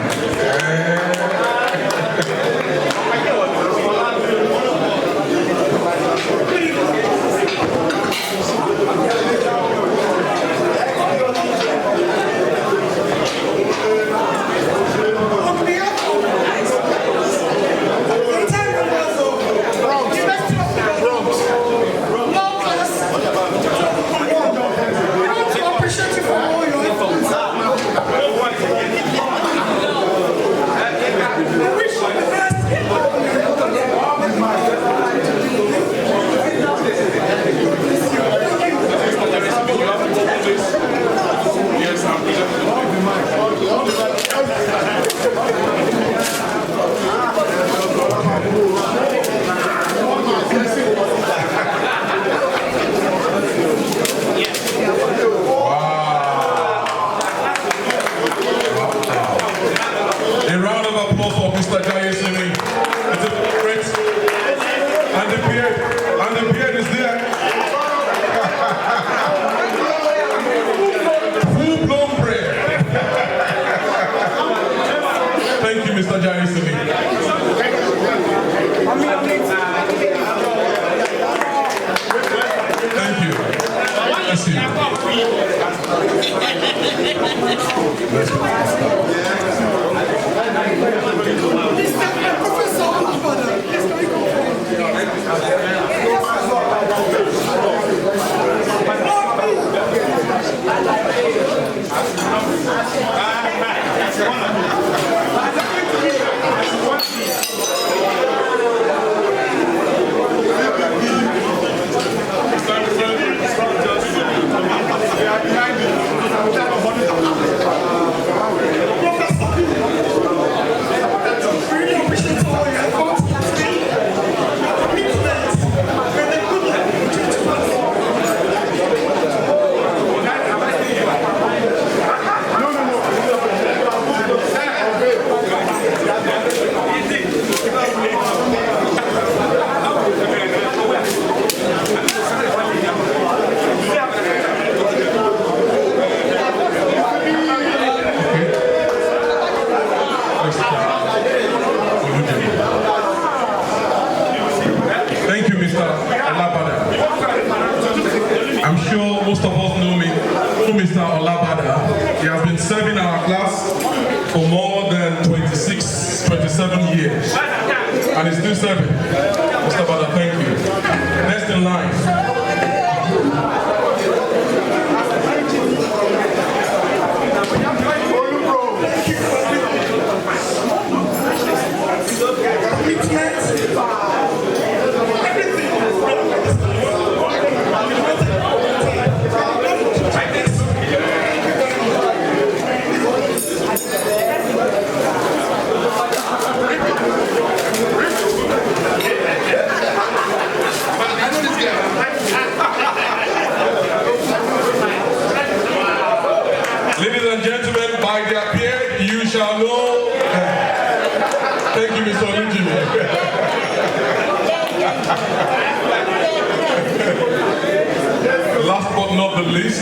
Last but not the least,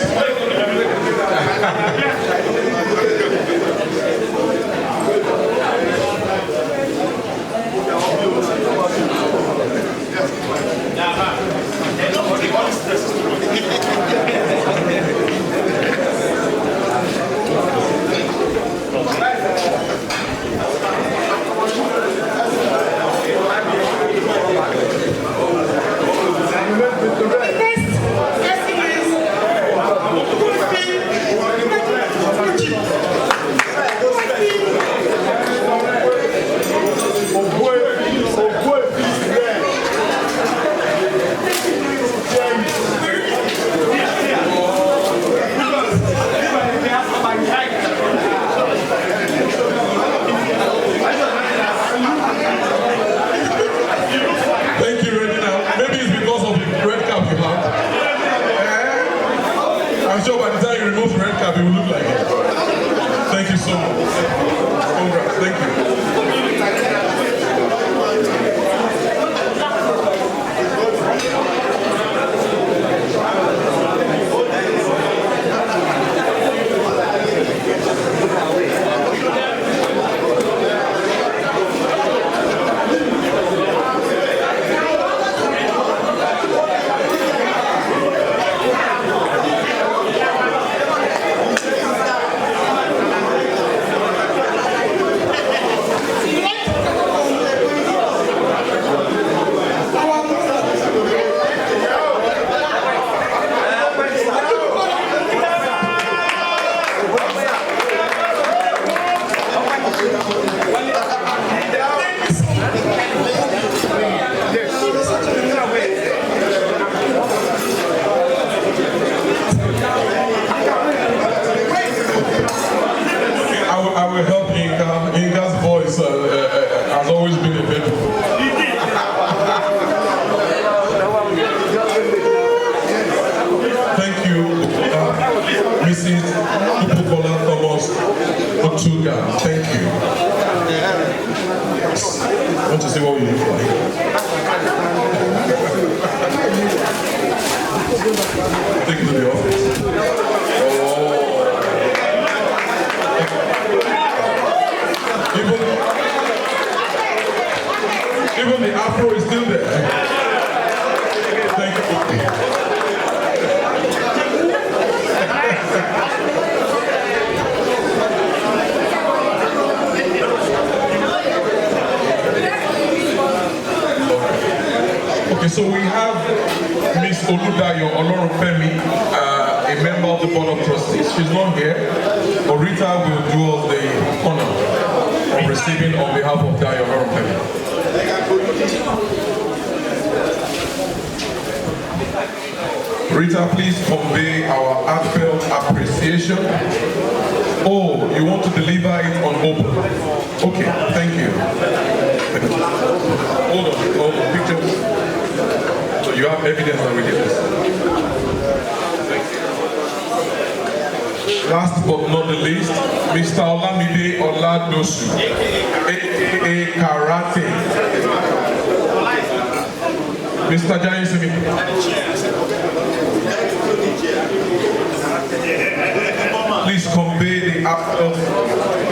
Akabi will look like it. Thank you so much. Congrats. Thank you. I will help Inga. Inga's voice has always been a bit. Thank you, Mrs. Upukola Thomas Otuga. Thank you. I want to see what we look like. Take it to the office. Even the afro is still there. Thank you. Okay, so we have Miss Oludayo Olorunfemi, a member of the Board of Trustees. She's not here, but Rita will do us the honor of receiving on behalf of Dayo Olorunfemi. Rita, please convey our heartfelt appreciation. Oh, you want to deliver it on open? Okay, thank you. Hold on, pictures. So you have evidence that we did this. Last but not the least, Mr. Olamide Oladosu, aka Karate. Mr. Jayesimi. Please convey the heartfelt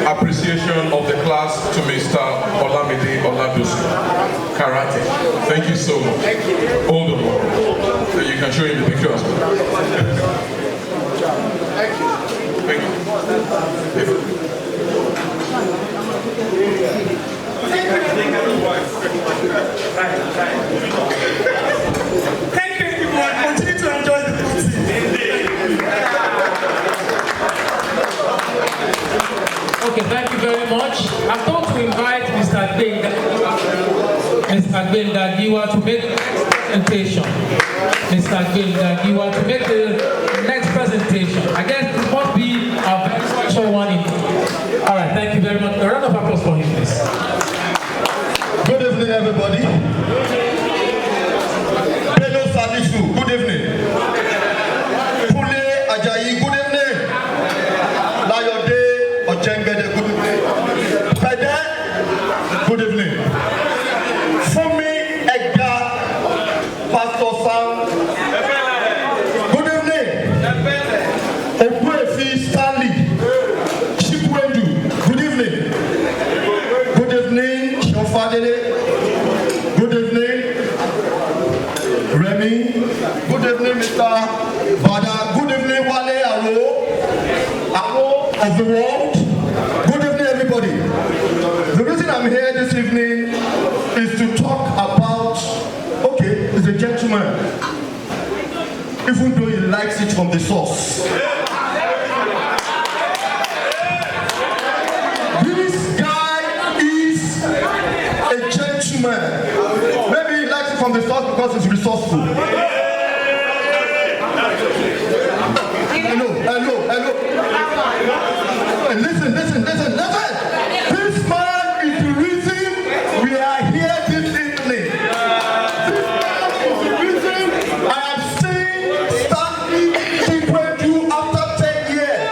appreciation of the class to Mr. Olamide Oladosu, Karate. Thank you so much. Hold on. So you can show him the picture as well. Thank you. Thank you. Thank you, everyone. Continue to enjoy the party. Okay, thank you very much. I thought to invite Mr. Agbendagiwa to make the presentation. Mr. Agbendagiwa to make the next presentation. I guess it must be a very special one. All right, thank you very much. A round of applause for him, please. Good evening, everybody. Pedro Sadisu, good evening. Pule Ajayi, good evening. Layode Ochengede, good evening. Pede, good evening. Fumi Ega, Pastor Sam, good evening. Obuefi Stanley, Chipwendu, good evening. Good evening, Shofadele. Good evening, Remy. Good evening, Mr. Bada. Good evening, Wale Aro of the world. Good evening, everybody. The reason I'm here this evening is to talk about, okay, he's a gentleman, even though he likes it from the source. This guy is a gentleman. Maybe he likes it from the source because he's resourceful. Hello. Listen. This man is the reason we are here this evening. This man is the reason I have seen Stanley Chipwendu after 10 years.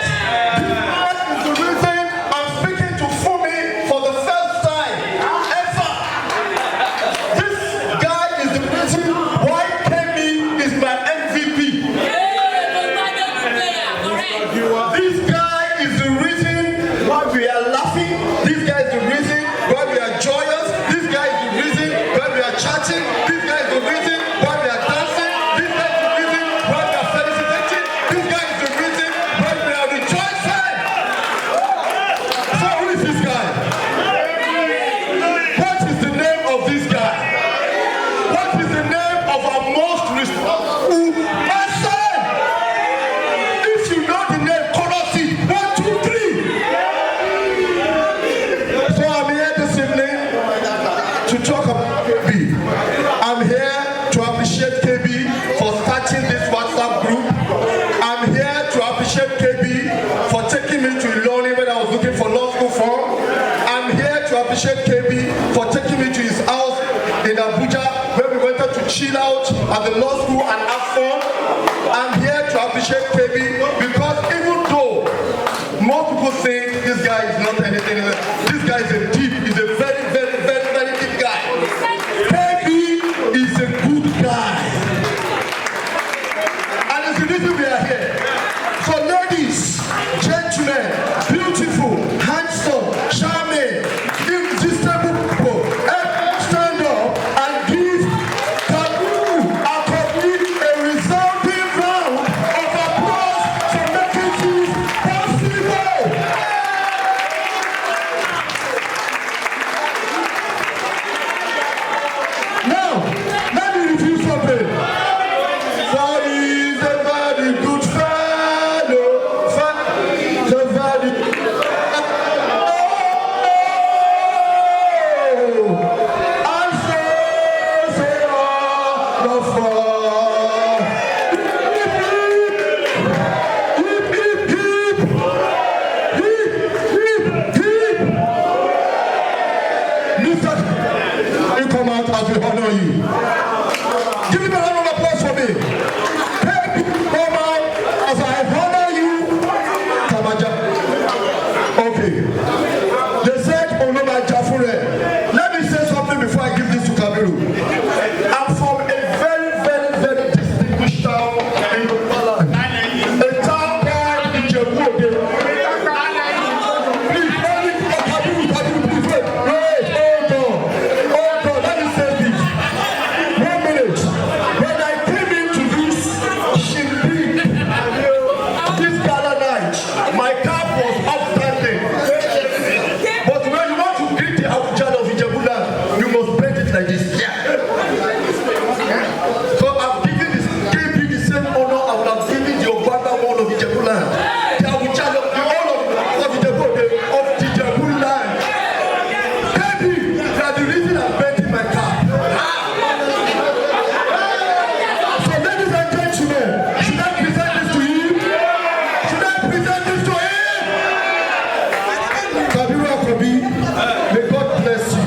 MVP. This guy is the reason why we are laughing. This guy is the reason why we are joyous. This guy is the reason why we are chatting. This guy is the reason why we are dancing. This guy is the reason why we are felicitating. This guy is the reason why we are rejoicing. So who is this guy? What is the name of this guy? What is the name of our most responsible person? If you know the name, Kooshotit, 1, 2, 3. So I'm here this evening to talk about KB. I'm here to appreciate KB for starting this WhatsApp group. I'm here to appreciate KB for taking me to Alumni when I was looking for law school form. I'm here to appreciate KB for taking me to his house in Abuja where we went to chill out at the law school and have fun. I'm here to appreciate KB because even though most people think this guy is not anything, this guy is a deep, he's a very, very, very, very deep guy. KB is a good guy. And it's the reason we are here. So ladies, gentlemen, beautiful, handsome, charming, irresistible people, everyone stand up and give Kabiru Akobi a resounding round of applause for making this possible. Now, let me review something. For he is a very good fellow, the very and so all the fall. Hip, hip, hip. Hip, hip, hip. Mr. You come out as we honor you. Give him a round of applause for me. Hey, come out as I honor you. Kamaja. Okay. They said Oloma Jafure. Let me say something before I give this to Kabiru. I'm from a very, very, very distinguished town in the Ibadan. A town called Ijebu-Ode. Please, Kabiru, please wait. Wait, hold on. Let me say this. 1 minute. When I came into this Shimpik, this gala night, my cap was outstanding. But when you want to greet the Abuja of Ijebuland, you must bend it like this. So I'm giving this KB the same honor I would have given the Obata one of Ijebuland. The Abuja of the all of Ijebuland. KB, you are the reason I'm bending my cap. So ladies and gentlemen, should I present this to him? Should I present this to him? Kabiru Akobi, may God bless you.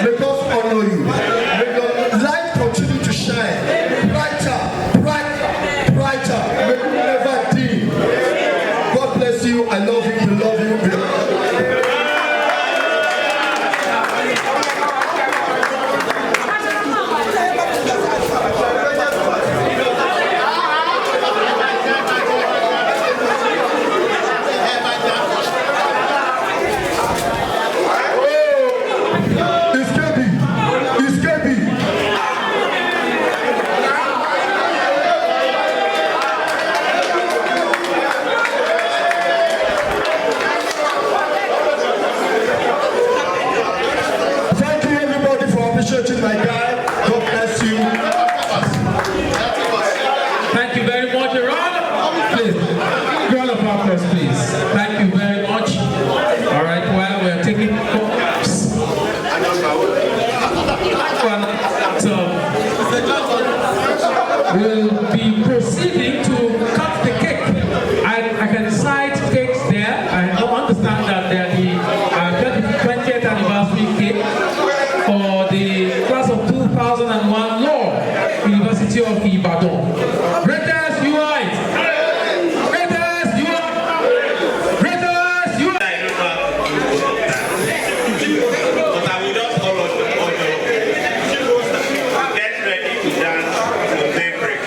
May God honor you. May your light continue to shine brighter, brighter, brighter. May you never dim. God bless you. I love you. We love you. It's KB. Thank you everybody for appreciating my guy. God bless you. Thank you very much, Ron. Please, round of applause, please. Thank you very much. All right, well, we're taking we'll be proceeding to cut the cake. I can cite cakes there. I understand that they're the 20th anniversary cake for the class of 2001 Law, University of Ibadan. Greatest you are it. Greatest you are. Greatest you are. But I will just follow the order. Get ready to dance to daybreak.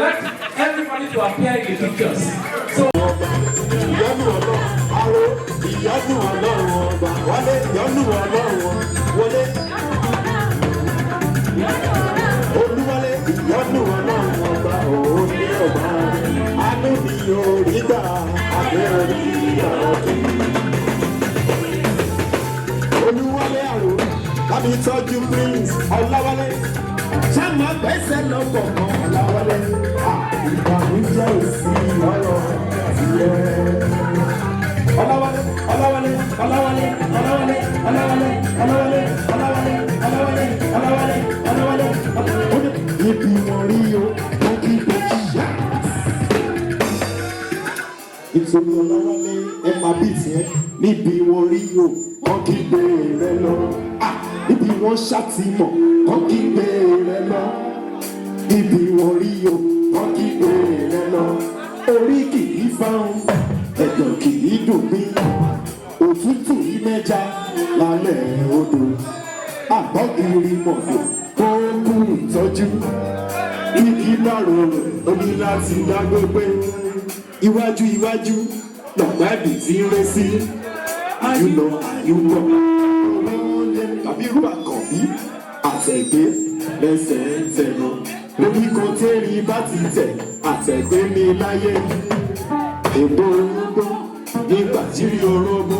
like everybody to appear in the pictures. So. ìyọ́nú ọlọ́run aró ìyọ́nú ọlọ́run ọba wálé ìyọ́nú ọlọ́run wọlé olúwalé ìyọ́nú ọlọ́run ọba òní ọba àánú ni orí gbà àbẹ̀rẹ̀ ìgbà ọdún. olúwalé àrò kábí tọ́jú prince ọláwálé sáàmù àgbẹ̀sẹ̀ lọ́kọ̀ọ̀kan ọláwálé ìbànújẹ́ òsì ọ̀rọ̀ Olawale, Olawale, Olawale, Olawale, Olawale, Olawale, Olawale, Olawale, Olawale, Olawale, Olawale. Ibi wọn rí o, wọ́n kí ló ṣíyá. Nítorí Olawale ẹ máa bí tiẹ̀. Níbi wọn rí o, wọ́n kí gbé rẹ lọ. Níbi wọn ṣàtìmọ̀, wọ́n kí gbé rẹ lọ. Níbi wọn rí o, wọ́n kí gbé rẹ lọ. Orí kì í fáwọn. Ẹ̀dọ̀ kì í dùn mí, òtútù yìí mẹ́ja lálẹ́ odò, àgbọ̀gìrì mọ̀dò tó kú ìtọ́jú. Igi dàrò ó ní láti dágbégbé, iwájú iwájú lọ̀gbà ẹ̀bì tí ń ré sí. Àyùnà àyùnbọ̀, tàbí irú àkànbí, àtẹ̀gbé lẹ́sẹ̀ ń tẹ̀nà. Orí kan tẹ́rì bá ti tẹ̀, àtẹ̀gbé mi láyé. Èbó orógbó nígbà tí rí orógbó.